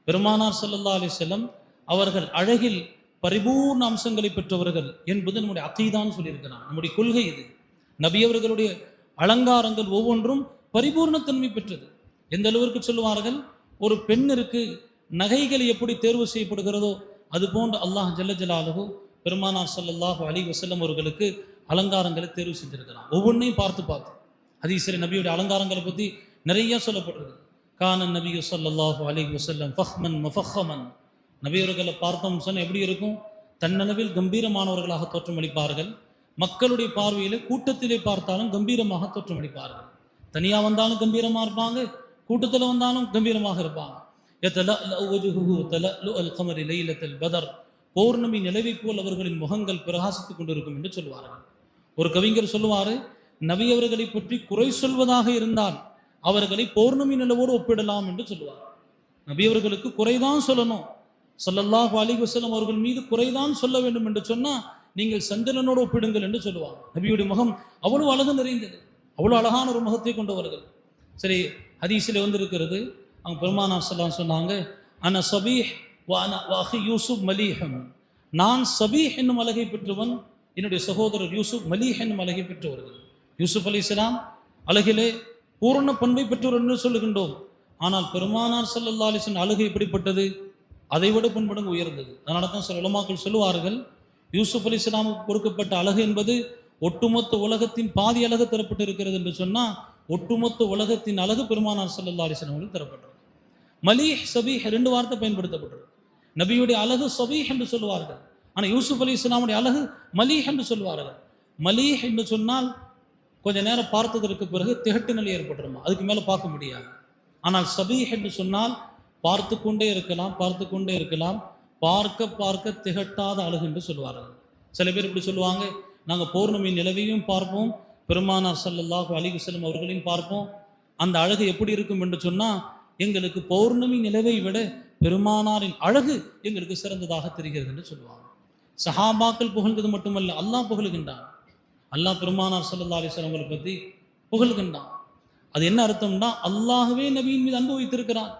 பெருமானார் ஸல்லல்லாஹு அலைஹி வஸல்லம் அவர்கள் அழகில் பரிபூர்ண அம்சங்களை பெற்றவர்கள் என்பது நம்முடைய அகீதான்னு சொல்லியிருக்கிறாங்க. நம்முடைய கொள்கை இது. நபியவர்களுடைய அலங்காரங்கள் ஒவ்வொன்றும் பரிபூர்ணத்தன்மை பெற்றது. எந்த அளவிற்கு சொல்லுவார்கள், ஒரு பெண்ணிற்கு நகைகள் எப்படி தேர்வு செய்யப்படுகிறதோ அது போன்று அல்லாஹ் ஜல்ல ஜலாலுஹு பெருமானார் ஸல்லல்லாஹு அலைஹி வஸல்லம் அவர்களுக்கு அலங்காரங்களை தேர்வு செஞ்சிருக்கிறான். ஒவ்வொன்றையும் பார்த்து ஹதீஸில் நபியுடைய அலங்காரங்களை பற்றி நிறைய சொல்லப்படுறது. கான நபியு ஸல்லல்லாஹு அலைஹி வஸல்லம் ஃபஹ்மன் முஃபஹ்ஹமன். நபியவர்களை பார்த்தோம் சொன்னால் எப்படி இருக்கும்? தன்னளவில் கம்பீரமானவர்களாக தோற்றமளிப்பார்கள். மக்களுடைய பார்வையில் கூட்டத்திலே பார்த்தாலும் கம்பீரமாக தோற்றமளிப்பார்கள். தனியாக வந்தாலும் கம்பீரமாக இருப்பாங்க, கூட்டத்தில் வந்தாலும் கம்பீரமாக இருப்பாங்க. பௌர்ணமி நிலவை போல் அவர்களின் முகங்கள் பிரகாசித்துக் கொண்டிருக்கும் என்று சொல்வார்கள். ஒரு கவிஞர் சொல்லுவார், நபி அவர்களை பற்றி குறை சொல்வதாக இருந்தால் அவர்களை பௌர்ணமி நிலவோடு ஒப்பிடலாம் என்று சொல்லுவார். நபி அவர்களுக்கு குறைதான் சொல்லணும், ஸல்லல்லாஹு அலைஹி வஸல்லம் அவர்கள் மீது குறைதான் சொல்ல வேண்டும் என்று சொன்னால் நீங்கள் சந்திரனோடு ஒப்பிடுங்கள் என்று சொல்லுவாங்க. நபியுடைய முகம் அவ்வளவு அழகு நிறைந்தது, அவ்வளோ அழகான ஒரு முகத்தை கொண்டவர்கள். சரி, ஹதீஸில் இருக்கிறது, அவங்க பெருமானார் ஸல்லல்லாஹு சொன்னாங்க, அன சபீஹ் வ அஹி யூசுப் மலீஹன். நான் சபீஹ் என்னும் அழகை பெற்றவன், என்னுடைய சகோதரர் யூசுப் மலீஹ் என்னும் அழகை பெற்றவர்கள். யூசுப் அலைஹிஸ்ஸலாம் அழகிலே பூரண பண்பை பெற்றவர் என்று சொல்லுகின்றோம். ஆனால் பெருமானார் ஸல்லல்லாஹு அலைஹி வஸல்லம் அழகு எப்படிப்பட்டது? அதை விட பன்மடங்கு உயர்ந்தது. அதனால தான் சில உலமாக்கள் சொல்லுவார்கள், யூசுப் அலைஹிஸ்ஸலாமுக்கு கொடுக்கப்பட்ட அழகு என்பது ஒட்டுமொத்த உலகத்தின் பாதி அழகு தரப்பட்டு இருக்கிறது என்று சொன்னால், ஒட்டுமொத்த உலகத்தின் அழகு பெருமானார் ஸல்லல்லாஹு அலைஹி வஸல்லம் அவர்களுக்கு தரப்பட்டது. மலீஹ் சபீஹ் 2 வார்த்தை பயன்படுத்தப்பட்டது. நபியுடைய அழகு சபீஹ் என்று சொல்லுவார்கள், ஆனால் யூசுப் அலைஹிஸ்ஸலாமுடைய அழகு மலீஹ் என்று சொல்லுவார்கள். மலீஹ் என்று சொன்னால் கொஞ்ச நேரம் பார்த்ததற்கு பிறகு திகட்டு நிலை ஏற்பட்டுருமா, அதுக்கு மேலே பார்க்க முடியாது. ஆனால் சபீஹ் என்று சொன்னால் பார்த்து கொண்டே இருக்கலாம், பார்த்து கொண்டே இருக்கலாம், பார்க்க பார்க்க திகட்டாத அழகு என்று சொல்வார்கள். சில பேர் இப்படி சொல்லுவாங்க, நாங்கள் பௌர்ணமி நிலவையும் பார்ப்போம், பெருமானார் ஸல்லல்லாஹு அலைஹி வஸல்லம் அவர்களையும் பார்ப்போம், அந்த அழகு எப்படி இருக்கும் என்று சொன்னால், எங்களுக்கு பௌர்ணமி நிலவை விட பெருமானாரின் அழகு எங்களுக்கு சிறந்ததாக தெரிகிறது என்று சொல்லுவாங்க. சஹாபாக்கள் புகழ்ந்தது மட்டுமல்ல, அல்லாஹ் புகழ்கின்றான். அல்லாஹ் பெருமானார் ஸல்லல்லாஹு அலைஹி வஸல்லம் அவர்களை பற்றி புகழ்கின்றான். அது என்ன அர்த்தம்னா, அல்லாஹ்வே நபியின் மீது அன்பு வைத்திருக்கிறான்.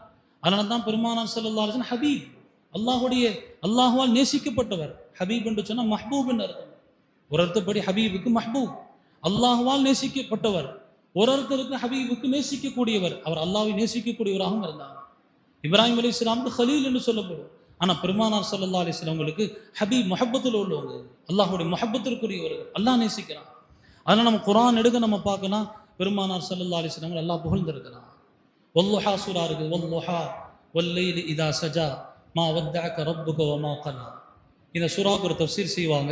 அதனால தான் பெருமானார் ஸல்லல்லாஹு அலைஹி வஸல்லம் ஹபீப், அல்லாஹுவால் நேசிக்கப்பட்டவர். ஹபீப் என்று சொன்னால் மஹ்பூப் என்று அர்த்தம். ஒரு அர்த்தப்படி ஹபீபுக்கு மஹ்பூப், அல்லாஹுவால் நேசிக்கப்பட்டவர். ஒரு அர்த்தருக்கு ஹபீபுக்கு நேசிக்கக்கூடியவர், அவர் அல்லாஹ்வை நேசிக்கக்கூடியவராகவும் இருந்தார். இப்ராஹிம் அலைஹிஸ்ஸலாமுக்கு ஹலீல் என்று சொல்லப்படும். ஆனால் பெருமானார் ஸல்லல்லாஹு அலைஹி வஸல்லம் அவங்களுக்கு ஹபீப், மஹப்பத்தில் உள்ளவங்க, அல்லாஹுடைய மஹப்பத்திற்குரியவர்கள், அல்லாஹ் நேசிக்கிறான். அதனால் நம்ம குர்ஆன் எடுக்க நம்ம பார்க்கலாம், பெருமானார் ஸல்லல்லாஹு அலைஹி வஸல்லம் அல்லாஹ் புகழ்ந்திருக்கிறான். வல்லுஹா சூரா இருக்குது, வல்லுஹா வல்லைலி இதா சஜா மா வத்தஅக ரப்புக வமா கலா. இந்த சூராவுக்கு ஒரு தஃப்சீர் செய்வாங்க.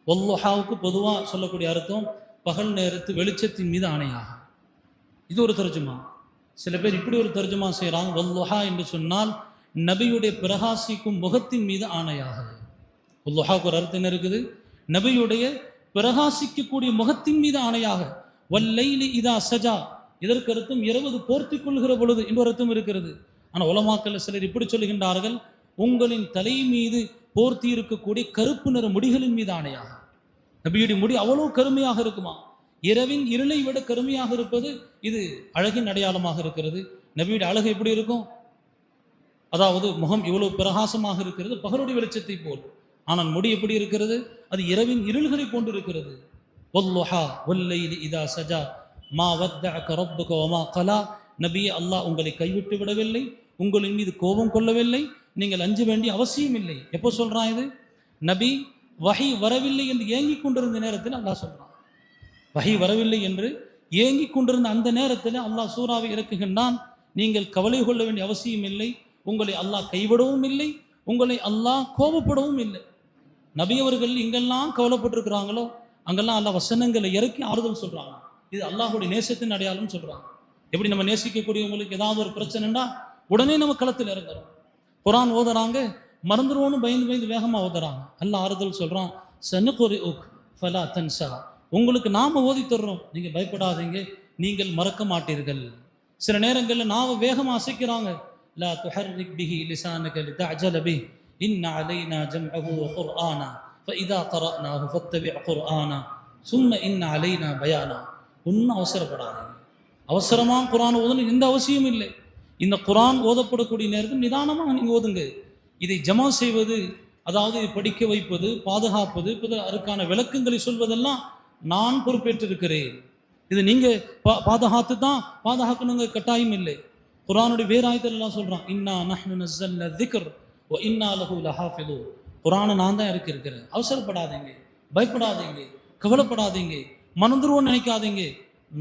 வல்லுஹாவுக்கு பொதுவாக சொல்லக்கூடிய அர்த்தம் பகல் நேரத்து வெளிச்சத்தின் மீது ஆணையாக. இது ஒரு தர்ஜுமா. சில பேர் இப்படி ஒரு தர்ஜுமா செய்கிறாங்க, வல்லுஹா என்று சொன்னால் நபியுடைய பிரகாசிக்கும் முகத்தின் மீது ஆணையாக. வல்லுஹாவுக்கு ஒரு அர்த்தம் என்ன இருக்குது, நபியுடைய பிரகாசிக்கக்கூடிய முகத்தின் மீது ஆணையாக. வல்லைலி இதா சஜா, இதற்கு அர்த்தம் இரவு போர்த்தி கொள்கிற பொழுது என்று அர்த்தம் இருக்கிறது. ஆனால் உலமாக்கள் சிலர் இப்படி சொல்லுகின்றார்கள், உங்களின் தலை மீது போர்த்தி இருக்கக்கூடிய கருப்பு நிற முடிகளின் மீது ஆணையாக. நபியுடைய முடி அவ்வளோ கருமையாக இருக்குமா, இரவின் இருளை விட கருமையாக இருப்பது இது அழகின் அடையாளமாக இருக்கிறது. நபியுடைய அழகு எப்படி இருக்கும், அதாவது முகம் இவ்வளவு பிரகாசமாக இருக்கிறது பகலுடைய வெளிச்சத்தை போல், ஆனால் முடி எப்படி இருக்கிறது, அது இரவின் இருள்களை போன்று இருக்கிறது. வல்லுஹா வல்லைலி இதா சஜா மா வத்தஅக ரப்புக வமா கலா. நபியே, அல்லாஹ் உங்களை கைவிட்டு விடவில்லை, உங்களின் மீது கோபம் கொள்ளவில்லை, நீங்கள் அஞ்ச வேண்டிய அவசியம் இல்லை. எப்போ சொல்றான் இது, நபி வஹி வரவில்லை என்று ஏங்கிக் கொண்டிருந்த நேரத்தில் அல்லாஹ் சொல்றான். வஹி வரவில்லை என்று ஏங்கிக் கொண்டிருந்த அந்த நேரத்தில் அல்லாஹ் சூறாவை இறக்குகின்றான். நீங்கள் கவலை கொள்ள வேண்டிய அவசியம் இல்லை, உங்களை அல்லாஹ் கைவிடவும் இல்லை, உங்களை அல்லாஹ் கோபப்படவும் இல்லை. நபி அவர்கள் எங்கெல்லாம் கவலைப்பட்டிருக்கிறாங்களோ அங்கெல்லாம் அல்லாஹ் வசனங்களை இறக்கி ஆறுதல் சொல்றாங்க. இது அல்லாஹுடைய நேசத்தின் அடையாளம் சொல்றாங்க. எப்படி நம்ம நேசிக்கக்கூடியவங்களுக்கு ஏதாவது ஒரு பிரச்சனைன்னா உடனே நம்ம களத்தில் இறங்குறோம். குர்ஆன் ஓதுறாங்க, மறந்துடுவோன்னு பயந்து வேகமாக ஓதுறாங்க. அல்லாஹ் ஆறுதல் சொல்றான், சனுகுரிஉக் ஃபலா தன்சா, உங்களுக்கு நாம ஓதி தர்றோம், நீங்க பயப்படாதீங்க, நீங்கள் மறக்க மாட்டீர்கள். சில நேரங்களில் நாம வேகமாக அசைக்கிறாங்க, லா துஹர்ரிக் பிஹி லிசானக லிதஅஜல பிஹி இன்ன அலைனா ஜம்அஹு வ குர்ஆனா ஃபஇதா கரஅனாஹு ஃபத்தபி' குர்ஆனா சும்ம இன்ன அலைனா பயானா. ஒன்றும் அவசரப்படாதீங்க, அவசரமாக குர்ஆன் ஓதணும் எந்த அவசியம் இல்லை. இந்த குர்ஆன் ஓதப்படக்கூடிய நேரத்தில் நிதானமாக நீங்கள் ஓதுங்க. இதை ஜமா செய்வது, அதாவது இதை படிக்க வைப்பது, பாதுகாப்பது, அதற்கான விளக்கங்களை சொல்வதெல்லாம் நான் பொறுப்பேற்றிருக்கிறேன். இது நீங்கள் பாதுகாத்து தான் பாதுகாக்கணுங்க கட்டாயம் இல்லை. குர்ஆனுடைய வேறு ஆயத்தில் எல்லாம் சொல்கிறான், இன்னா நஹ்னு நஸ்ஸல்னா ذிக்ர் வ இன்னா லஹு லஹாஃபிதூன். குர்ஆனை நான் தான் இருக்கிறேன், அவசரப்படாதீங்க, பயப்படாதீங்க, கவலைப்படாதீங்க, மனந்துருவோன்னு நினைக்காதீங்க,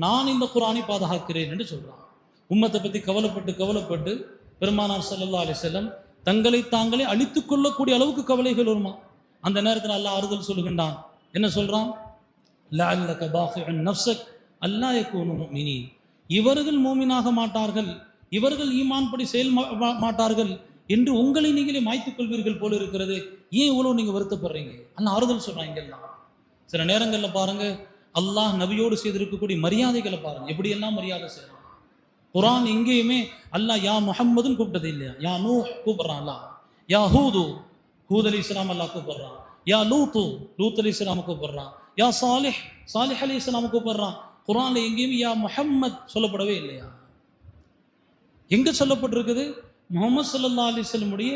நான் இந்த குர்ஆனை பாதுகாக்கிறேன் என்று சொல்கிறான். உம்மத்தை பற்றி கவலைப்பட்டு பெருமானார் ஸல்லல்லாஹு அலைஹி வஸல்லம் தங்களை தாங்களே அழித்து கொள்ளக்கூடிய அளவுக்கு கவலைகள் வருமா. அந்த நேரத்தில் அல்லாஹ் ஆறுதல் சொல்லுகின்றான். என்ன சொல்கிறான், லஅல்லக பாகிஉன் நஃப்ஸக் அல்லா யகூனு முஃமினீன். இவர்கள் மூமினாக மாட்டார்கள், இவர்கள் ஈமான் படி செயல் மாட்டார்கள் என்று உங்களை நீங்களே மாய்த்துக் கொள்வீர்கள் போல இருக்கிறது, ஏன் இவ்வளோ நீங்கள் வருத்தப்படுறீங்க. அல்லாஹ் ஆறுதல் சொல்கிறான். இங்கெல்லாம் சில நேரங்களில் பாருங்க, அல்லாஹ் நபியோடு செய்திருக்கக்கூடிய மரியாதைகளை பாருங்க, எப்படியெல்லாம் மரியாதை செய்யலாம். குர்ஆன் எங்கேயுமே அல்லாஹ் யா முஹம்மதுன்னு கூப்பிட்டது இல்லையா, யா நூஹ் கூப்பிட்றான் அல்லாஹ், யா ஹூத் அலைஹிஸ்ஸலாம் அல்லாஹ் கூப்பிட்றான், யா லூத் அலைஹிஸ்ஸலாம் கூப்பிட்றான், யா சாலிஹ் அலைஹிஸ்ஸலாம் கூப்பிட்றான். குர்ஆன்ல எங்கேயுமே யா முஹம்மத் சொல்லப்படவே இல்லையா. எங்கே சொல்லப்பட்டிருக்குது, முஹம்மது ஸல்லல்லாஹு அலைஹி வஸல்லம் உடைய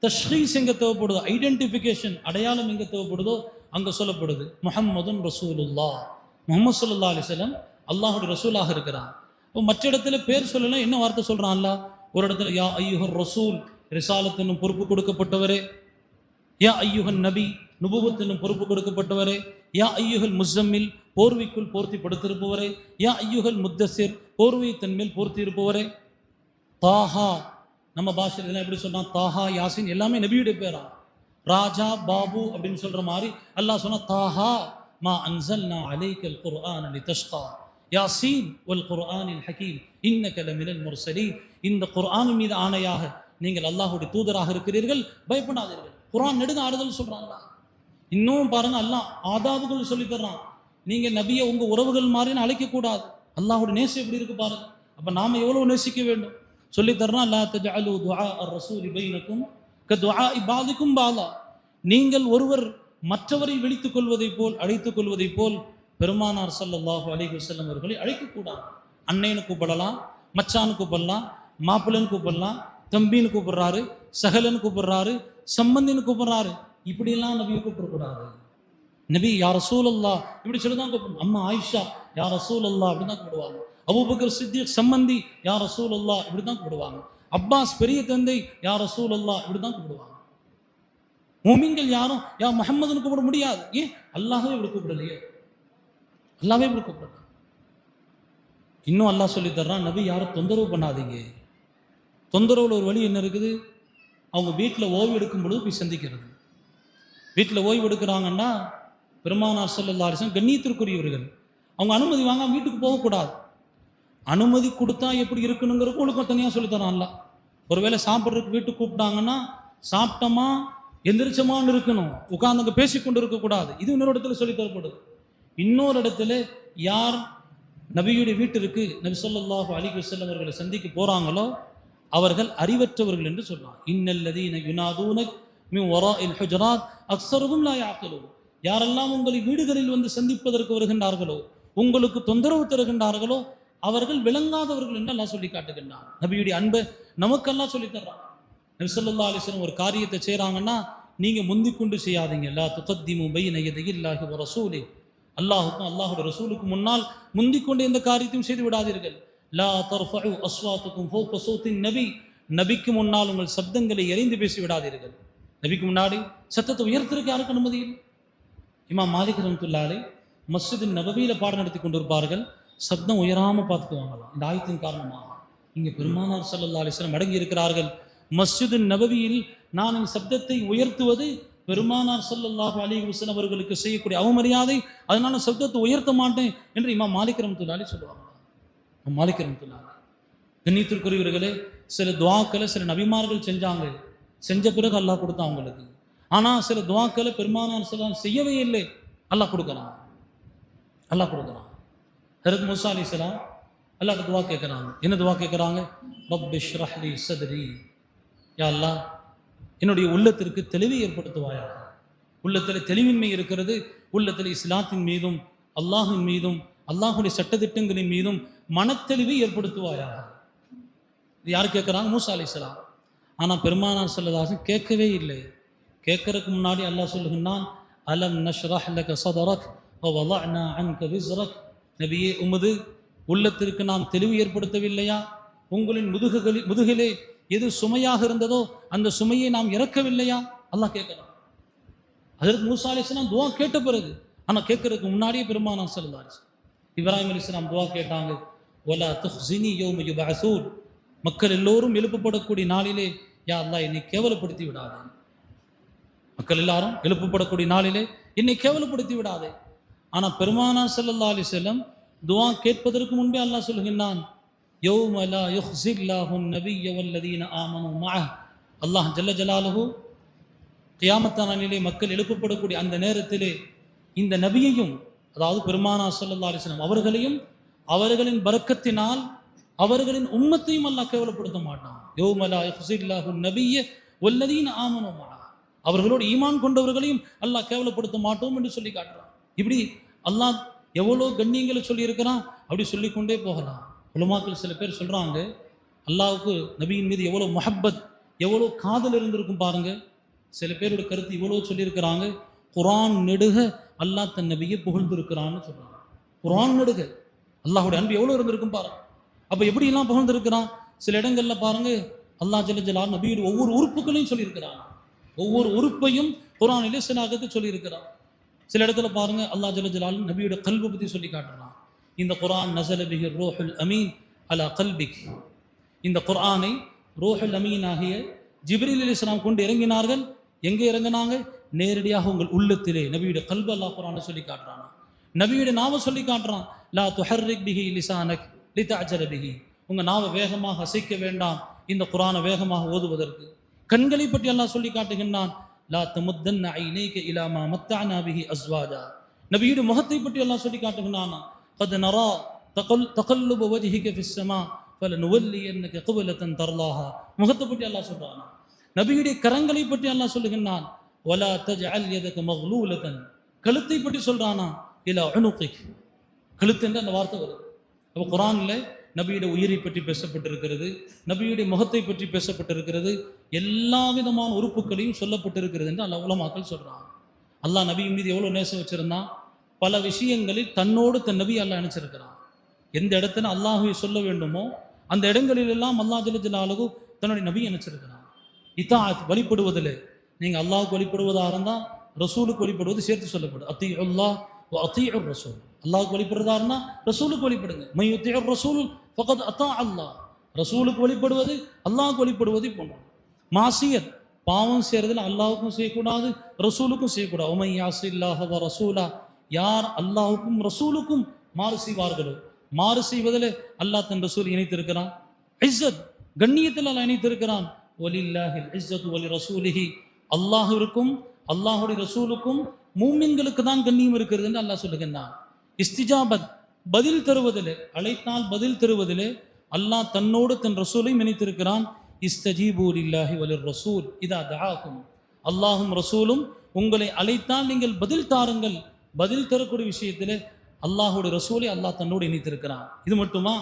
தஷ்ஹீஸ் எங்கே தேவைப்படுதோ, ஐடென்டிஃபிகேஷன் அடையாளம் எங்கே தேவைப்படுதோ அங்கே சொல்லப்படுது. முஹம்மதுன் ரசூலுல்லாஹ், முஹம்மது ஸல்லல்லாஹு அலைஹி வஸல்லம் அல்லாஹுடைய ரசூலாக இருக்கிறான். மற்ற இடத்துல பேர் சொல்லலாம், என்ன வார்த்தை சொல்கிறான் அல்லாஹ், ஒரு இடத்துல யா ஐயுஹர் ரசூல் ரிசாலத் என்னும் பொறுப்பு கொடுக்கப்பட்டவரே, யா ஐயுகன் நபி நுபுவத் என்னும் பொறுப்பு கொடுக்கப்பட்டவரே, யா ஐயுகல் முஸ்ஸம்மில் போர்வைக்குள் போர்த்தி படுத்திருப்பவரே, யா ஐயுகல் முத்தசிர் போர்வையை தன்மேல் போர்த்தி இருப்பவரே, தாஹா நம்ம பாஷையில் எப்படி சொன்னா, தாஹா யாசின் எல்லாமே நபியுடைய பேரா. ராஜா பாபு அப்படின்னு சொல்ற மாதிரி அல்லாஹ் சொன்னா, தாஹா மா அன்சல்னா அலைக்கல் குர்ஆன லிதஷ்கா யாசீன் வல் குர்ஆனில் ஹகீம் இன்னக லமினல் முர்சலீன். இந்த குர்ஆன் மீது ஆணையாக நீங்கள் அல்லாஹ்வுடைய தூதராக இருக்கிறீர்கள், பயப்படாதீர்கள். குர்ஆன் நெடுங்க ஆறுதல் சொல்றான் அல்லாஹ். இன்னும் பாருங்க, அல்லாஹ் ஆதாபுகள் சொல்லி தர்றான். நீங்க நபியை உங்க உறவுகள் மாதிரின்னு அழைக்கக்கூடாது. அல்லாஹ்வுடைய நேசம் எப்படி இருக்கு பாருங்க. அப்ப நாம எவ்வளவு நேசிக்க வேண்டும் சொல்லி தர்றான். லா தஜஅலு துஆ ar-ரசூலி பைனக்கும் கதுஆஇ பாதிக்கும் பாலா. நீங்கள் ஒருவர் மற்றவரை விழித்துக் கொள்வதைப் போல் அழைத்துக் கொள்வதைப் போல் பெருமானார் ஸல்லல்லாஹு அலைஹி வஸல்லம் அவர்களை அழைக்கக்கூடாது. அண்ணேன்னு கூப்பிடலாம், மச்சான்னு கூப்பிடலாம், மாப்பிள்ளைன்னு கூப்பிடலாம், தம்பின்னு கூப்பிடுறாரு, சகலன்னு கூப்பிடுறாரு, சம்பந்தின்னு கூப்பிடுறாரு. இப்படியெல்லாம் நபியை கூப்பிடக்கூடாது. நபி யா ரசூலல்லாஹ் இப்படி சொல்லி தான் கூப்பிடணும். அம்மா ஆயிஷா யா ரசூலல்லாஹ் அப்படி தான் கூப்பிடுவாங்க. அபூபக்கர் சித்திக் சம்பந்தி யா ரசூலல்லாஹ் இப்படி தான் கூப்பிடுவாங்க. அப்பாஸ் பெரிய தந்தை யா ரசூலல்லாஹ் இப்படி தான் கூப்பிடுவாங்க. மூமின்கள் யாரும் யா முஹம்மதுன்னு கூப்பிட முடியாது. ஏன்? அல்லாஹ்வே இப்படி கூப்பிடலையே, அல்லாஹ்வே இப்படி கூப்பிடல. இன்னும் அல்லாஹ் சொல்லி தர்றான், நபி யாரும் தொந்தரவு பண்ணாதீங்க. தொந்தரவுல ஒரு வழி என்ன இருக்குது? அவங்க வீட்டில் ஓய்வு எடுக்கும் பொழுது போய் சந்திக்கிறது. வீட்டில் ஓய்வு எடுக்கிறாங்கன்னா பெருமானார் ஸல்லல்லாஹு அலைஹி வஸல்லம் கண்ணியத்திற்குரியவர்கள், அவங்க அனுமதி வாங்க வீட்டுக்கு போகக்கூடாது. அனுமதி கொடுத்தா எப்படி இருக்கணுங்கிறதுக்கு உங்களுக்கு தனியாக சொல்லித்தரான் அல்லாஹ். ஒருவேளை சாப்பிட்றதுக்கு வீட்டுக்கு கூப்பிட்டாங்கன்னா சாப்பிட்டோமா எந்திரிச்சமான்னு இருக்கணும், உட்கார்ந்து பேசிக்கொண்டு இருக்கக்கூடாது. இது இன்னொரு இடத்துல சொல்லி தரப்படுது. இன்னொரு இடத்துல யார் நபியுடைய வீட்டிற்கு நபி ஸல்லல்லாஹு அலைஹி வஸல்லம் அவர்களை சந்திக்க போறாங்களோ அவர்கள் அறிவற்றவர்கள் என்று சொல்றாங்க. இன்னல்லதீன யுனாதூனக் மின் வராஇல் ஹுஜராத் அக்ஸருஹும் லா யஅகிலூன். யாரெல்லாம் உங்களை வீடுகளில் வந்து சந்திப்பதற்கு வருகின்றார்களோ, உங்களுக்கு தொந்தரவு தருகின்றார்களோ அவர்கள் விளங்காதவர்கள் என்று அல்லாஹ் சொல்லி காட்டுகின்றார். நபியுடைய அன்பை நமக்கெல்லாம் சொல்லி தர்றாங்க. நபி ஸல்லல்லாஹு அலைஹி வஸல்லம் ஒரு காரியத்தை செய்கிறாங்கன்னா நீங்க முந்திக்கொண்டு செய்யாதீங்க. லா துகத்திமு பைன யதையில்லாஹி வ ரசூலி. அல்லாஹுக்கும் அல்லாஹுடைய ரசூலுக்கு முன்னால் முந்திக்கொண்டு எந்த காரியத்தையும் செய்து விடாதீர்கள். லா தர்ஃபஉ அஸ்வாத்துக்கும் ஃபௌக ஸௌத்தின் நபி. நபிக்கு முன்னால் உங்கள் சப்தங்களை எறிந்து பேசி விடாதீர்கள். நபிக்கு முன்னாடி சத்தத்தை உயர்த்திருக்க யாருக்கு அனுமதி இல்லை. இமாம் மாலிக் ரஹ்மத்துல்லாஹி அலைஹி மஸ்ஜித் நபவியில் பாடம் நடத்தி கொண்டிருப்பார்கள். சப்தம் உயராமல் பார்த்துக்குவாங்களாம். இந்த ஆயத்தின் காரணமாக இங்கே பெருமானார் ஸல்லல்லாஹு அலைஹி வஸல்லம் அடங்கி இருக்கிறார்கள். மஸ்ஜித் நபவியில் நான் இந்த சப்தத்தை உயர்த்துவது பெருமானார் ஸல்லல்லாஹு அலைஹி வஸல்லம் அவர்களுக்கு செய்யக்கூடிய அவமரியாதை, அதனால சப்தத்தை உயர்த்த மாட்டேன் என்று இமாம் மாலிக் ரஹ்மத்துல்லாஹி அலைஹி சொல்லுவாங்க. மாலிக் ரஹ்மத்துல்லாஹி கண்ணியத்திற்குரியவர்களே, சில துஆக்களை சில நபிமார்கள் செஞ்சாங்க, செஞ்ச பிறகு அல்லாஹ் கொடுத்தான் அவங்களுக்கு. ஆனால் சில துஆக்களை பெருமானார் ஸல்லல்லாஹு செய்யவே இல்லை, அல்லாஹ் கொடுக்குறான். அல்லாஹ் கொடுக்குறான். ஹஜ்ரத் மூஸா அலைஹிஸ்ஸலாம் அல்லாஹ்ட்ட துஆ கேட்குறாங்க. என்ன துஆ கேட்குறாங்க? ரப்பி ஷ்ரஹ் லி ஸத்ரி. யா அல்லாஹ், என்னுடைய உள்ளத்திற்கு தெளிவை ஏற்படுத்துவாயாக. உள்ளத்தில் தெளிவின்மை இருக்கிறது. உள்ளத்தில் இஸ்லாத்தின் மீதும் அல்லாஹின் மீதும் அல்லாஹுடைய சட்டத்திட்டங்களின் மீதும் மனத்தெளிவை ஏற்படுத்துவாயாக. இது யார் கேட்குறாங்க? மூஸா அலைஹிஸ்ஸலாம். ஆனால் பெருமானார் ஸல்லல்லாஹு அலைஹி வஸல்லம் கேட்கவே இல்லை. கேட்கறதுக்கு முன்னாடி அல்லாஹ் சொல்லுகின்றான், அலம் நஷ்ரஹ் லக ஸதரக் வ வதஅனா அன்க விஸ்ரக். நபியே, உமது உள்ளத்திற்கு நாம் தெளிவு ஏற்படுத்தவில்லையா? உங்களின் முதுகிலே எது சுமையாக இருந்ததோ அந்த சுமையை நாம் இறக்கவில்லையா? அல்லாஹ் கேட்கிறான். ஹஜ்ரத் மூஸா அலைஹிஸ்ஸலாம் துஆ கேட்ட பிறகு, ஆனால் கேட்கறதுக்கு முன்னாடியே பெருமானார் ஸல்லல்லாஹு அலைஹி வஸல்லம் இப்ராஹிம் அலைஹிஸ்ஸலாம் துஆ கேட்டாங்க. வலா துஹ்ஸினி யௌம யுபஅஸூன். மக்கள் எல்லோரும் எழுப்பப்படக்கூடிய நாளிலே யா அல்லாஹ் என்னை கேவலப்படுத்தி விடாதே. மக்கள் எல்லாரும் எழுப்பப்படக்கூடிய நாளிலே என்னை கேவலப்படுத்தி விடாதே. ஆனால் பெருமானார் ஸல்லல்லாஹு அலைஹி வஸல்லம் துஆ கேட்பதற்கு முன்பே அல்லாஹ் சொல்கின்றான், யௌம லா யுஹ்ஸில்லாஹு நபிய்ய வல்லதீன ஆமனு மஅஹ். அல்லாஹ் ஜல்ல ஜலாலுஹு கியாமத் நாளிலே மக்கள் எழுப்பப்படக்கூடிய அந்த நேரத்திலே இந்த நபியையும், அதாவது பெருமானார் ஸல்லல்லாஹு அலைஹி வஸல்லம் அவர்களையும் அவர்களின் பரக்கத்தினால் அவர்களின் உம்மத்தையும் அல்லாஹ் கேவலப்படுத்த மாட்டான். யௌம லா யுஹ்ஸில்லாஹு நபிய்ய வல்லதீன ஆமனு மஅஹ். அவர்களோடு ஈமான் கொண்டவர்களையும் அல்லாஹ் கேவலப்படுத்த மாட்டோம் என்று சொல்லி காட்டுறான். இப்படி அல்லாஹ் எவ்வளோ கண்ணியங்களை சொல்லியிருக்கிறான். அப்படி சொல்லிக்கொண்டே போகலாம். உலமாக்கள் சில பேர் சொல்கிறாங்க, அல்லாஹ்வுக்கு நபியின் மீது எவ்வளோ முஹப்பத், எவ்வளோ காதல் இருந்திருக்கும் பாருங்க. சில பேரோட கருத்து இவ்வளோ சொல்லியிருக்கிறாங்க, குர்ஆன் நெடுக அல்லாஹ் தன் நபியை புகழ்ந்திருக்கிறான்னு சொல்கிறாங்க. குர்ஆன் நெடுக அல்லாஹுடைய அன்பு எவ்வளோ இருந்திருக்கும் பாருங்க. அப்போ எப்படியெல்லாம் புகழ்ந்திருக்கிறான். சில இடங்களில் பாருங்க, அல்லாஹ் ஜல்ல ஜலால் நபியுடைய ஒவ்வொரு உறுப்புகளையும் சொல்லியிருக்கிறான். ஒவ்வொரு உறுப்பையும் குர்ஆனிலே சிலாகத்தை சொல்லியிருக்கிறான். சில இடத்துல பாருங்க அல்லாஹ் ஜல்ல ஜலால் நபியுடைய கல்பை பற்றி சொல்லி காட்டுறான். இந்த குர்ஆன் நஸல பிஹி ரூஹுல் அமீன் அலா கல்பிக். இந்த குர்ஆனை ரூஹுல் அமீன் ஆகிய ஜிப்ரீல் அலைஹிஸ்ஸலாம் கொண்டு இறங்கினார்கள். எங்கே இறங்கினாங்க? நேரடியாக உங்கள் உள்ளத்திலே. நபியுடைய கல்பு அல்லாஹ் குர்ஆனை சொல்லி காட்டுறான். நபியுடைய நாவை சொல்லி காட்டுறான். லா துஹர்ரிக் பிஹி லிசானக் லிதஅஜல பிஹி. உங்க நாவை வேகமாக அசைக்க வேண்டாம் இந்த குர்ஆனை வேகமாக ஓதுவதற்கு. கண்களை பற்றி அல்லாஹ் சொல்லி காட்டுகின்றான். லா தமுத்தன்ன ஐனைக இலா மா மத்தஅனா பிஹி அஸ்வாஜா. நபியுடைய முகத்தை பற்றி அல்லாஹ் சொல்லி காட்டுகின்றான். கத் நரா தகல்லுப வஜ்ஹிக ஃபிஸ் ஸமா ஃபலனுவல்லியன்னக கிப்லத்தன் தர்லாஹா. முகத்தை பற்றி அல்லாஹ் சொல்றான். நபியுடைய கரங்களை பற்றி அல்லாஹ் சொல்லுகின்றான். வலா தஜ்அல் யதக மக்லூலத்தன். கழுத்தை பற்றி சொல்றானா இலா உனுகிக். கழுத்து என்ற அந்த வார்த்தை வருது. அப்போ குர்ஆனில் நபியுடைய உயிரை பற்றி பேசப்பட்டிருக்கிறது, நபியுடைய முகத்தை பற்றி பேசப்பட்டிருக்கிறது, எல்லா விதமான உறுப்புகளையும் சொல்லப்பட்டிருக்கிறது என்று அல்லாஹ் உலமாக்கள் சொல்றாங்க. அல்லாஹ் நபியின் மீது எவ்வளோ நேசம் வச்சிருந்தான். பல விஷயங்களில் தன்னோடு தன் நபி அல்லாஹ் நினைச்சிருக்கிறான். எந்த இடத்துல அல்லாஹுவை சொல்ல வேண்டுமோ அந்த இடங்களில் எல்லாம் அல்லாஹ் ஜல்ல ஜலாலுஹு தன்னுடைய நபி நினைச்சிருக்கிறான். இத்தாஅத் வழிபடுவதில் நீங்கள் அல்லாஹுக்கு வழிபடுவதாக இருந்தால் ரசூலுக்கு வழிபடுவது சேர்த்து சொல்லப்படும். அத்தீஉல்லாஹ் வ அத்தீஉர் ரசூல். அல்லாஹுக்கு வழிபடுறதா இருந்தால் ரசூலுக்கு வழிபடுங்க. மை யுத்தீஉர் ரசூல் ஃபகத் அத்தா அல்லாஹ். ரசூலுக்கு வழிபடுவது அல்லாஹுக்கு வழிபடுவதை போன்றது. மாசியத் பாவம் செய்யறதுல அல்லாஹுக்கும் செய்யக்கூடாது, ரசூலுக்கும் செய்யக்கூடாது. உமை யாசில்லாஹ வ ரசூலா. யார் அல்லாஹுக்கும் ரசூலுக்கும் மாறு செய்வார்களோ, மாறு செய்வதில் அல்லாஹ் தன் ரசூல் இணைத்திருக்கிறான். இஸ்ஸத் கண்ணியத்தில் அல்லாஹ் இணைத்திருக்கிறான். வலில்லாஹில் இஸ்ஸத்து வலி ரசூலிஹி. அல்லாஹுவிற்கும் அல்லாஹுடைய ரசூலுக்கும் மூமின்களுக்கு தான் கண்ணியம் இருக்கிறது என்று அல்லாஹ் சொல்லுகின்றான். இஸ்திஜாபத் பதில் தருவதில், அழைத்தால் பதில் தருவதில் அல்லாஹ் தன்னோடு தன் ரசூலையும் இணைத்திருக்கிறான். இஸ்தஜீபு லில்லாஹி வலிர் ரசூல் இதா தஆக்கும். அல்லாஹும் ரசூலும் உங்களை அழைத்தால் நீங்கள் பதில் தாருங்கள். பதில் தரக்கூடிய விஷயத்தில் அல்லாஹுடைய ரசூலை அல்லாஹ் தன்னோடு இணைத்திருக்கிறான். இது மட்டுமா?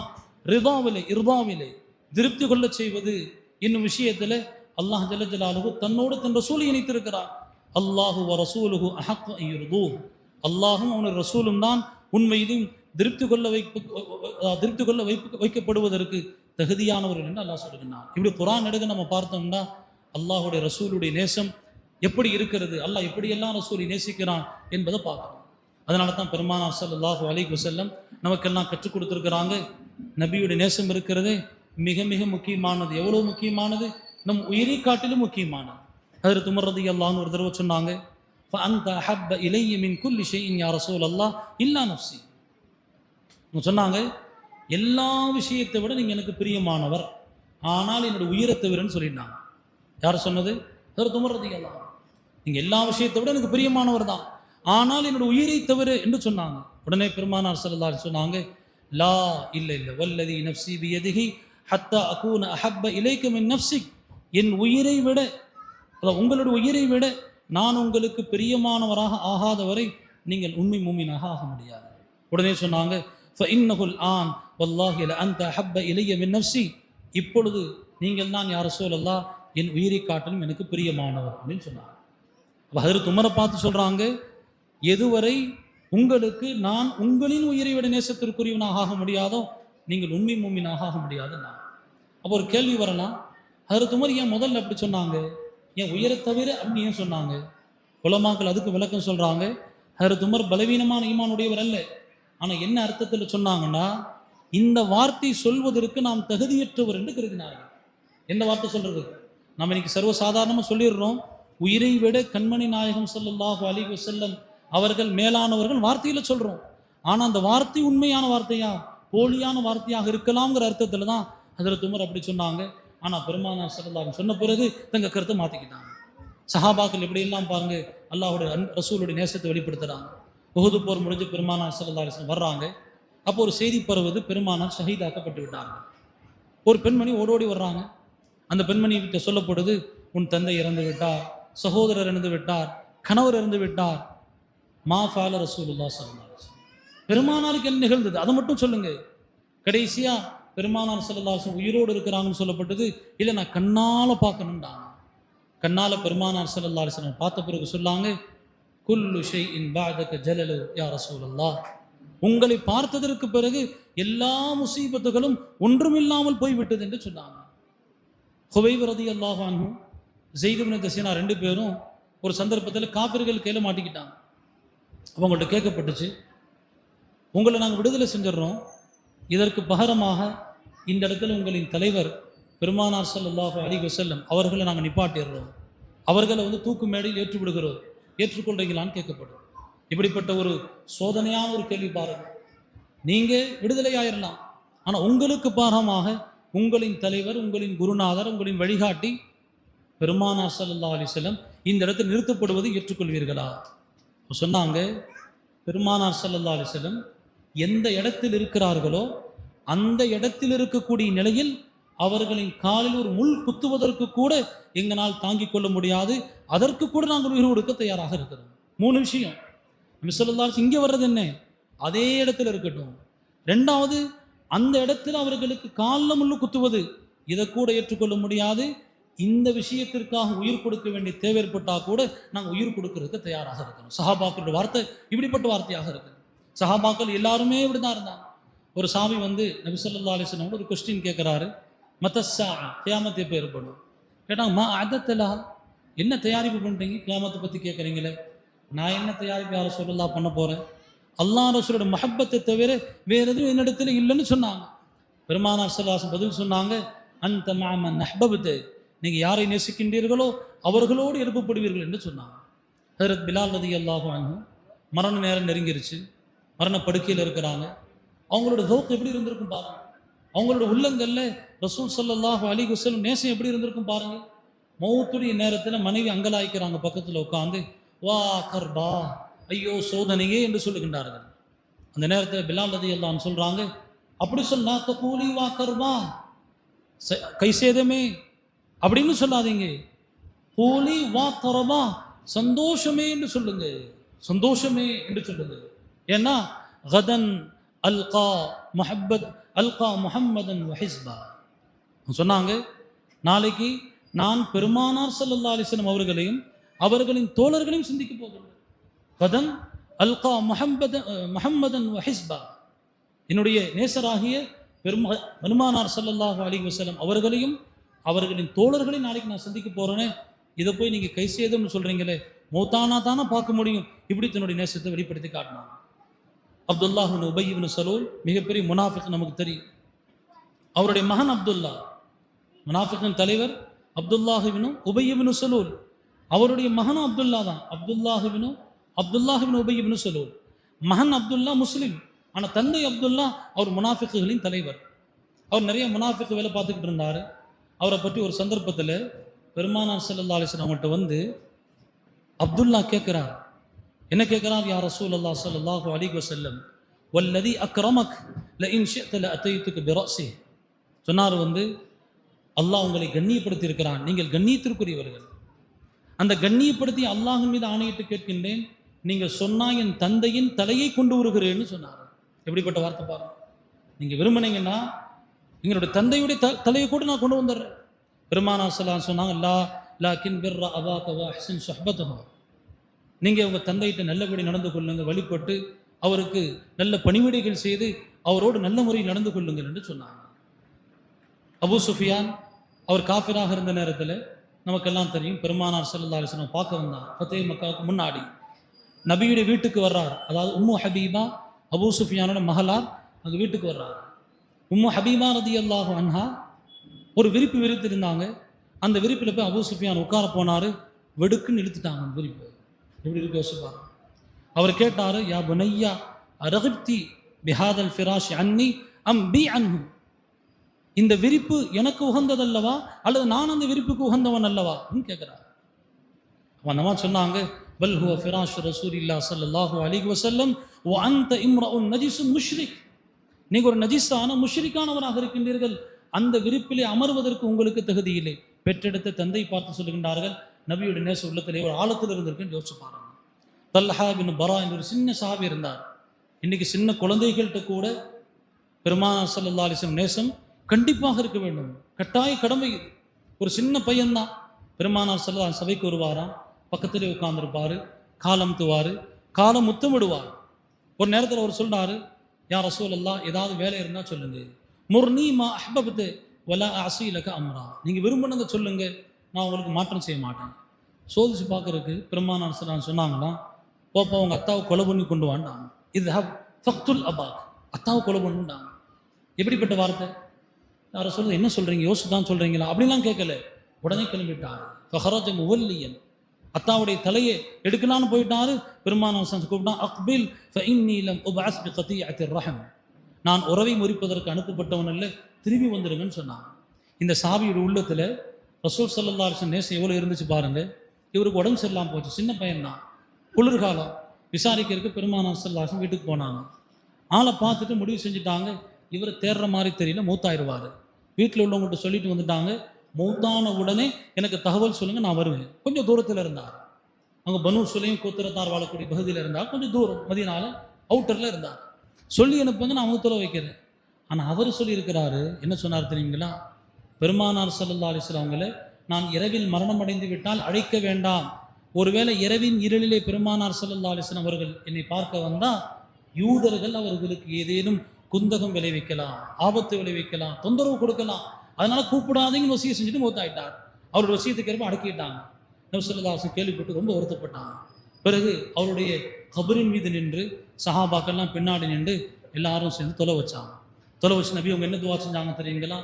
ரிதாவிலே இர்தாவிலே திருப்தி கொள்ள செய்வது என்னும் விஷயத்தில் அல்லாஹ் ஜல்ல ஜலாலுஹு தன்னோடு தன் ரசூலை இணைத்திருக்கிறான். அல்லாஹு வ ரசூலுஹு அஹக்க அன் யுர்தூஹ். அல்லாஹும் அவனுடைய ரசூலும் தான் உண்மையிலும் திருப்தி கொள்ள வைக்கப்படுவதற்கு தகுதியானவர்கள் என்று அல்லாஹ் சொல்லுகிறான். இப்படி குர்ஆன் எடுக்க நம்ம பார்த்தோம்னா அல்லாஹுடைய ரசூலுடைய நேசம் எப்படி இருக்கிறது, அல்லாஹ் எப்படியெல்லாம் ரசூலை நேசிக்கிறான் என்பதை பார்க்குறோம். அதனால தான் பெருமானார் ஸல்லல்லாஹு அலைஹி வஸல்லம் நமக்கெல்லாம் கற்றுக் கொடுத்துருக்கிறாங்க. நபியுடைய நேசம் இருக்கிறதே மிக மிக முக்கியமானது. எவ்வளோ முக்கியமானது? நம் உயிரை காட்டிலும் முக்கியமானது. ஹஜ்ரத் உமர் ரலியல்லாஹு அன்ஹு ஒரு தடவை சொன்னாங்க, ஃபஅன்த அஹப்ப இலைய மின் குல்லி ஷைஇன் யா ரசூலல்லாஹ் இல்லா நஃப்ஸி. சொன்னாங்க, எல்லா விஷயத்தை விட நீங்கள் எனக்கு பிரியமானவர், ஆனால் என்னோட உயிரை தவிரன்னு சொல்லிட்டாங்க. யார் சொன்னது? ஹஜ்ரத் உமர் ரலியல்லாஹு அன்ஹு. நீங்கள் எல்லா விஷயத்தை விட எனக்கு பிரியமானவர் தான், ஆனால் என்னோட உயிரை தவிர என்று சொன்னாங்க. உடனே பெருமானார் ஸல்லல்லாஹு அலைஹி சொன்னாங்க, லா இல்லை வல்லதி நஃப்ஸி பியதிஹி ஹத்தா அகூன அஹப்ப இலைக்க மின் நஃப்ஸிக். என் உயிரை விட, உங்களுடைய உயிரை விட நான் உங்களுக்கு பிரியமானவராக ஆகாதவரை நீங்கள் உண்மை மூமினாக ஆக முடியாது. உடனே சொன்னாங்க, ஃபஇன்னஹுல் ஆன் வல்லாஹி லஅன்த அஹப்ப இலைய மின் நஃப்ஸி. இப்பொழுது நீங்கள் தான் யா ரசூலல்லாஹ் என் உயிரை காட்டிலும் எனக்கு பிரியமானவர் அப்படின்னு சொன்னாங்க. ஹஜ்ரத் உமரை பார்த்து சொல்றாங்க, எதுவரை உங்களுக்கு நான் உங்களின் உயிரை விட நேசத்திற்குரியவனாக ஆக முடியாதோ நீங்கள் உண்மை மூமினாக ஆக முடியாது. நான் அப்போ ஒரு கேள்வி வரலாம், ஹஜ்ரத் உமர் ஏன் முதல்ல அப்படி சொன்னாங்க, ஏன் உயிரை தவிர அப்படின்னு ஏன் சொன்னாங்க? உலமாக்கள் அதுக்கு விளக்கம் சொல்றாங்க, ஹஜ்ரத் உமர் பலவீனமான ஈமானுடையவர் அல்ல. ஆனால் என்ன அர்த்தத்தில் சொன்னாங்கன்னா, இந்த வார்த்தை சொல்வதற்கு நாம் தகுதியற்றவர் என்று கருதினார்கள். எந்த வார்த்தை சொல்றது? நம்ம இன்னைக்கு சர்வசாதாரணமாக சொல்லிடுறோம், உயிரை விட கண்மணி நாயகம் ஸல்லல்லாஹு அலைஹி வஸல்லம் அவர்கள் மேலானவர்கள் வார்த்தையில் சொல்கிறோம். ஆனால் அந்த வார்த்தை உண்மையான வார்த்தையா போலியான வார்த்தையாக இருக்கலாம்ங்கிற அர்த்தத்தில் தான் ஹஜ்ரத் உமர் அப்படி சொன்னாங்க. ஆனால் பெருமானார் ஸல்லல்லாஹு அலைஹி சொன்ன பிறகு தங்கள் கருத்தை மாற்றிக்கிட்டாங்க. சஹாபாக்கள் எப்படியெல்லாம் பாருங்க அல்லாஹ்வுடைய ரசூலுடைய நேசத்தை வெளிப்படுத்துகிறாங்க. உஹது போர் முடிஞ்சு பெருமானார் ஸல்லல்லாஹு அலைஹி வர்றாங்க. அப்போ ஒரு செய்தி பரவுது, பெருமானார் ஷஹீதாக்கப்பட்டு விட்டார்கள். ஒரு பெண்மணி ஓடோடி வர்றாங்க. அந்த பெண்மணி கிட்ட சொல்லப்படுது, உன் தந்தை இறந்து விட்டார், சகோதரர் இறந்து விட்டார், கணவர் இறந்து விட்டார். மா ஃபால ரசூலுல்லாஹ் ஸல்லல்லாஹு அலைஹி வஸல்லம். பெருமானாருக்கு என்ன நிகழ்ந்தது அதை மட்டும் சொல்லுங்க. கடைசியா பெருமானார் ஸல்லல்லாஹு அலைஹி வஸல்லம் உயிரோடு இருக்கிறாங்கன்னு சொல்லப்பட்டது. இல்லை, நான் கண்ணால் பார்க்கணுன்றாங்க. கண்ணால் பெருமானார் ஸல்லல்லாஹு அலைஹி வஸல்லம் பார்த்த பிறகு சொல்லாங்க, குல்லு ஷைஇன் பஅதக ஜலலு யா ரசூலல்லாஹ். உங்களை பார்த்ததற்கு பிறகு எல்லா முசீபத்துகளும் ஒன்றுமில்லாமல் போய்விட்டது என்று சொன்னாங்க. ஹுவைப் ரலியல்லாஹு அன்ஹு ஸெய்த் இப்னு தஸீனா 2 பேரும் ஒரு சந்தர்ப்பத்தில் காஃபிர்கள் கையில் மாட்டிக்கிட்டாங்க. அவங்கள்ட்ட கேட்கப்பட்டுச்சு, உங்களை நாங்கள் விடுதலை செஞ்சிடறோம், இதற்கு பகரமாக இந்த இடத்துல உங்களின் தலைவர் பெருமானார் ஸல்லல்லாஹு அலைஹி வஸல்லம் அவர்களை நாங்கள் நிப்பாட்டிடுறோம், அவர்களை தூக்கு மேடையில் ஏற்றுவிடுகிறோம், ஏற்றுக்கொள்றீங்களான்னு கேட்கப்படும். இப்படிப்பட்ட ஒரு சோதனையான ஒரு கேள்வி பாருங்கள். நீங்கள் விடுதலை ஆயிடலாம், ஆனால் உங்களுக்கு பாரமாக உங்களின் தலைவர், உங்களின் குருநாதர், உங்களின் வழிகாட்டி பெருமானார் ஸல்லல்லாஹு அலைஹி வஸல்லம் இந்த இடத்தில் நிறுத்தப்படுவதை ஏற்றுக்கொள்வீர்களா? சொன்னாங்க, பெருமானார் ஸல்லல்லாஹு அலைஹி வஸல்லம் எந்த இடத்தில் இருக்கிறார்களோ அந்த இடத்தில் இருக்கக்கூடிய நிலையில் அவர்களின் காலில் ஒரு முள் குத்துவதற்கு கூட எங்களால் தாங்கிக் கொள்ள முடியாது, அதற்கு கூட நாங்கள் உயிர் கொடுக்க தயாராக இருக்கிறோம். 3 விஷயம். நபி ஸல்லல்லாஹு அலைஹி வஸல்லம் இங்கே வர்றது என்ன, அதே இடத்துல இருக்கட்டும். 2வது, அந்த இடத்துல அவர்களுக்கு காலில் முள்ளு குத்துவது, இதை கூட ஏற்றுக்கொள்ள முடியாது, இந்த விஷயத்திற்காக உயிர் கொடுக்க வேண்டிய தேவை ஏற்பட்டால் கூட நாங்கள் உயிர் கொடுக்கறதுக்கு தயாராக இருக்கணும். சஹாபாக்களோட வார்த்தை இப்படிப்பட்ட வார்த்தையாக இருக்குது. சஹாபாக்கள் எல்லாருமே இப்படி தான் இருந்தாங்க. ஒரு சாமி நபி ஸல்லல்லாஹு அலைஹி வஸல்லம் ஒரு கொஸ்டின் கேட்குறாரு, மத்தஸ்ஸா, கியாமத் எப்போ ஏற்படும் கேட்டாங்க. மா அதத்தலா, என்ன தயாரிப்பு பண்ணுறீங்க, கியாமத்தை பற்றி கேட்குறீங்களே. நான் என்ன தயாரிப்பு யாரை சொல்லலாம் பண்ண போகிறேன், அல்லாஹ் ரசூலோட மஹப்பத்தை தவிர வேறு எதுவும் என்னிடத்துல இல்லைன்னு சொன்னாங்க. பெருமானார் ஸல்லல்லாஹு அலைஹி வஸல்லம் பதில் சொன்னாங்க, அந்த மாமன் நஹ்பபத்து, நீங்கள் யாரை நேசிக்கின்றீர்களோ அவர்களோடு எழுப்பப்படுவீர்கள் என்று சொன்னாங்க. ஹஜ்ரத் பிலால் ரலியல்லாஹு அன்ஹு மரண நேரம் நெருங்கிருச்சு, மரண படுக்கையில் இருக்கிறாங்க. அவங்களோட தௌக் எப்படி இருந்திருக்கும் பாருங்க, அவங்களோட உள்ளங்களில் ரசூல் ஸல்லல்லாஹு அலைஹி வஸல்லம் நேசம் எப்படி இருந்திருக்கும் பாருங்க. மௌத்துடைய நேரத்தில் மனைவி அங்கலாய்க்கிறாங்க, பக்கத்தில் உட்காந்து வா கர்பா, ஐயோ சோதனையே என்று சொல்லுகின்றார்கள். அந்த நேரத்தில் பிலால் ரலியல்லாஹு அன்ஹு சொல்கிறாங்க, அப்படி சொன்னா தகூலி வா கர்பா, கை சேதமே அப்படின்னு சொல்லாதீங்க, கூலி வா கர்பா, சந்தோஷமே என்று சொல்லுங்க, சந்தோஷமே என்று சொல்லுங்க. ஏன்னா கதன் அல்கா முஹம்மதன் வஹிஸ்பா சொன்னாங்க, நாளைக்கு நான் பெருமானார் ஸல்லல்லாஹு அலைஹி வஸல்லம் அவர்களையும் அவர்களின் தோழர்களையும் சிந்திக்க போகிறேன். கதன் அல்கா முஹம்மதன் வஹிஸ்பா, என்னுடைய நேசராகிய பெருமானார் ஸல்லல்லாஹு அலைஹி வஸல்லம் அவர்களையும் அவர்களின் தோழர்களையும் நாளைக்கு நான் சந்திக்க போகிறேனே, இதை போய் நீங்கள் கை சேதம்னு சொல்கிறீங்களே, மௌத்தானா தானே பார்க்க முடியும். இப்படி தன்னுடைய நேசத்தை வெளிப்படுத்தி காட்டினாங்க. அப்துல்லாஹ் இப்னு உபய் இப்னு சலூல் மிகப்பெரிய முனாஃபிக், நமக்கு தெரியும். அவருடைய மகன் அப்துல்லா, முனாஃபிக்கின் தலைவர் அப்துல்லாஹ் இப்னு உபய் இப்னு சலூல், அவருடைய மகனும் அப்துல்லா தான். அப்துல்லாஹ் இப்னு உபய் இப்னு சலூல், மகன் அப்துல்லா முஸ்லிம், ஆனால் தந்தை அப்துல்லா அவர் முனாஃபிக்குகளின் தலைவர். அவர் நிறைய முனாஃபிக்கு வேலை பார்த்துக்கிட்டு இருந்தார். அவரை பற்றி ஒரு சந்தர்ப்பத்தில் பெருமானார் ஸல்லல்லாஹு அலைஹி வஸல்லம் அவங்கள்ட்ட அப்துல்லா கேட்குறார். என்ன கேட்குறார்? யா ரசூலல்லாஹ் ஸல்லல்லாஹு அலைஹி வஸல்லம், வல்லதி அக்ரமக் லஇன் ஷிஅத லஅதைதுக பிரஸி, சொன்னார் அல்லாஹ் உங்களை கண்ணியப்படுத்தி இருக்கிறான், நீங்கள் கண்ணியத்திற்குரியவர்கள். அந்த கண்ணியப்படுத்தி அல்லாஹின் மீது ஆணையிட்டு கேட்கின்றேன், நீங்கள் சொன்னால் என் தந்தையின் தலையை கொண்டு வருகிறேன்னு சொன்னார். எப்படிப்பட்ட வார்த்தை பாருங்க. நீங்கள் விரும்பினீங்கன்னா எங்களுடைய தந்தையுடைய தலையை கூட நான் கொண்டு வந்துடுறேன். பெருமானார் ஸல்லல்லாஹு அலைஹி வஸல்லம் சொன்னாங்க, லாக்கின் பிர்ர அபாக வ அஹ்சின் ஸஹ்பதஹு, நீங்கள் உங்கள் தந்தையிட்ட நல்லபடி நடந்து கொள்ளுங்கள், வழிபட்டு அவருக்கு நல்ல பணிவிடைகள் செய்து அவரோடு நல்ல முறையில் நடந்து கொள்ளுங்கள் என்று சொன்னாங்க. அபூ சுஃபியான் அவர் காஃபிராக இருந்த நேரத்தில் நமக்கெல்லாம் தெரியும், பெருமானார் ஸல்லல்லாஹு அலைஹி வஸல்லம் பார்க்க வந்தார். ஃபத்தே மக்காவுக்கு முன்னாடி நபியுடைய வீட்டுக்கு வர்றார். அதாவது உம்மு ஹபீபா அபூ சுஃபியானோட மகளார் அங்கே வீட்டுக்கு வர்றார். உம்மு ஹபீபா ரலியல்லாஹு அன்ஹா ஒரு விரிப்பு விரித்திருந்தாங்க. அந்த விரிப்பில் போய் அபூ சுஃபியான் உட்கார போனார். வெடுக்குன்னு இழுத்துட்டாங்க அந்த விரிப்பு. எப்படி இருக்கு யோசிப்பார். அவர் கேட்டார், யா புனையா அரகிப்தி பிஹாதல் ஃபிராஷ் அன்னி அம் பி அன்ஹு, இந்த விரிப்பு எனக்கு உகந்ததல்லவா அல்லது நான் அந்த விரிப்புக்கு உகந்தவன் அல்லவா கேட்குறார். அந்த மாதிரி சொன்னாங்க, பல் ஹுவ ஃபிராஷ் ரசூலில்லாஹ் ஸல்லல்லாஹு அலைஹி வஸல்லம் வ அன்த இம்ரஉன் நஜிஸுன் முஷ்ரிக், நீங்கள் ஒரு நஜிஸான முஷ்ரிக்கானவராக இருக்கின்றீர்கள், அந்த விரிப்பிலே அமர்வதற்கு உங்களுக்கு தகுதி இல்லை. பெற்றெடுத்த தந்தை பார்த்து சொல்லுகின்றார்கள், நபியுடைய நேச உள்ளத்திலே ஒரு ஆழத்தில் இருந்திருக்குன்னு யோசிச்சு பாருங்க. தல்ஹா பின் பரா என்ற ஒரு சின்ன சஹாபி இருந்தார். இன்னைக்கு சின்ன குழந்தைகள்கிட்ட கூட பெருமானார் ஸல்லல்லாஹு அலைஹி வஸல்லம் நேசம் கண்டிப்பாக இருக்க வேண்டும், கட்டாய கடமை. ஒரு சின்ன பையன்தான் பெருமானார் ஸல்லல்லாஹு அலைஹி வஸல்லம் சபைக்கு வருவாராம், பக்கத்திலே உட்கார்ந்துருப்பார், காலம் துவார், காலம் முத்தமிடுவார். ஒரு நேரத்தில் அவர் சொல்றாரு, யா ரசூலல்லாஹ் ஏதாவது வேலை இருந்தால் சொல்லுங்க, முர்னி மா அஹ்பப்து, வலா அசீலக அம்ரா, நீங்கள் விரும்பினதை சொல்லுங்க, நான் உங்களுக்கு மாற்றம் செய்ய மாட்டேன். சோதிச்சு பார்க்கறதுக்கு பெருமானார் ஸல்லல்லாஹு சொன்னாங்கன்னா, போப்பா உங்கள் அத்தாவை கொலை பண்ணி கொண்டு வாண்டாங்க. இது ஃபக்துல் அபாக், அத்தாவை கொலை பண்ணுண்டாங்க. எப்படிப்பட்ட வார்த்தை? யாரை சொல்றது, என்ன சொல்கிறீங்க, யோசிச்சு தான் சொல்கிறீங்களா அப்படிலாம் கேட்கல, உடனே கிளம்பிட்டார். ஃபஹரஜ முவல்லியன், அத்தாவுடைய தலையை எடுக்கலான்னு போயிட்டாரு. பெருமானார் கூப்பிட்டா, அக்பில் ஃபஇன்னி லம் உபஅஸ் பிகதீஅத்திர் ரஹம், நான் உறவை முறிப்பதற்கு அனுப்பப்பட்டவன் அல்ல, திரும்பி வந்துடுங்கன்னு சொன்னான். இந்த சாபியோட உள்ளத்தில் ரசூல் ஸல்லல்லாஹு அலைஹி வஸல்லம் நேசம் எவ்வளோ இருந்துச்சு பாருங்க. இவருக்கு உடம்பு சரியில்லாமல் போச்சு, சின்ன பையன்தான், குளிர்காலம். விசாரிக்கிறதுக்கு பெருமானார் ஸல்லல்லாஹு அலைஹி வஸல்லம் வீட்டுக்கு போனாங்க. ஆளை பார்த்துட்டு முடிவு செஞ்சுட்டாங்க, இவர் தேடுற மாதிரி தெரியல, மௌத்தாயிடுவார். வீட்டில் உள்ளவங்கள்ட்ட சொல்லிட்டு வந்துட்டாங்க, மௌத்தான உடனே எனக்கு தகவல் சொல்லுங்கள், நான் வருவேன். கொஞ்சம் தூரத்தில் இருந்தார், அவங்க பனு சுலைம் கோத்திரத்தார் வாழக்கூடிய பகுதியில் இருந்தார், கொஞ்சம் தூரம் மதீனால அவுட்டரில் இருந்தார். சொல்லி அனுப்புங்க, நான் அவங்க தொலை வைக்கிறேன். ஆனால் அவர் சொல்லியிருக்கிறாரு, என்ன சொன்னார் தெரியுங்களா? பெருமானார் ஸல்லல்லாஹு அலைஹி வஸல்லம் அவங்கள நான் இரவில் மரணம் அடைந்து விட்டால் அழைக்க வேண்டாம். ஒருவேளை இரவின் இருளிலே பெருமானார் ஸல்லல்லாஹு அலைஹி வஸல்லம் அவர்கள் என்னை பார்க்க வந்தால் யூதர்கள் அவர்களுக்கு ஏதேனும் குந்தகம் விளைவிக்கலாம், ஆபத்து விளைவிக்கலாம், தொந்தரவு கொடுக்கலாம், அதனால கூப்பிடாதீங்கன்னு வசியம் செஞ்சுட்டு மௌத்தாயிட்டார். அவருடைய வசியத்துக்கு ஏற்ப அடக்கிட்டாங்க. நபி ஸல்லல்லாஹு அலைஹி வஸல்லம் கேள்விப்பட்டு ரொம்ப வருத்தப்பட்டாங்க. பிறகு அவருடைய கபரின் மீது நின்று சஹாபாக்கெல்லாம் பின்னாடி நின்று எல்லாரும் சேர்ந்து தொலை வச்சாங்க. தொலை வச்சு நபி அவங்க என்ன துவா செஞ்சாங்க தெரியுங்களா?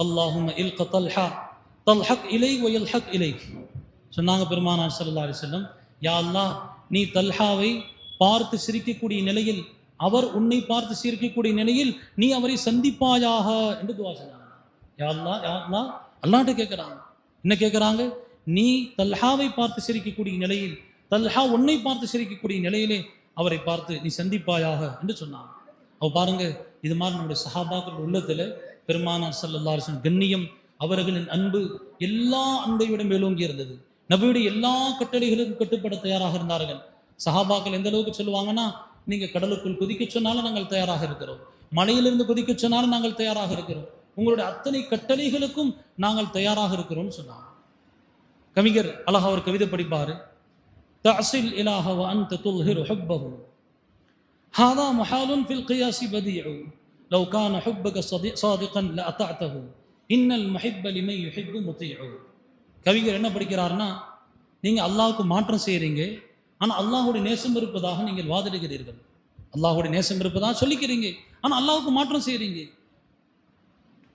அல்லாஹும்ம இல்க தல்ஹா தல்ஹக் இலை வயல்ஹக் இலைக் சொன்னாங்க பெருமானார் ஸல்லல்லாஹு அலைஹி வஸல்லம். யா அல்லாஹ், நீ தல்ஹாவை பார்த்து சிரிக்கக்கூடிய நிலையில், அவர் உன்னை பார்த்து சிரிக்கக்கூடிய நிலையில் நீ அவரை சந்திப்பாயாக என்று துவா செஞ்சாங்க. யா அல்லாஹ், யா அல்லாஹ், அல்லாஹ்ட்ட கேட்குறாங்க. என்ன கேட்குறாங்க? நீ தல்ஹாவை பார்த்து சிரிக்கக்கூடிய நிலையில், தல்ஹா உன்னை பார்த்து சிரிக்கக்கூடிய நிலையிலே அவரை பார்த்து நீ சந்திப்பாயாக என்று சொன்னாங்க. அவ பாருங்க, இது மாதிரி நம்முடைய சஹாபாக்கள் உள்ளத்தில் பெருமானார் ஸல்லல்லாஹு அலைஹி வஸல்லம் கண்ணியம், அவர்களின் அன்பு எல்லா அன்பை விட மேலோங்கி இருந்தது. நபியுடைய எல்லா கட்டளைகளுக்கும் கட்டுப்பட தயாராக இருந்தார்கள். சஹாபாக்கள் எந்த அளவுக்கு சொல்லுவாங்கன்னா, நீங்கள் கடலுக்குள் குதிக்க சொன்னாலும் நாங்கள் தயாராக இருக்கிறோம், மலையிலிருந்து குதிக்க சொன்னாலும் நாங்கள் தயாராக இருக்கிறோம், உங்களுடைய அத்தனை கட்டளைகளுக்கும் நாங்கள் தயாராக இருக்கிறோம்னு சொன்னாங்க. கவிஞர் அழகா ஒரு கவிதை படிப்பாரு, தஅசில் இலாஹ வ அன்த துல்ஹிரு ஹுப்பஹு ஹாதா முஹாலுன் ஃபில் கியாஸி பதீஉ லவ் கான ஹுப்பக சாதிகன் லஅதஅதஹு இன்னல் முஹிப்ப லிமன் யுஹிப்பு முதீஉ. கவிஞர் என்ன படிக்கிறார்னா, நீங்கள் அல்லாஹ்வுக்கு மாற்றம் செய்கிறீங்க, ஆனால் அல்லாஹ்வுடைய நேசம் இருப்பதாக நீங்கள் வாதிடுகிறீர்கள். அல்லாஹ்வுடைய நேசம் இருப்பதாக சொல்லிக்கிறீங்க, ஆனால் அல்லாஹ்வுக்கு மாற்றம் செய்கிறீங்க.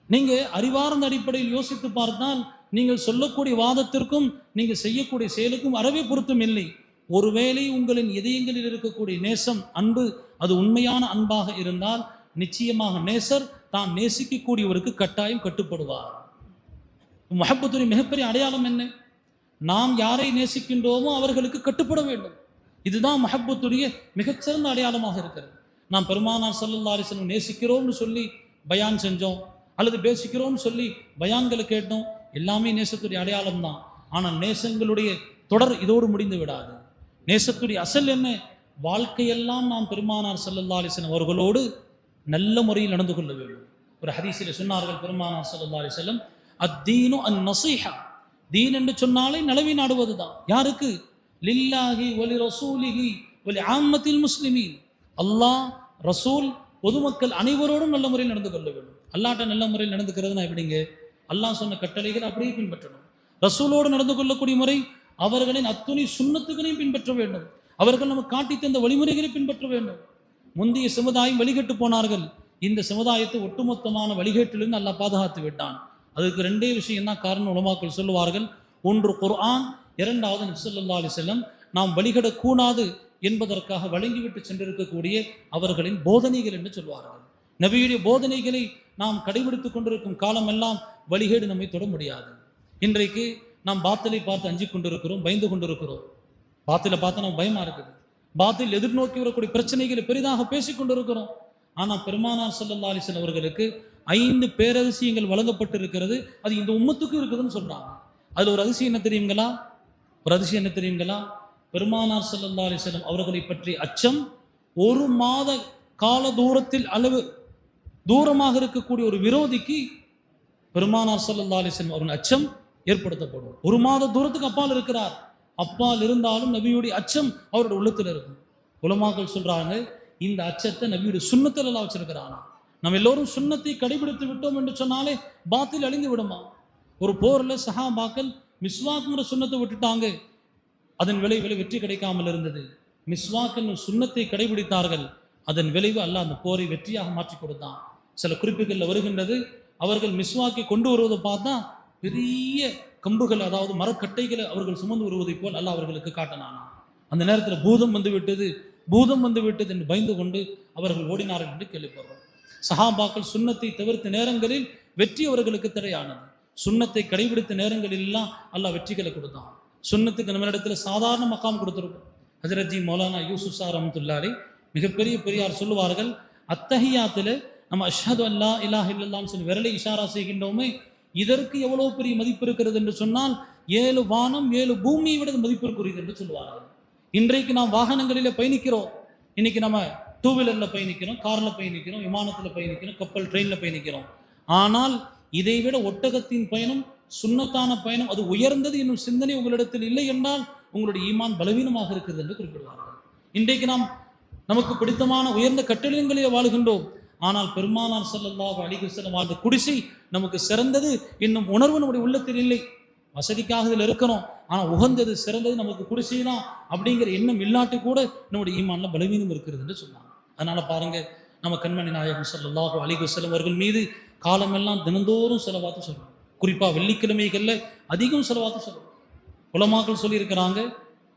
நீங்கள் அறிவார்ந்த அடிப்படையில் யோசித்து பார்த்தால் நீங்கள் சொல்லக்கூடிய வாதத்திற்கும் நீங்கள் செய்யக்கூடிய செயலுக்கும் அறவே பொருத்தம் இல்லை. ஒருவேளை உங்களின் இதயங்களில் இருக்கக்கூடிய நேசம், அன்பு, அது உண்மையான அன்பாக இருந்தால் நிச்சயமாக நேசர் தான் நேசிக்கக்கூடியவருக்கு கட்டாயம் கட்டுப்படுவார். முஹப்பத்துடைய மிகப்பெரிய அடையாளம் என்ன? நாம் யாரை நேசிக்கின்றோமோ அவர்களுக்கு கட்டுப்பட வேண்டும். இதுதான் முஹப்பத்துடைய மிகச்சிறந்த அடையாளமாக இருக்கிறது. நாம் பெருமானார் ஸல்லல்லாஹு அலைஹி வஸல்லம் நேசிக்கிறோம்னு சொல்லி பயான் செஞ்சோம், அல்லது பேசிக்கிறோம்னு சொல்லி பயான்களை கேட்டோம், எல்லாமே நேசத்துடைய அடையாளம் தான். ஆனால் நேசங்களுடைய தொடர் இதோடு முடிந்து விடாது. நேசத்துடைய அசல் என்ன? வாழ்க்கையெல்லாம் நாம் பெருமானார் ஸல்லல்லாஹு அலைஹி வஸல்லம் அவர்களோடு நல்ல முறையில் நடந்து கொள்ள வேண்டும். ஒரு ஹதீஸில் சொன்னார்கள் பெருமானார் ஸல்லல்லாஹு அலைஹி வஸல்லம், அத்தீனு அன் நஸீஹா, தீன் என்று சொன்னாலே நலவை நாடுவது தான். யாருக்கு? லில்லாஹி வலி ரசூலிஹி வலி ஆம்மத்தில் முஸ்லிமீன். அல்லாஹ், ரசூல், பொதுமக்கள் அனைவரோடும் நல்ல முறையில் நடந்து கொள்ள வேண்டும். அல்லாஹ்ட்ட நல்ல முறையில் நடந்துக்கிறதுனா எப்படிங்க? அல்லாஹ் சொன்ன கட்டளைகள் அப்படியே பின்பற்றணும். ரசூலோடு நடந்து கொள்ளக்கூடிய முறை அவர்களின் அத்துணை சுன்னத்துகளையும் பின்பற்ற வேண்டும். அவர்கள் நமக்கு காட்டி தந்த வழிமுறைகளை பின்பற்ற வேண்டும். முந்தைய சமுதாயம் வழிகட்டு போனார்கள், இந்த சமுதாயத்தை ஒட்டுமொத்தமான வழிகேட்டிலிருந்து அல்லாஹ் பாதுகாத்து விட்டான். அதுக்கு ரெண்டே விஷயம் தான் காரணம் உலமாக்கள் சொல்லுவார்கள். ஒன்று குர்ஆன், இரண்டாவது நபி ஸல்லல்லாஹு அலைஹி வஸல்லம் நாம் வழிகடக்கூடாது என்பதற்காக வழங்கிவிட்டு சென்றிருக்கக்கூடிய அவர்களின் போதனைகள் என்று சொல்வார்கள். நபியுடைய போதனைகளை நாம் கடைபிடித்துக் கொண்டிருக்கும் காலமெல்லாம் வழிகேடு நம்மை தொட முடியாது. இன்றைக்கு நாம் பாத்திலை பார்த்து அஞ்சு கொண்டிருக்கிறோம், பயந்து கொண்டிருக்கிறோம். பாத்திலை பார்த்து நம்ம பயமா இருக்குது. பாத்தில் எதிர்நோக்கி வரக்கூடிய பிரச்சனைகளை பெரிதாக பேசிக் கொண்டிருக்கிறோம். ஆனால் பெருமானார் ஸல்லல்லாஹு அலைஹி வஸல்லம் அவர்களுக்கு 5 பேரதிசயங்கள் வழங்கப்பட்டிருக்கிறது. அது இந்த உம்மத்துக்கு இருக்குதுன்னு சொல்றாங்க. அதுல ஒரு அதிசயம் என்ன தெரியுங்களா? பெருமானார் ஸல்லல்லாஹு அலைஹி வஸல்லம் அவர்களை பற்றி அச்சம் 1 மாத கால தூரத்தில் அளவு தூரமாக இருக்கக்கூடிய ஒரு விரோதிக்கு பெருமானார் ஸல்லல்லாஹு அலைஹி வஸல்லம் அவர்கள் அச்சம் ஏற்படுத்தப்படும். 1 மாத தூரத்துக்கு அப்பால் இருக்கிறார், அப்பால் இருந்தாலும் நபியுடைய அச்சம் அவருடைய உள்ளத்தில் இருக்கும். உலமாக்கள் சொல்றாங்க, இந்த அச்சத்தை நபியுடைய சுன்னத்தில் எல்லாம் வச்சிருக்கிறானா. நம்ம எல்லோரும் சுன்னத்தை கடைபிடித்து விட்டோம் என்று சொன்னாலே பாத்தில் அழிந்து விடுமா? ஒரு போரில் சஹாபாக்கள் மிஸ்வாக்குங்கிற சுன்னத்தை விட்டுட்டாங்க, அதன் விளைவில் வெற்றி கிடைக்காமல் இருந்தது. மிஸ்வாக் என்னும் சுன்னத்தை கடைபிடித்தார்கள், அதன் விளைவு அல்லாஹ் அந்த போரை வெற்றியாக மாற்றி கொடுத்தான். சில குறிப்புகளில் வருகின்றது, அவர்கள் மிஸ்வாக்கை கொண்டு வருவதை பார்த்தா பெரிய கம்புகள், அதாவது மரக்கட்டைகளை அவர்கள் சுமந்து வருவதை போல் அல்லாஹ் அவர்களுக்கு காட்டினானா. அந்த நேரத்தில் பூதம் வந்து விட்டது என்று பயந்து கொண்டு அவர்கள் ஓடினார்கள் என்று கேள்விப்படுறோம். சஹாபாக்கள் சுன்னத்தை தவிர்த்த நேரங்களில் வெற்றி அவர்களுக்கு தடையானது. சுன்னத்தை கடைபிடித்த நேரங்களில் எல்லாம் அல்லாஹ் வெற்றிகளை கொடுத்தான். சுன்னத்துக்கு நம்ம இடத்துல சாதாரண மக்காம் கொடுத்துருக்கோம். ஹஜரத் ஜி மௌலானா யூசுப் சார் ரஹ்மத்துல்லாஹி மிகப்பெரிய பெரியார் சொல்லுவார்கள், அத்தஹியாத்தில் நம்ம அஷ்ஹது அல்லா இலாஹ இல்லல்லாஹ்னு சொல்லி விரலை இஷாரா செய்கின்றோமே, இதற்கு எவ்வளோ பெரிய மதிப்பு இருக்கிறது என்று சொன்னால் 7 வானம் 7 பூமியை விட மதிப்பிற்குரியது என்று சொல்லுவார்கள். இன்றைக்கு நாம் வாகனங்களில் பயணிக்கிறோம். இன்னைக்கு நம்ம 2 வீலரில் பயணிக்கிறோம், காரில் பயணிக்கிறோம், விமானத்தில் பயணிக்கிறோம், கப்பல் ட்ரெயினில் பயணிக்கிறோம். ஆனால் இதை விட ஒட்டகத்தின் பயணம், சுன்னத்தான பயணம், அது உயர்ந்தது என்னும் சிந்தனை உங்களிடத்தில் இல்லை என்றால் உங்களுடைய ஈமான் பலவீனமாக இருக்கிறது என்று குறிப்பிடுவார்கள். இன்றைக்கு நாம் நமக்கு பிடித்தமான உயர்ந்த கட்டடங்களில் வாழுகின்றோம். ஆனால் பெருமானார் ஸல்லல்லாஹு அலைஹி வஸல்லம் வாழ்ந்த குடிசை நமக்கு சிறந்தது என்னும் உணர்வு நம்முடைய உள்ளத்தில் இல்லை. வசதிக்காக இதில் இருக்கணும், ஆனால் உகந்தது சிறந்தது நமக்கு குடிசை தான் அப்படிங்கிற எண்ணம் இல்லாட்டி கூட நம்முடைய ஈமான்ல பலவீனம் இருக்கிறது என்று சொன்னாங்க. அதனால பாருங்க, நம்ம கண்மணி நாயகம் ஸல்லல்லாஹு அலைஹி வஸல்லம் அவர்கள் மீது காலமெல்லாம் தினந்தோறும் செலவாத்து சொல்லணும். குறிப்பாக வெள்ளிக்கிழமைகளில் அதிகம் செலவாத்து சொல்லணும். உலமாக்கள் சொல்லியிருக்கிறாங்க,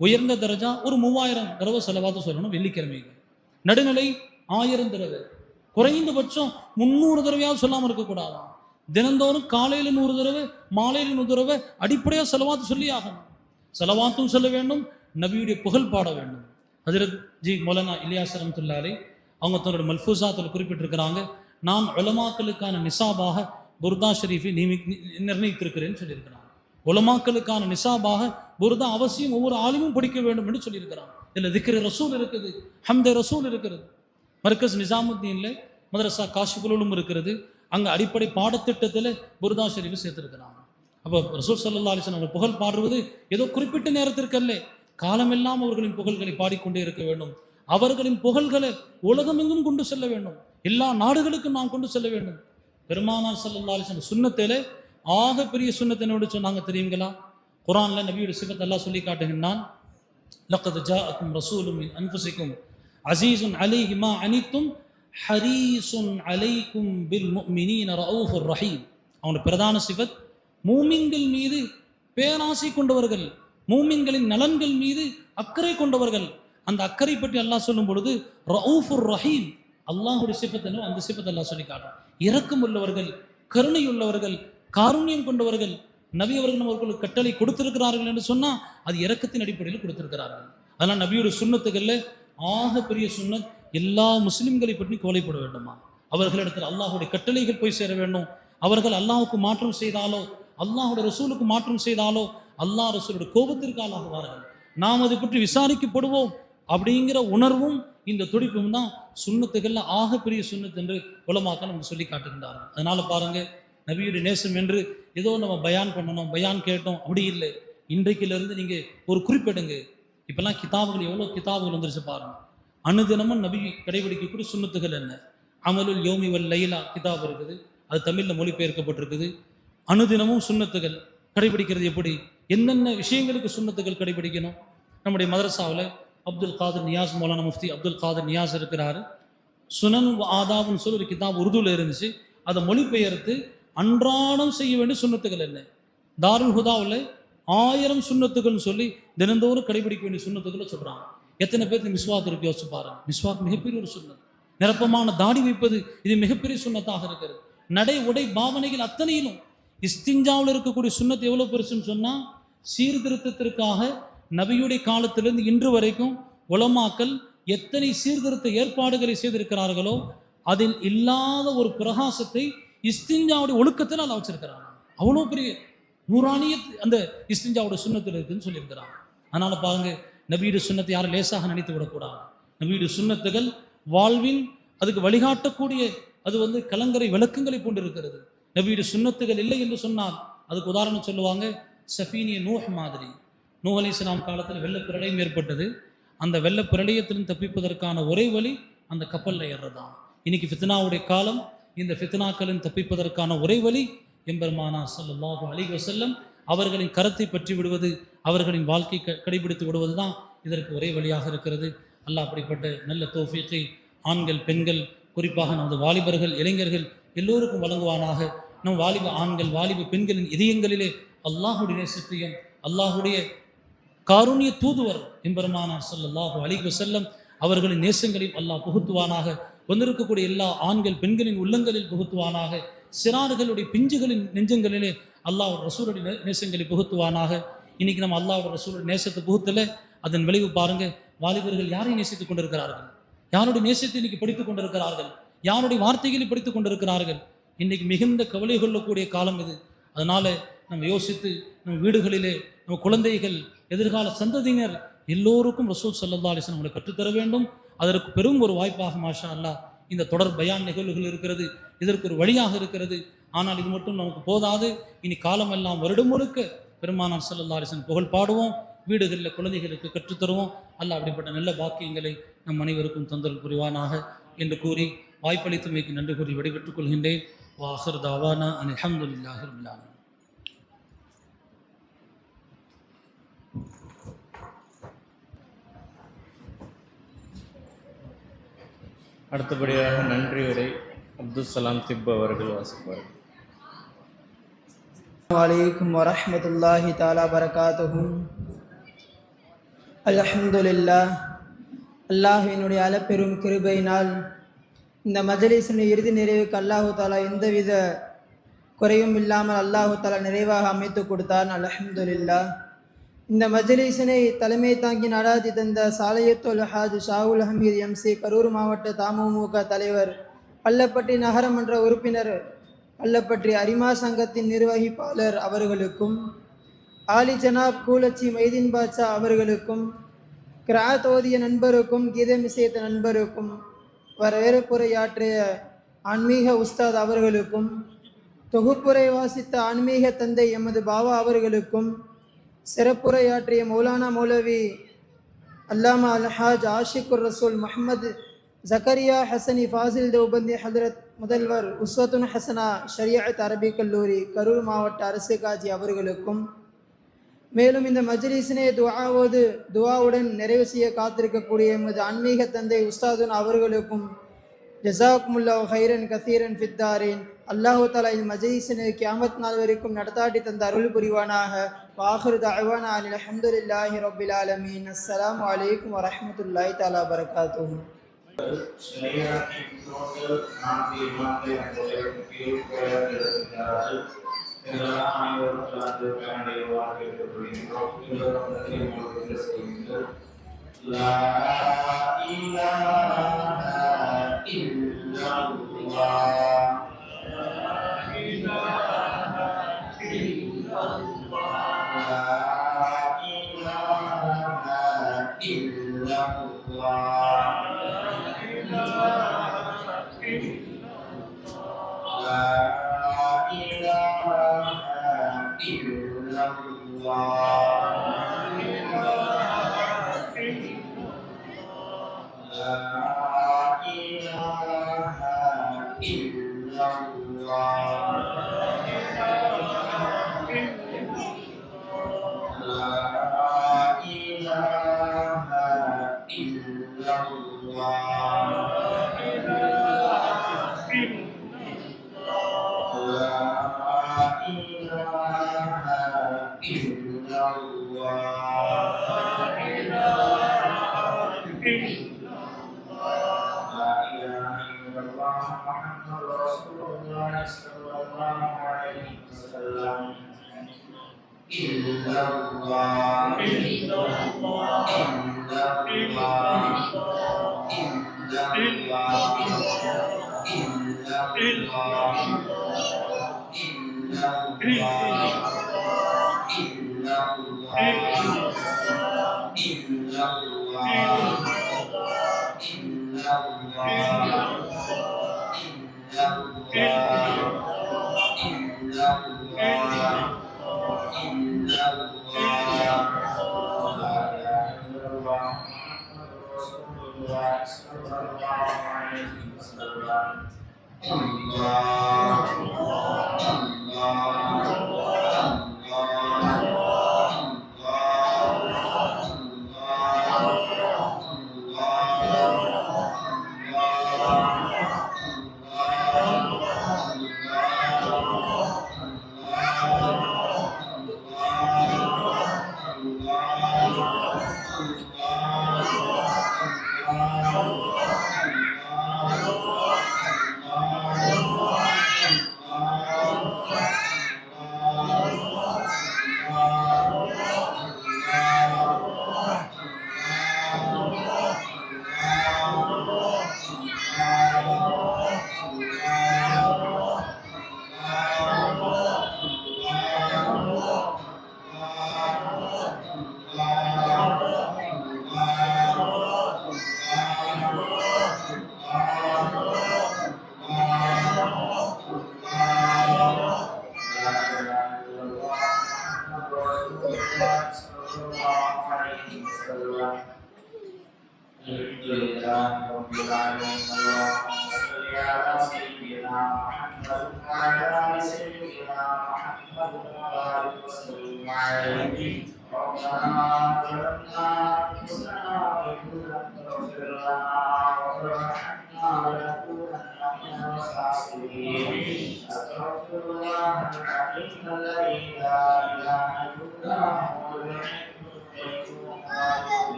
உயர்ந்த தரஜா ஒரு 3000 தடவை செலவாத்து சொல்லணும் வெள்ளிக்கிழமைகள். நடுநிலை 1000 தடவை, குறைந்தபட்சம் 300 தடவையாவது சொல்லாமல் இருக்கக்கூடாதான். தினந்தோறும் காலையில் 100 தடவை, மாலையில் 100 தடவை அடிப்படையாக செலவாத்து சொல்லி ஆகணும். செலவாத்தும் சொல்ல வேண்டும், நபியுடைய புகழ் பாட வேண்டும். ஹஜரத் ஜி மௌலானா இலியாஸ் ரஹ்மத்துல்லாஹி அவங்க தன்னோட மல்ஃபூசாத்தில் குறிப்பிட்டிருக்கிறாங்க, நான் உலமாக்களுக்கான நிசாபாக புர்தா ஷரீஃபை நிர்ணயித்திருக்கிறேன்னு சொல்லியிருக்கிறாங்க. உலமாக்களுக்கான நிசாபாக புர்தா அவசியம் ஒவ்வொரு ஆலிமும் படிக்க வேண்டும் என்று சொல்லியிருக்கிறாங்க. இதில் திக்ர் ரசூல் இருக்குது, ஹம்தே ரசூல் இருக்கிறது. மர்கஸ் நிசாமுத்தீனில் மதரசா காஷிஃபுலும் இருக்கிறது. அங்கே அடிப்படை பாடத்திட்டத்தில் புர்தா ஷரீஃபை சேர்த்திருக்கிறாங்க. அப்போ ரசூல் ஸல்லல்லாஹு அலைஹி வஸல்லம் புகழ் பாடுவது ஏதோ குறிப்பிட்ட நேரத்திற்கு அல்ல, காலமெல்லாம் அவர்களின் புகழ்களை பாடிக்கொண்டே இருக்க வேண்டும். அவர்களின் புகழ்களை உலகமெங்கும் கொண்டு செல்ல வேண்டும், எல்லா நாடுகளுக்கும் நாம் கொண்டு செல்ல வேண்டும். பெருமானார் ஸல்லல்லாஹு அலைஹி வஸல்லம் சுன்னத்திலே ஆக பெரிய சுன்னத்தை என்னோட சொன்னாங்க தெரியுங்களா? குர்ஆன்ல நபியோட சிஃபத் அல்லாஹ் சொல்லி காட்டுகின்றான், லக்கத் ஜாஅக்கும் ரசூலும் மின் அன்ஃபுசிக்கும் அஸீஸுன் அலைஹி மா அனித்தும் ஹரீஸுன் அலைக்கும் பில் முஃமினீன ரഊஃபுர் ரஹீம். அவனுடைய பிரதான சிஃபத் மூமின்கள் மீது பேராசை கொண்டவர்கள், மூமின்களின் நலன்கள் மீது அக்கறை கொண்டவர்கள். அந்த அக்கறை பற்றி அல்லாஹ் சொல்லும் பொழுது ரഊஃபுர் ரஹீம், அல்லாஹுடைய சிஃபத்தனோ அந்த சிஃபத் அல்லாஹ் சொல்லி காட்டுறான். இரக்கம் உள்ளவர்கள், கருணை உள்ளவர்கள், காருண்யம் கொண்டவர்கள். நபி அவர்கள் அவர்களுக்கு கட்டளை கொடுத்திருக்கிறார்கள் என்று சொன்னால் அது இரக்கத்தின் அடிப்படையில் கொடுத்திருக்கிறார்கள். அதனால் நபியோட சுன்னத்துகளில் ஆக பெரிய சுன்னத் எல்லா முஸ்லிம்களை பற்றி கவலைப்பட வேண்டுமா? அவர்களிடத்தில் அல்லாஹுடைய கட்டளைகள் போய் சேர வேண்டும். அவர்கள் அல்லாஹுக்கு மாற்றம் செய்தாலோ, அல்லாஹுடைய ரசூலுக்கு மாற்றம் செய்தாலோ அல்லாஹ் ரசூலுடைய கோபத்திற்கு ஆளாகுவார்கள். நாம் அதை பற்றி விசாரிக்கப்படுவோம் அப்படிங்கிற உணர்வும் இந்த துடிப்பும் தான் சுன்னத்துகளில் ஆக பெரிய சுன்னத் என்று உலமாக்கள் நமக்கு சொல்லி காட்டுகின்றார்கள். அதனால பாருங்க, நபியுடைய நேசம் என்று ஏதோ நம்ம பயான் பண்ணணும், பயான் கேட்டோம் அப்படி இல்லை. இன்றைக்கிலிருந்து நீங்கள் ஒரு குறிப்பிடுங்க. இப்போல்லாம் கிதாபுகள் எவ்வளோ கிதாபுகள் வந்துருச்சு பாருங்க. அனுதினமும் நபி கடைபிடிக்கக்கூடிய சுன்னத்துகள் என்ன? அமலுல் யோமி வல் லைலா கிதாப் இருக்குது, அது தமிழில் மொழிபெயர்க்கப்பட்டிருக்குது. அனுதினமும் சுன்னத்துகள் கடைபிடிக்கிறது எப்படி, என்னென்ன விஷயங்களுக்கு சுன்னத்துகள் கடைபிடிக்கணும்? நம்முடைய மதரசாவில் அப்துல் காதர் நியாஸ், மௌலானா முஃப்தி அப்துல் காதர் நியாஸ் இருக்கிறாரு. சுனன் ஆதாப்னு சொல்லி ஒரு கிதாப் உருதுவில் இருந்துச்சு, அதை மொழிபெயர்த்து அன்றாடம் செய்ய வேண்டிய சுன்னத்துகள் என்ன. தாருல் ஹுதாவில் 1000 சுன்னத்துகள்னு சொல்லி தினந்தோறும் கடைபிடிக்க வேண்டிய சுன்னத்துக்களை சொல்கிறாங்க. எத்தனை பேருக்கு மிஸ்வாக் இருக்கு யோசிச்சு பாருங்க. மிஸ்வாக் மிகப்பெரிய ஒரு சுன்னத். நிரப்பமான தாடி வைப்பது இது மிகப்பெரிய சுன்னத்தாக இருக்கிறது. நடை உடை பாவனைகள் அத்தனையிலும் இஸ்திஞ்சாவில் இருக்கக்கூடிய சுன்னத் எவ்வளோ பெருசுன்னு சொன்னால், சீர்திருத்தத்திற்காக நபியுடைய காலத்திலிருந்து இன்று வரைக்கும் உலமாக்கள் எத்தனை சீர்திருத்த ஏற்பாடுகளை செய்திருக்கிறார்களோ அதில் இல்லாத ஒரு பிரகாசத்தை இஸ்திஞ்சாவுடைய ஒழுக்கத்தில் அல்ல வச்சிருக்கிறாங்க. அவ்வளோ பெரிய நூறானிய அந்த இஸ்திஞ்சாவோட சுன்னத்தில் இருக்குன்னு சொல்லியிருக்கிறாங்க. அதனால பாருங்க, நபியுடைய சுன்னத்தை யாரும் லேசாக நினைத்து விடக்கூடாது. நபியுடைய சுன்னத்துகள் வாழ்வின் அதுக்கு வழிகாட்டக்கூடிய, அது கலங்கரை விளக்கங்களை போன்று இருக்கிறது. நபியுடைய சுன்னத்துகள் இல்லை என்று சொன்னால் அதுக்கு உதாரணம் சொல்லுவாங்க, சஃபீனிய நூஹ் மாதிரி. நூஹ் அலைஹிஸ்ஸலாம் காலத்தில் வெள்ளப்பிரளயம் ஏற்பட்டது. அந்த வெள்ளப்பிரளயத்திலிருந்து தப்பிப்பதற்கான ஒரே வழி அந்த கப்பலில் ஏறுறதான். இன்னைக்கு ஃபித்னாவுடைய காலம். இந்த ஃபித்னாக்களின் தப்பிப்பதற்கான ஒரே வழி எம்பெருமானார் ஸல்லல்லாஹு அலைஹி வஸல்லம் அவர்களின் கரத்தை பற்றி விடுவது, அவர்களின் வாழ்க்கை கடைபிடித்து விடுவது தான் இதற்கு ஒரே வழியாக இருக்கிறது. அல்லாஹ் அப்படிப்பட்ட நல்ல தௌஃபீக்கை ஆண்கள், பெண்கள், குறிப்பாக நமது வாலிபர்கள், இளைஞர்கள் எல்லோருக்கும் வழங்குவானாக. நம் வாலிப ஆண்கள், வாலிப பெண்களின் இதயங்களிலே அல்லாஹுடைய நேசத்தையும் அல்லாஹுடைய காருண்ய தூதுவர் எம்பெருமானார் ஸல்லல்லாஹு அலைஹி வஸல்லம் அவர்களின் நேசங்களையும் அல்லாஹ் புகுத்துவானாக. வந்திருக்கக்கூடிய எல்லா ஆண்கள், பெண்களின் உள்ளங்களில் புகுத்துவானாக. சிறார்களுடைய பிஞ்சுகளின் நெஞ்சங்களிலே அல்லாஹ் ரசூலுடைய நேசங்களை புகுத்துவானாக. இன்னைக்கு நம்ம அல்லாஹ் ரசூலுடைய நேசத்தை புகுத்தல, அதன் விளைவு பாருங்க. வாலிபர்கள் யாரை நேசித்துக் கொண்டிருக்கிறார்கள்? யாருடைய நேசத்தை இன்னைக்கு படித்துக் கொண்டிருக்கிறார்கள்? யாருடைய வார்த்தைகளை படித்துக் கொண்டிருக்கிறார்கள்? இன்னைக்கு மிகுந்த கவலை கொள்ளக்கூடிய காலம் இது. அதனால நம்ம யோசித்து நம்ம வீடுகளிலே நம்ம குழந்தைகள், எதிர்கால சந்ததியினர் எல்லோருக்கும் ரசூல் ஸல்லல்லாஹு அலைஹி வஸல்லம் நம்மளை கற்றுத்தர வேண்டும். அதற்கு பெரும் ஒரு வாய்ப்பாக மாஷா அல்லாஹ் இந்த தொடர் பயான் நிகழ்வுகள் இருக்கிறது. இதற்கு ஒரு வழியாக இருக்கிறது. ஆனால் இது மட்டும் நமக்கு போதாது. இனி காலமெல்லாம் வருடம் முழுக்க பெருமானார் ஸல்லல்லாஹு அலைஹி வஸல்லம் புகழ் பாடுவோம், வீடுகளில் குழந்தைகளுக்கு கற்றுத்தருவோம். அல்லாஹ் அப்படிப்பட்ட நல்ல பாக்கியங்களை நம் அனைவருக்கும் தந்தல் புரிவானாக என்று கூறி வாய்ப்பளித்தமைக்கு நன்றி கூறி விடைபெற்றுக் கொள்கின்றேன். வாஹிர் தாவானா அல்ஹம்துலில்லாஹி ரப்பில் ஆலமீன். அடுத்தபடியாக நன்றி உரை அப்துல் சலாம் திப் அவர்கள் வாசிப்பார்கள். அலைக்கும் வரஹ்மத்துல்லாஹி தஆலா பரகாத்துஹு. அல்ஹம்துலில்லாஹ். அல்லாஹ்வினுடைய அளப்பெரும் கிருபையினால் இந்த மஜ்லிஸின் இறுதி நிறைவுக்கு அல்லாஹு தாலா எந்தவித குறையும் இல்லாமல் அல்லாஹு தாலா நிறைவாக அமைத்து கொடுத்தான். அல்ஹம்துலில்லாஹ். இந்த மஜ்லிஸினை தலைமை தாங்கி நடாத்தி தந்த சாலையத்துல் ஹாஜ் ஷாவுல் ஹமீத் எம்சி கரூர் மாவட்ட தமுமுக தலைவர், பள்ளப்பட்டி நகரமன்ற உறுப்பினர், பள்ளப்பட்டி அரிமா சங்கத்தின் நிர்வகிப்பாளர் அவர்களுக்கும், ஆலி ஜனாப் கூலச்சி மைதீன் பாட்சா அவர்களுக்கும், கிராத் ஓதிய நண்பருக்கும், கீதம் இசைத்த நண்பருக்கும், வரவேற்புரையாற்றிய ஆன்மீக உஸ்தாத் அவர்களுக்கும், தொகுப்புரை வாசித்த ஆன்மீக தந்தை எமது பாவா அவர்களுக்கும், சிறப்புரையாற்றிய மௌலானா மௌலவி அல்லாமா அல்ஹாஜ் ஆஷிகுர் ரசூல் முஹம்மது ஜக்கரியா ஹசனி ஃபாசில் தேவ்பந்தி ஹதரத் முதல்வர் உஸ்வத்துன் ஹசனா ஷரியத் அரபி கல்லூரி கரூர் மாவட்ட அரசு காஜி அவர்களுக்கும், மேலும் இந்த மஜ்லிஸினை துஆவுடன் நிறைவு செய்ய காத்திருக்கக்கூடிய எமது ஆன்மீக தந்தை உஸ்தாதுன் அவர்களுக்கும் ஜஸாக்குமுல்லாஹு ஹைரன் கசீரன் ஃபித்தாரின். அல்லாஹு தஆலா இந்த மஜ்லிஸினை கியாமத் நாள் வரைக்கும் நடத்தாட்டி தந்த அருள் புரிவானாக. வாஹிரு தஅவானா அல்ஹம்துலில்லாஹி ரப்பில் ஆலமீன். அஸ்ஸலாமு அலைக்கும் வரஹ்மத்துல்லாஹி தஆலா பரகாத்துஹு.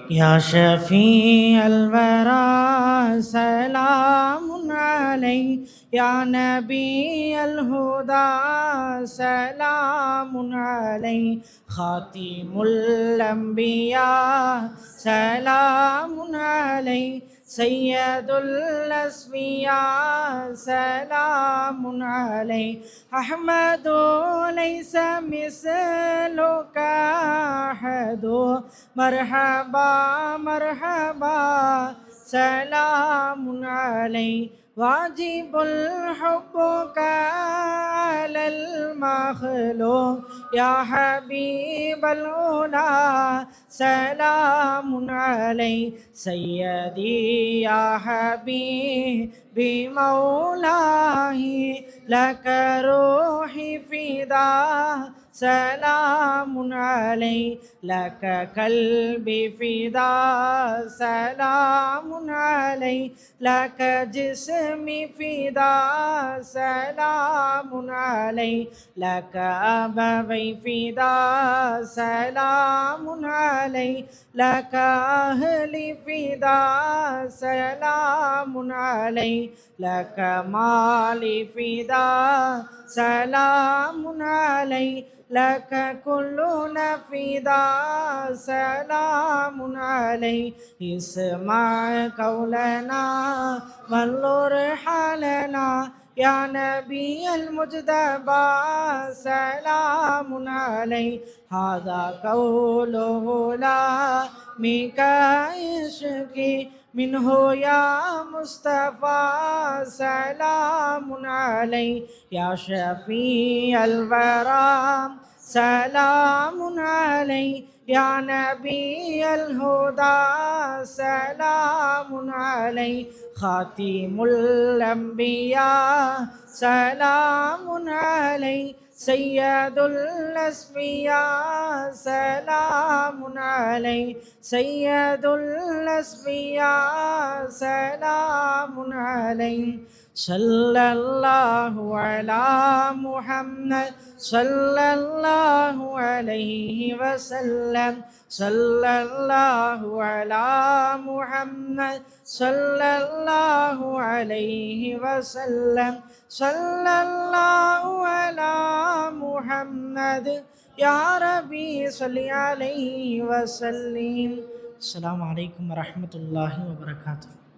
يا شفيع الورى سلام عليك، يا نبي الهدى سلام عليك، خاتم الأنبياء سلام عليك، سيد الأصفياء سلام عليك، أحمد ليس مثلك أحد، مرحبا مرحبا سلام عليك، واجب الحب على المخلوق، يا حبيب الأولى سلام عليك، سيدي يا حبيبي مولاي، لك روحي فدا سلام عليك، لك قلبي فدا سلام عليك، لك جسمي فدا سلام عليك، لك أبوي فدا سلام عليك، لك أهلي فدا سلام عليك، لك مالي فدا سلام عليك، لك كلنا فدا سلام عليك، اسمع قولنا والنور حالنا، يا نبي المجتبى سلام عليك، هذا قوله لا ميكا يشكي منه يا مصطفى سلام عليك، يا شفيع الورى سلام عليك، يا نبي الهدى سلام عليك، خاتم الأنبياء سلام عليك، سيد الأصفياء سلام عليك، سيد الأصفياء سلام عليك، सल्लल्लाहु अला मुहम्मद सल्लल्लाहु अलैहि वसल्लम सल्लल्लाहु अला मुहम्मद सल्लल्लाहु अलैहि वसल्लम सल्लल्लाहु अला मुहम्मद या रबी सल्ली अलैहि वसल्लिम। अस्सलामु अलैकुम व रहमतुल्लाहि व बरकातुहू।